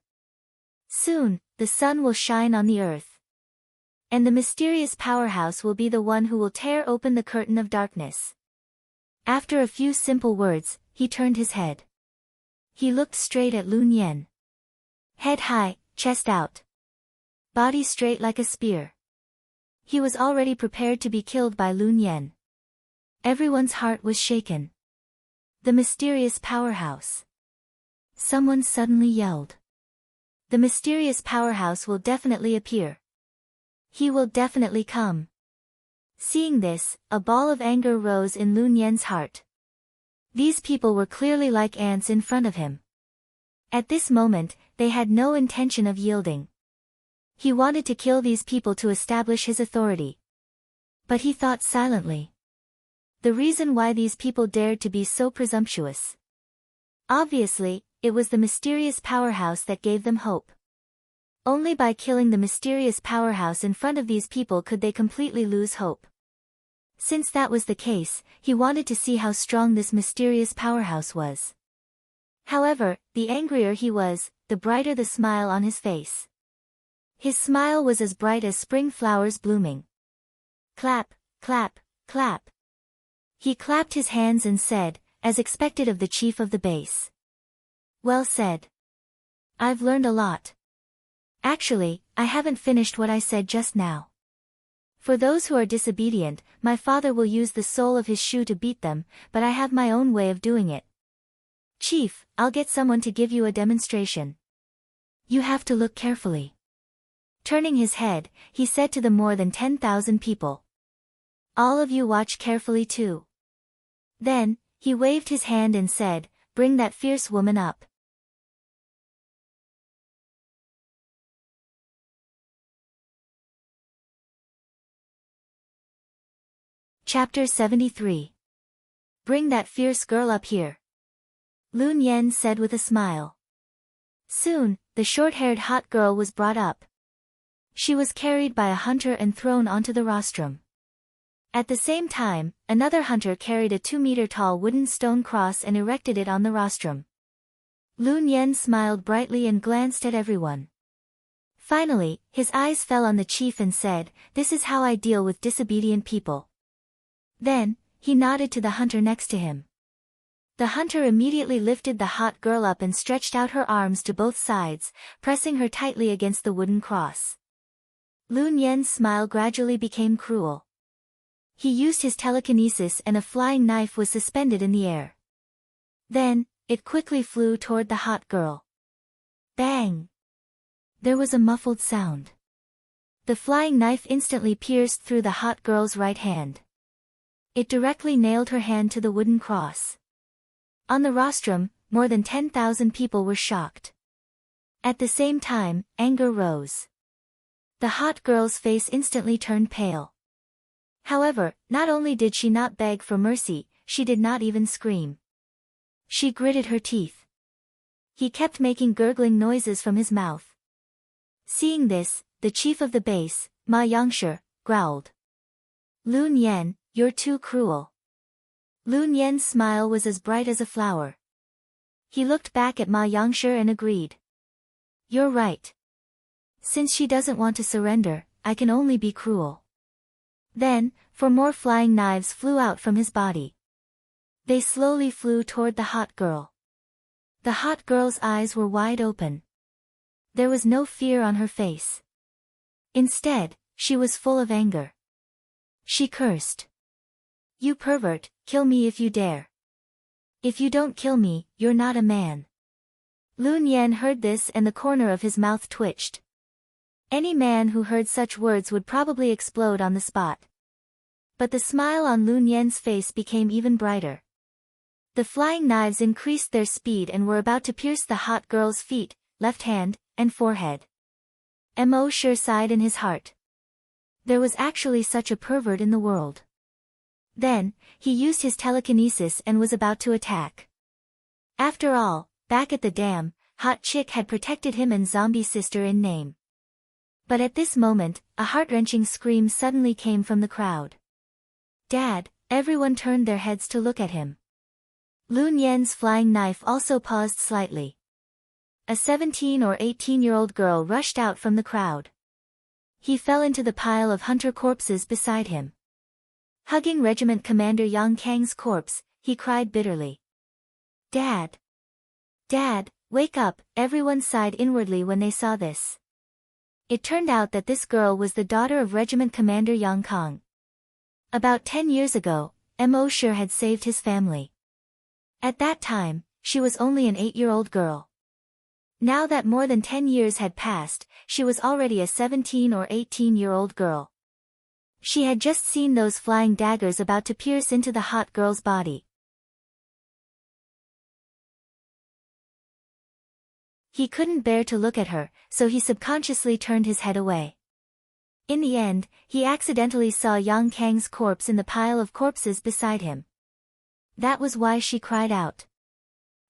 Soon, the sun will shine on the earth. And the mysterious powerhouse will be the one who will tear open the curtain of darkness." After a few simple words, he turned his head. He looked straight at Lun Yen. Head high, chest out. Body straight like a spear. He was already prepared to be killed by Lun Yen. Everyone's heart was shaken. The mysterious powerhouse. Someone suddenly yelled. The mysterious powerhouse will definitely appear. He will definitely come. Seeing this, a ball of anger rose in Lun Yen's heart. These people were clearly like ants in front of him. At this moment, they had no intention of yielding. He wanted to kill these people to establish his authority. But he thought silently. The reason why these people dared to be so presumptuous. Obviously, it was the mysterious powerhouse that gave them hope. Only by killing the mysterious powerhouse in front of these people could they completely lose hope. Since that was the case, he wanted to see how strong this mysterious powerhouse was. However, the angrier he was, the brighter the smile on his face. His smile was as bright as spring flowers blooming. Clap, clap, clap. He clapped his hands and said, as expected of the chief of the base. "Well said. I've learned a lot. Actually, I haven't finished what I said just now. For those who are disobedient, my father will use the sole of his shoe to beat them, but I have my own way of doing it. Chief, I'll get someone to give you a demonstration. You have to look carefully." Turning his head, he said to the more than 10,000 people. "All of you watch carefully too." Then, he waved his hand and said, "Bring that fierce woman up." Chapter 73. Bring that fierce girl up here. Lun Yen said with a smile. Soon, the short-haired hot girl was brought up. She was carried by a hunter and thrown onto the rostrum. At the same time, another hunter carried a 2-meter-tall wooden stone cross and erected it on the rostrum. Lun Yen smiled brightly and glanced at everyone. Finally, his eyes fell on the chief and said, "This is how I deal with disobedient people." Then, he nodded to the hunter next to him. The hunter immediately lifted the hot girl up and stretched out her arms to both sides, pressing her tightly against the wooden cross. Lun Yen's smile gradually became cruel. He used his telekinesis and a flying knife was suspended in the air. Then, it quickly flew toward the hot girl. Bang! There was a muffled sound. The flying knife instantly pierced through the hot girl's right hand. It directly nailed her hand to the wooden cross. On the rostrum, more than 10,000 people were shocked. At the same time, anger rose. The hot girl's face instantly turned pale. However, not only did she not beg for mercy, she did not even scream. She gritted her teeth. He kept making gurgling noises from his mouth. Seeing this, the chief of the base, Ma Yangshi, growled. "Lun Yen, you're too cruel." Lun Yen's smile was as bright as a flower. He looked back at Ma Yangshi and agreed. "You're right. Since she doesn't want to surrender, I can only be cruel." Then, 4 more flying knives flew out from his body. They slowly flew toward the hot girl. The hot girl's eyes were wide open. There was no fear on her face. Instead, she was full of anger. She cursed. "You pervert, kill me if you dare. If you don't kill me, you're not a man." Lun Yen heard this and the corner of his mouth twitched. Any man who heard such words would probably explode on the spot. But the smile on Lun Yen's face became even brighter. The flying knives increased their speed and were about to pierce the hot girl's feet, left hand, and forehead. Mo sure sighed in his heart. There was actually such a pervert in the world. Then, he used his telekinesis and was about to attack. After all, back at the dam, Hot Chick had protected him and Zombie Sister in name. But at this moment, a heart-wrenching scream suddenly came from the crowd. "Dad!" Everyone turned their heads to look at him. Lun Yen's flying knife also paused slightly. A 17 or 18-year-old girl rushed out from the crowd. He fell into the pile of hunter corpses beside him. Hugging Regiment Commander Yang Kang's corpse, he cried bitterly. "Dad! Dad, wake up!" Everyone sighed inwardly when they saw this. It turned out that this girl was the daughter of Regiment Commander Yang Kang. About 10 years ago, Mo sure had saved his family. At that time, she was only an 8-year-old girl. Now that more than 10 years had passed, she was already a 17 or 18-year-old girl. She had just seen those flying daggers about to pierce into the hot girl's body. He couldn't bear to look at her, so he subconsciously turned his head away. In the end, he accidentally saw Yang Kang's corpse in the pile of corpses beside him. That was why she cried out.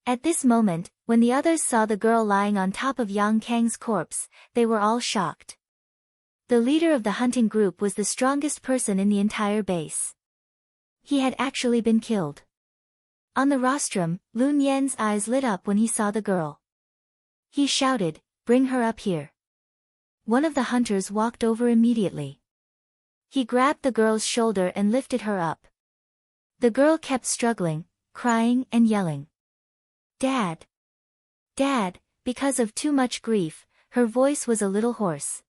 At this moment, when the others saw the girl lying on top of Yang Kang's corpse, they were all shocked. The leader of the hunting group was the strongest person in the entire base. He had actually been killed. On the rostrum, Lun Yen's eyes lit up when he saw the girl. He shouted, "Bring her up here." One of the hunters walked over immediately. He grabbed the girl's shoulder and lifted her up. The girl kept struggling, crying and yelling. "Dad! Dad!" Because of too much grief, her voice was a little hoarse.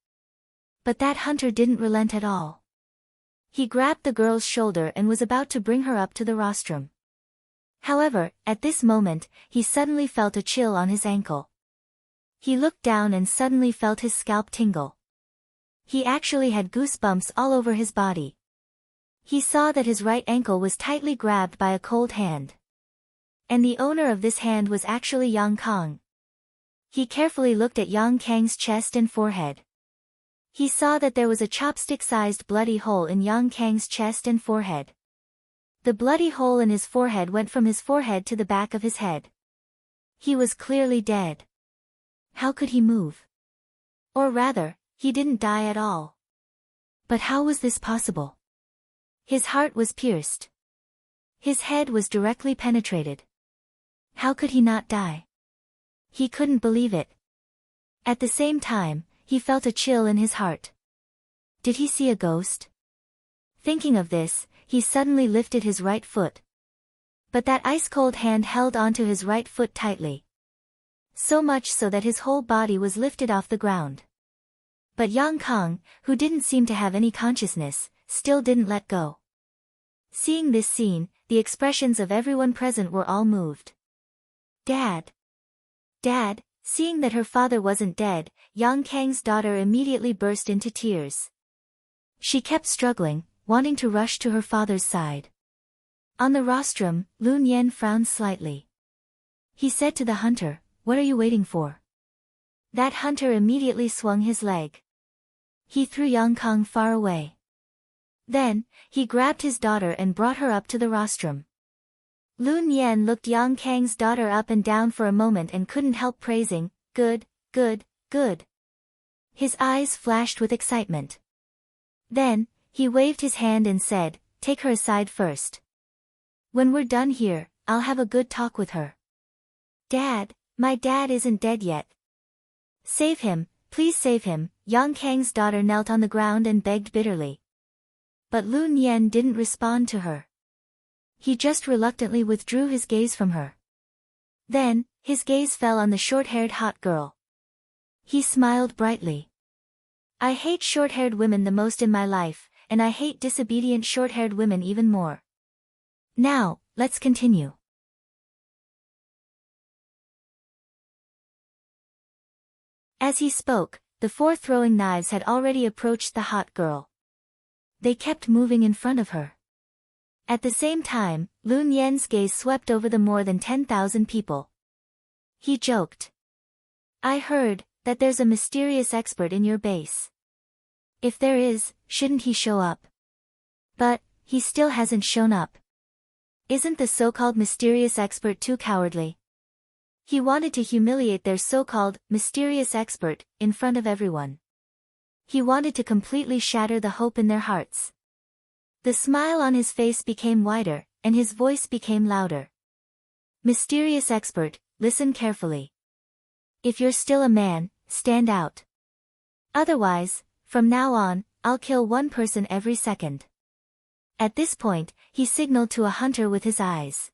But that hunter didn't relent at all. He grabbed the girl's shoulder and was about to bring her up to the rostrum. However, at this moment, he suddenly felt a chill on his ankle. He looked down and suddenly felt his scalp tingle. He actually had goosebumps all over his body. He saw that his right ankle was tightly grabbed by a cold hand. And the owner of this hand was actually Yang Kang. He carefully looked at Yang Kang's chest and forehead. He saw that there was a chopstick-sized bloody hole in Yang Kang's chest and forehead. The bloody hole in his forehead went from his forehead to the back of his head. He was clearly dead. How could he move? Or rather, He didn't die at all. But how was this possible? His heart was pierced. His head was directly penetrated. How could he not die? He couldn't believe it. At the same time, he felt a chill in his heart. Did he see a ghost? Thinking of this, he suddenly lifted his right foot. But that ice-cold hand held onto his right foot tightly. So much so that his whole body was lifted off the ground. But Yang Kang, who didn't seem to have any consciousness, still didn't let go. Seeing this scene, the expressions of everyone present were all moved. Dad! Dad! Seeing that her father wasn't dead, Yang Kang's daughter immediately burst into tears. She kept struggling, wanting to rush to her father's side. On the rostrum, Lun Yen frowned slightly. He said to the hunter, "What are you waiting for?" That hunter immediately swung his leg. He threw Yang Kang far away. Then, he grabbed his daughter and brought her up to the rostrum. Lun Yen looked Yang Kang's daughter up and down for a moment and couldn't help praising, "Good, good, good." His eyes flashed with excitement. Then, he waved his hand and said, "Take her aside first. When we're done here, I'll have a good talk with her." "Dad, my dad isn't dead yet. Save him, please save him." Yang Kang's daughter knelt on the ground and begged bitterly. But Lun Yen didn't respond to her. He just reluctantly withdrew his gaze from her. Then, his gaze fell on the short-haired hot girl. He smiled brightly. "I hate short-haired women the most in my life, and I hate disobedient short-haired women even more. Now, let's continue." As he spoke, the four throwing knives had already approached the hot girl. They kept moving in front of her. At the same time, Lun Yen's gaze swept over the more than 10,000 people. He joked. "I heard that there's a mysterious expert in your base. If there is, shouldn't he show up? But he still hasn't shown up. Isn't the so-called mysterious expert too cowardly?" He wanted to humiliate their so-called mysterious expert in front of everyone. He wanted to completely shatter the hope in their hearts. The smile on his face became wider, and his voice became louder. "Mysterious expert, listen carefully. If you're still a man, stand out. Otherwise, from now on, I'll kill one person every second." At this point, he signaled to a hunter with his eyes.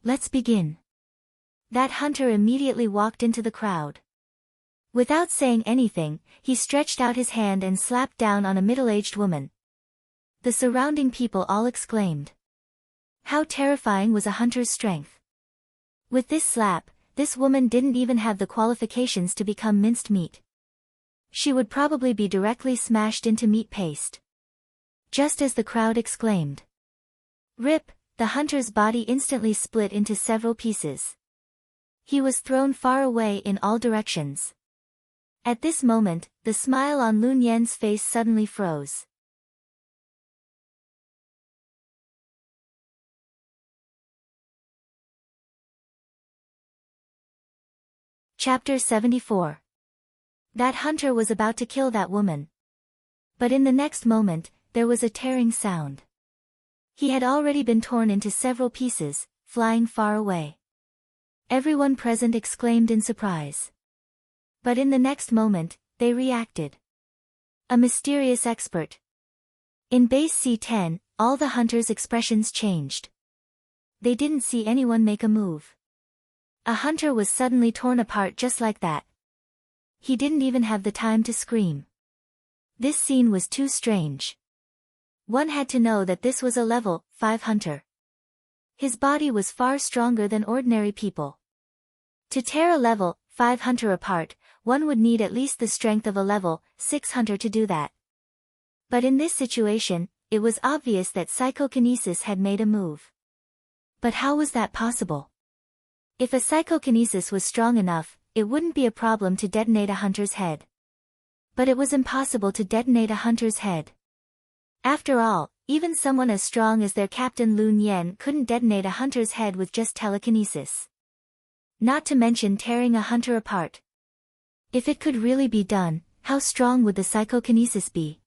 "Let's begin." That hunter immediately walked into the crowd. Without saying anything, he stretched out his hand and slapped down on a middle-aged woman. The surrounding people all exclaimed. How terrifying was a hunter's strength. With this slap, this woman didn't even have the qualifications to become minced meat. She would probably be directly smashed into meat paste. Just as the crowd exclaimed, "Rip!" the hunter's body instantly split into several pieces. He was thrown far away in all directions. At this moment, the smile on Lun Yen's face suddenly froze. Chapter 74. That hunter was about to kill that woman. But in the next moment, there was a tearing sound. He had already been torn into several pieces, flying far away. Everyone present exclaimed in surprise. But in the next moment, they reacted. A mysterious expert. In base C10, all the hunters' expressions changed. They didn't see anyone make a move. A hunter was suddenly torn apart just like that. He didn't even have the time to scream. This scene was too strange. One had to know that this was a level 5 hunter. His body was far stronger than ordinary people. To tear a level 5 hunter apart, one would need at least the strength of a level 6 hunter to do that. But in this situation, it was obvious that psychokinesis had made a move. But how was that possible? If a psychokinesis was strong enough, it wouldn't be a problem to detonate a hunter's head. But it was impossible to detonate a hunter's head. After all, even someone as strong as their captain Lun Yen couldn't detonate a hunter's head with just telekinesis. Not to mention tearing a hunter apart. If it could really be done, How strong would the psychokinesis be?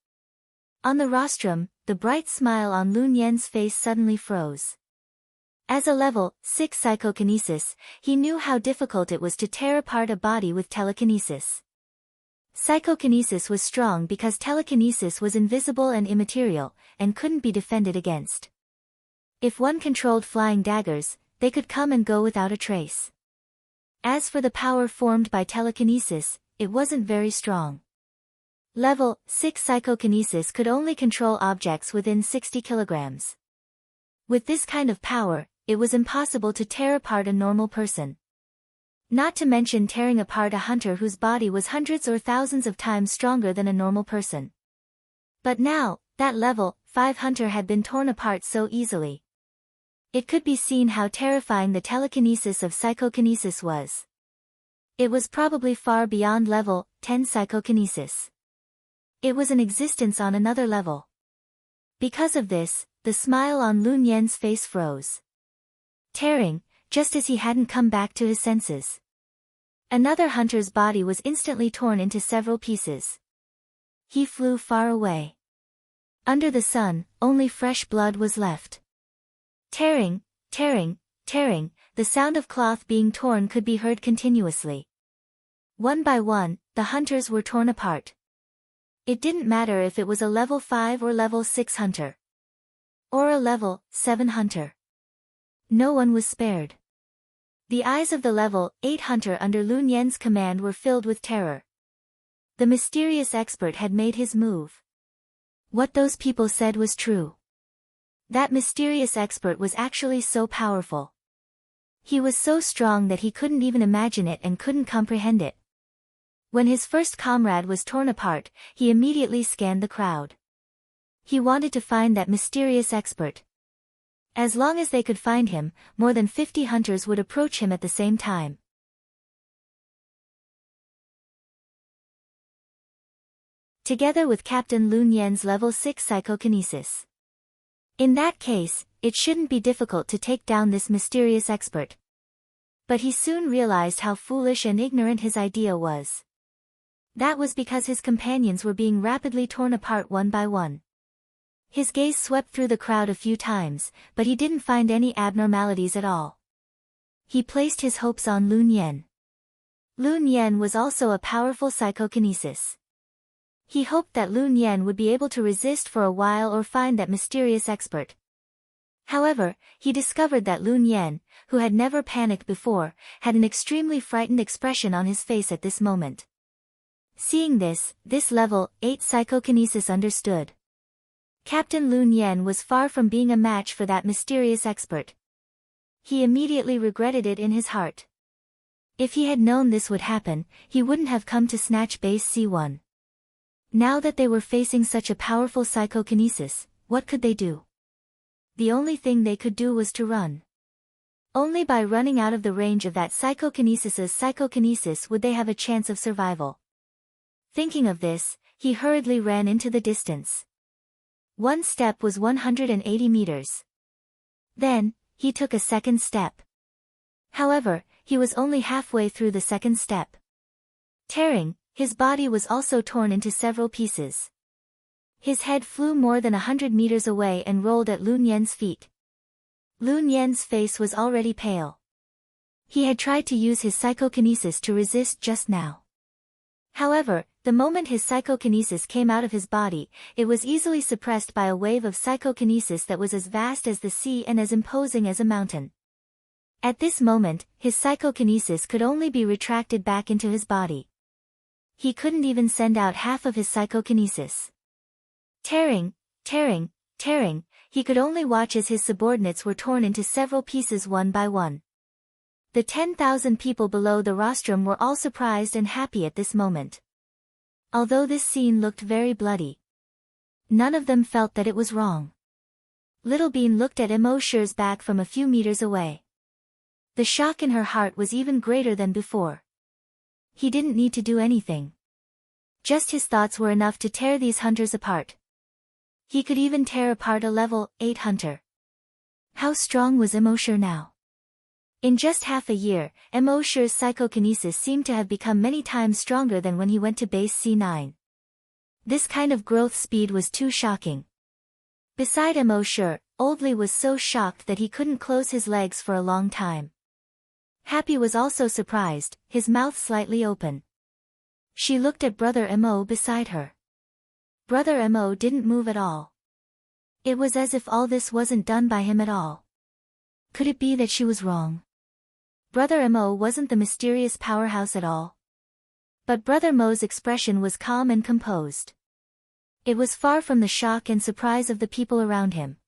On the rostrum, the bright smile on Lun Yan's face suddenly froze. As a level 6 psychokinesis, he knew how difficult it was to tear apart a body with telekinesis. Psychokinesis was strong because telekinesis was invisible and immaterial, and couldn't be defended against. If one controlled flying daggers, they could come and go without a trace. As for the power formed by telekinesis, it wasn't very strong. Level 6 psychokinesis could only control objects within 60 kilograms. With this kind of power, it was impossible to tear apart a normal person. Not to mention tearing apart a hunter whose body was hundreds or thousands of times stronger than a normal person. But now, that level 5 hunter had been torn apart so easily. It could be seen how terrifying the telekinesis of psychokinesis was. It was probably far beyond level 10 psychokinesis. It was an existence on another level. Because of this, the smile on Lun Yan's face froze. Tearing, just as he hadn't come back to his senses. Another hunter's body was instantly torn into several pieces. He flew far away. Under the sun, only fresh blood was left. Tearing, tearing, tearing, the sound of cloth being torn could be heard continuously. One by one, the hunters were torn apart. It didn't matter if it was a level 5 or level 6 hunter. Or a level 7 hunter. No one was spared. The eyes of the level 8 hunter under Lun Yan's command were filled with terror. The mysterious expert had made his move. What those people said was true. That mysterious expert was actually so powerful. He was so strong that he couldn't even imagine it and couldn't comprehend it. When his first comrade was torn apart, he immediately scanned the crowd. He wanted to find that mysterious expert. As long as they could find him, more than 50 hunters would approach him at the same time. Together with Captain Lun Yan's level 6 psychokinesis. In that case, it shouldn't be difficult to take down this mysterious expert. But he soon realized how foolish and ignorant his idea was. That was because his companions were being rapidly torn apart one by one. His gaze swept through the crowd a few times, but he didn't find any abnormalities at all. He placed his hopes on Lun Yan. Lun Yan was also a powerful psychokinesis. He hoped that Lun Yan would be able to resist for a while or find that mysterious expert. However, he discovered that Lun Yan, who had never panicked before, had an extremely frightened expression on his face at this moment. Seeing this level 8 psychokinesis understood. Captain Lun Yan was far from being a match for that mysterious expert. He immediately regretted it in his heart. If he had known this would happen, he wouldn't have come to snatch base C1. Now that they were facing such a powerful psychokinesis, what could they do? The only thing they could do was to run. Only by running out of the range of that psychokinesis would they have a chance of survival. Thinking of this, he hurriedly ran into the distance. One step was 180 meters. Then, he took a second step. However, he was only halfway through the second step. Tearing, his body was also torn into several pieces. His head flew more than 100 meters away and rolled at Lun Yan's feet. Lun Yan's face was already pale. He had tried to use his psychokinesis to resist just now. However, the moment his psychokinesis came out of his body, it was easily suppressed by a wave of psychokinesis that was as vast as the sea and as imposing as a mountain. At this moment, his psychokinesis could only be retracted back into his body. He couldn't even send out half of his psychokinesis. Tearing, tearing, tearing, he could only watch as his subordinates were torn into several pieces one by one. The 10,000 people below the rostrum were all surprised and happy at this moment. Although this scene looked very bloody, none of them felt that it was wrong. Little Bean looked at Immortal's back from a few meters away. The shock in her heart was even greater than before. He didn't need to do anything. Just his thoughts were enough to tear these hunters apart. He could even tear apart a level 8 hunter. How strong was Immortal now? In just half a year, Emoshure's psychokinesis seemed to have become many times stronger than when he went to base C9. This kind of growth speed was too shocking. Beside Emoshure, Oldly was so shocked that he couldn't close his legs for a long time. Happy was also surprised, his mouth slightly open. She looked at Brother Mo beside her. Brother Mo didn't move at all. It was as if all this wasn't done by him at all. Could it be that she was wrong? Brother Mo wasn't the mysterious powerhouse at all. But Brother Mo's expression was calm and composed. It was far from the shock and surprise of the people around him.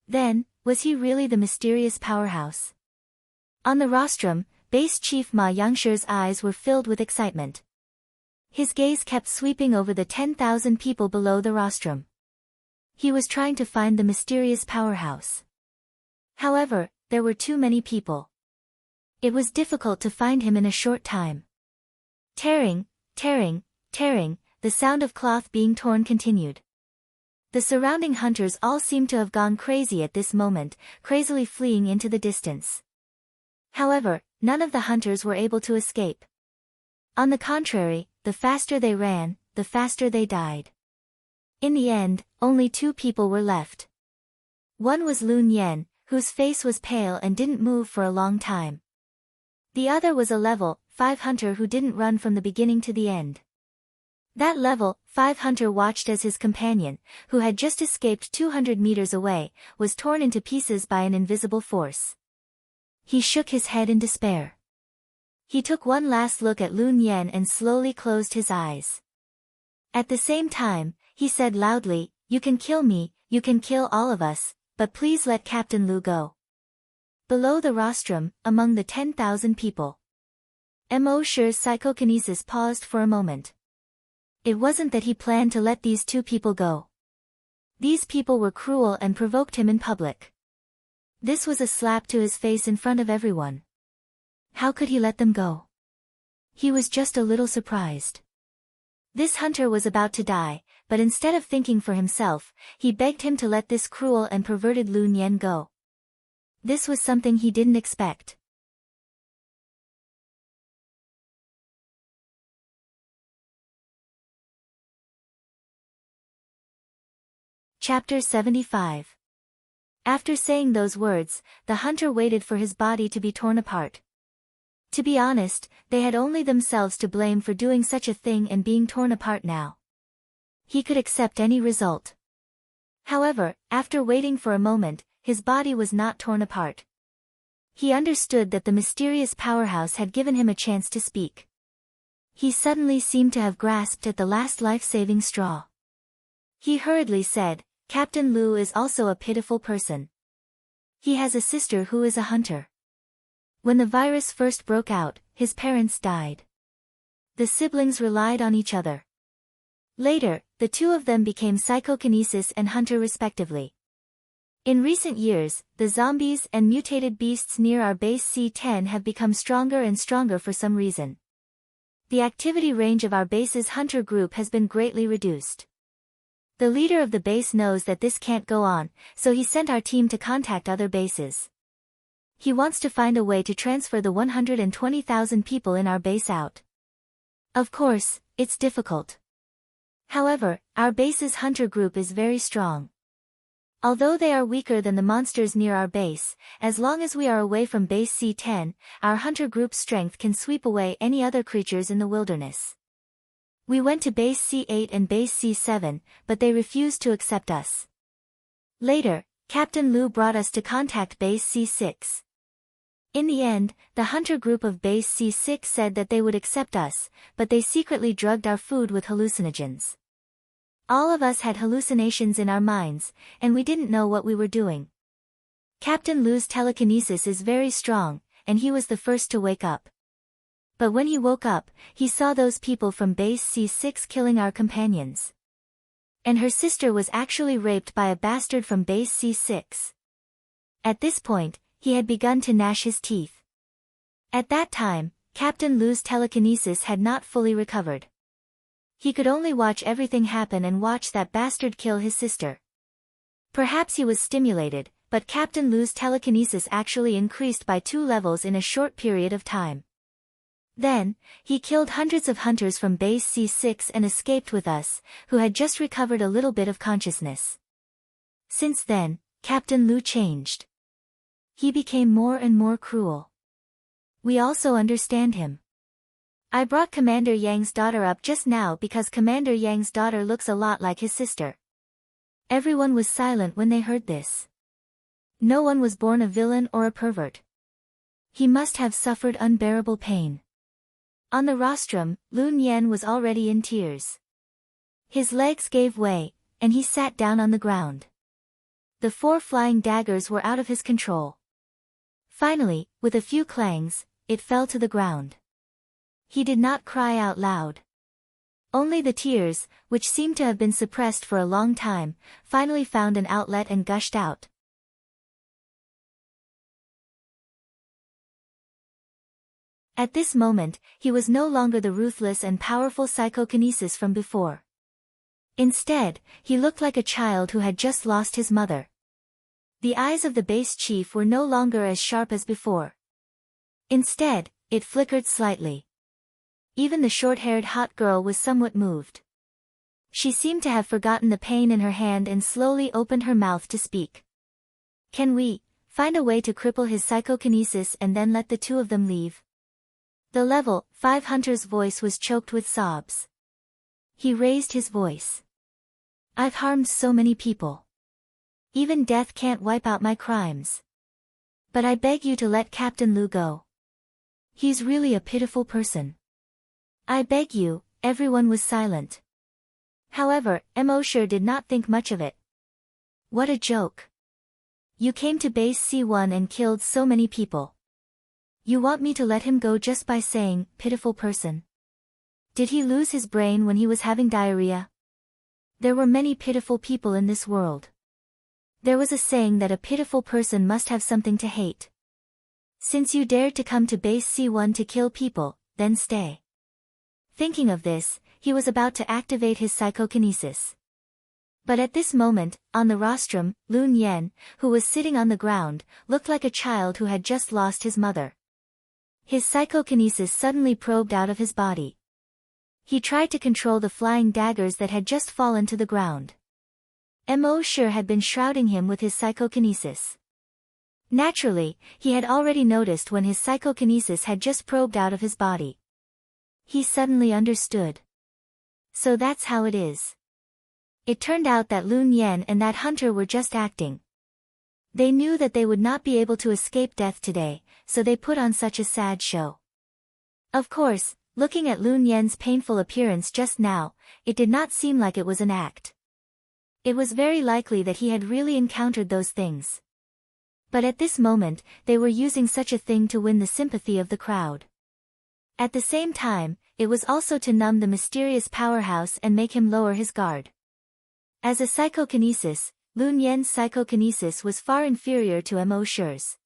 Then, was he really the mysterious powerhouse? On the rostrum, Base Chief Ma Yangshu's eyes were filled with excitement. His gaze kept sweeping over the 10,000 people below the rostrum. He was trying to find the mysterious powerhouse. However, there were too many people. It was difficult to find him in a short time. Tearing, tearing, tearing, the sound of cloth being torn continued. The surrounding hunters all seemed to have gone crazy at this moment, crazily fleeing into the distance. However, none of the hunters were able to escape. On the contrary, the faster they ran, the faster they died. In the end, only 2 people were left. One was Lun Yen, whose face was pale and didn't move for a long time. The other was a level 5 hunter who didn't run from the beginning to the end. That level 5 hunter watched as his companion, who had just escaped 200 meters away, was torn into pieces by an invisible force. He shook his head in despair. He took one last look at Lun Yen and slowly closed his eyes. At the same time, he said loudly, "You can kill me, you can kill all of us, but please let Captain Lu go." Below the rostrum, among the 10,000 people, Emoshure's psychokinesis paused for a moment. It wasn't that he planned to let these 2 people go. These people were cruel and provoked him in public. This was a slap to his face in front of everyone. How could he let them go? He was just a little surprised. This hunter was about to die, but instead of thinking for himself, he begged him to let this cruel and perverted Lun Yen go. This was something he didn't expect. Chapter 75. After saying those words, the hunter waited for his body to be torn apart. To be honest, they had only themselves to blame for doing such a thing and being torn apart now. He could accept any result. However, after waiting for a moment, his body was not torn apart. He understood that the mysterious powerhouse had given him a chance to speak. He suddenly seemed to have grasped at the last life-saving straw. He hurriedly said, "Captain Lu is also a pitiful person. He has a sister who is a hunter. When the virus first broke out, his parents died. The siblings relied on each other. Later, the 2 of them became psychokinesis and hunter respectively. In recent years, the zombies and mutated beasts near our base C10 have become stronger and stronger for some reason. The activity range of our base's hunter group has been greatly reduced. The leader of the base knows that this can't go on, so he sent our team to contact other bases. He wants to find a way to transfer the 120,000 people in our base out. Of course, it's difficult. However, our base's hunter group is very strong. Although they are weaker than the monsters near our base, as long as we are away from base C10, our hunter group's strength can sweep away any other creatures in the wilderness. We went to base C8 and base C7, but they refused to accept us. Later, Captain Lu brought us to contact base C6. In the end, the hunter group of base C6 said that they would accept us, but they secretly drugged our food with hallucinogens. All of us had hallucinations in our minds, and we didn't know what we were doing. Captain Lu's telekinesis is very strong, and he was the first to wake up. But when he woke up, he saw those people from base C6 killing our companions. And her sister was actually raped by a bastard from base C6. At this point, he had begun to gnash his teeth. At that time, Captain Lu's telekinesis had not fully recovered. He could only watch everything happen and watch that bastard kill his sister. Perhaps he was stimulated, but Captain Lu's telekinesis actually increased by 2 levels in a short period of time. Then, he killed hundreds of hunters from base C6 and escaped with us, who had just recovered a little bit of consciousness. Since then, Captain Lu changed. He became more and more cruel. We also understand him. I brought Commander Yang's daughter up just now because Commander Yang's daughter looks a lot like his sister. Everyone was silent when they heard this. No one was born a villain or a pervert. He must have suffered unbearable pain. On the rostrum, Lun Yan was already in tears. His legs gave way, and he sat down on the ground. The 4 flying daggers were out of his control. Finally, with a few clangs, it fell to the ground. He did not cry out loud. Only the tears, which seemed to have been suppressed for a long time, finally found an outlet and gushed out. At this moment, he was no longer the ruthless and powerful psychokinesis from before. Instead, he looked like a child who had just lost his mother. The eyes of the base chief were no longer as sharp as before. Instead, it flickered slightly. Even the short-haired hot girl was somewhat moved. She seemed to have forgotten the pain in her hand and slowly opened her mouth to speak. "Can we find a way to cripple his psychokinesis and then let the 2 of them leave?" The level 5 hunter's voice was choked with sobs. He raised his voice. "I've harmed so many people. Even death can't wipe out my crimes. But I beg you to let Captain Lu go. He's really a pitiful person. I beg you." Everyone was silent. However, Mosher did not think much of it. "What a joke. You came to base C1 and killed so many people. You want me to let him go just by saying, pitiful person? Did he lose his brain when he was having diarrhea? There were many pitiful people in this world. There was a saying that a pitiful person must have something to hate. Since you dared to come to base C1 to kill people, then stay." Thinking of this, he was about to activate his psychokinesis. But at this moment, on the rostrum, Lun Yan, who was sitting on the ground, looked like a child who had just lost his mother. His psychokinesis suddenly probed out of his body. He tried to control the flying daggers that had just fallen to the ground. Mosher had been shrouding him with his psychokinesis. Naturally, he had already noticed when his psychokinesis had just probed out of his body. He suddenly understood. So that's how it is. It turned out that Lun Yan and that hunter were just acting. They knew that they would not be able to escape death today, so they put on such a sad show. Of course, looking at Lun Yan's painful appearance just now, it did not seem like it was an act. It was very likely that he had really encountered those things. But at this moment, they were using such a thing to win the sympathy of the crowd. At the same time, it was also to numb the mysterious powerhouse and make him lower his guard. As a psychokinesis, Lun Yan's psychokinesis was far inferior to Mosher's.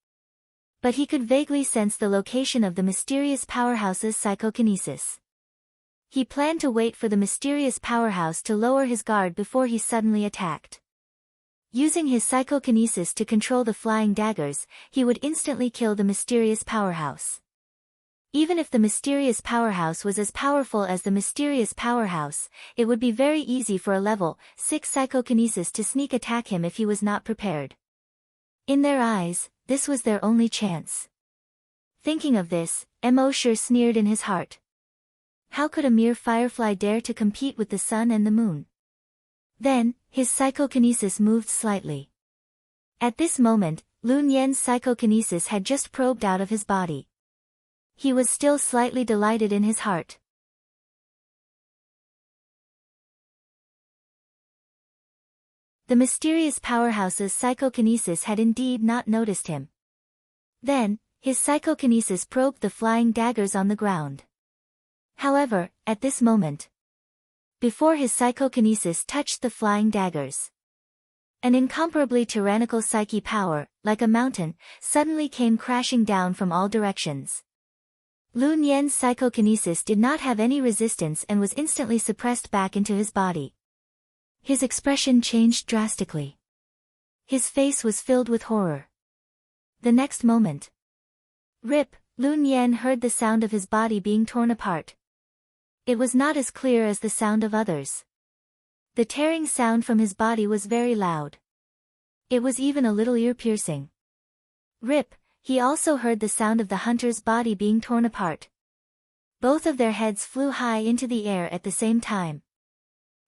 But he could vaguely sense the location of the mysterious powerhouse's psychokinesis. He planned to wait for the mysterious powerhouse to lower his guard before he suddenly attacked. Using his psychokinesis to control the flying daggers, he would instantly kill the mysterious powerhouse. Even if the mysterious powerhouse was as powerful as the mysterious powerhouse, it would be very easy for a level 6 psychokinesis to sneak attack him if he was not prepared. In their eyes, this was their only chance. Thinking of this, Mosher sneered in his heart. How could a mere firefly dare to compete with the sun and the moon? Then, his psychokinesis moved slightly. At this moment, Lun Yan's psychokinesis had just probed out of his body. He was still slightly delighted in his heart. The mysterious powerhouse's psychokinesis had indeed not noticed him. Then, his psychokinesis probed the flying daggers on the ground. However, at this moment, before his psychokinesis touched the flying daggers, an incomparably tyrannical psyche power, like a mountain, suddenly came crashing down from all directions. Lun Yan's psychokinesis did not have any resistance and was instantly suppressed back into his body. His expression changed drastically. His face was filled with horror. The next moment, rip, Lun Yan heard the sound of his body being torn apart. It was not as clear as the sound of others. The tearing sound from his body was very loud. It was even a little ear-piercing. Rip, he also heard the sound of the hunter's body being torn apart. Both of their heads flew high into the air at the same time.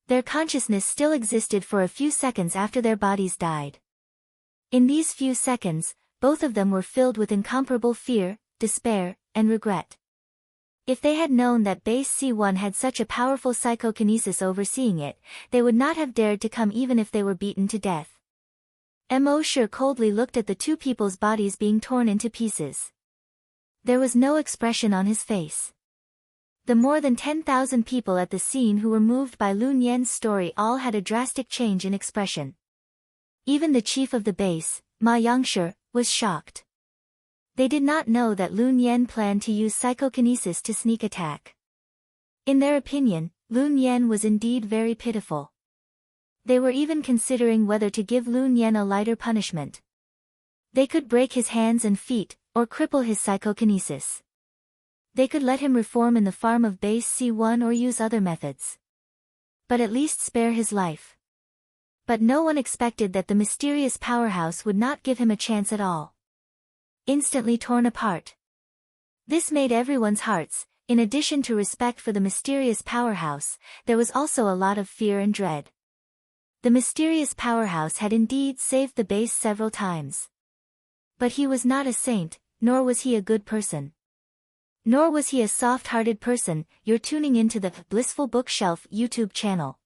Their consciousness still existed for a few seconds after their bodies died. In these few seconds, both of them were filled with incomparable fear, despair, and regret. If they had known that base C1 had such a powerful psychokinesis overseeing it, they would not have dared to come even if they were beaten to death. Mo Shi coldly looked at the two people's bodies being torn into pieces. There was no expression on his face. The more than 10,000 people at the scene who were moved by Lun Yan's story all had a drastic change in expression. Even the chief of the base, Ma Yangshi, was shocked. They did not know that Lun Yan planned to use psychokinesis to sneak attack. In their opinion, Lun Yan was indeed very pitiful. They were even considering whether to give Lun Yan a lighter punishment. They could break his hands and feet, or cripple his psychokinesis. They could let him reform in the farm of base C1 or use other methods. But at least spare his life. But no one expected that the mysterious powerhouse would not give him a chance at all. Instantly torn apart. This made everyone's hearts, in addition to respect for the mysterious powerhouse, there was also a lot of fear and dread. The mysterious powerhouse had indeed saved the base several times. But he was not a saint, nor was he a good person. Nor was he a soft-hearted person. You're tuning into the Blissful Bookshelf YouTube channel.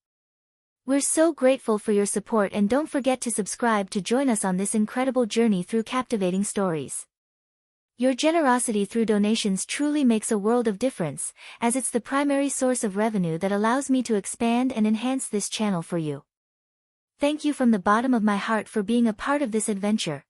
We're so grateful for your support, and don't forget to subscribe to join us on this incredible journey through captivating stories. Your generosity through donations truly makes a world of difference, as it's the primary source of revenue that allows me to expand and enhance this channel for you. Thank you from the bottom of my heart for being a part of this adventure.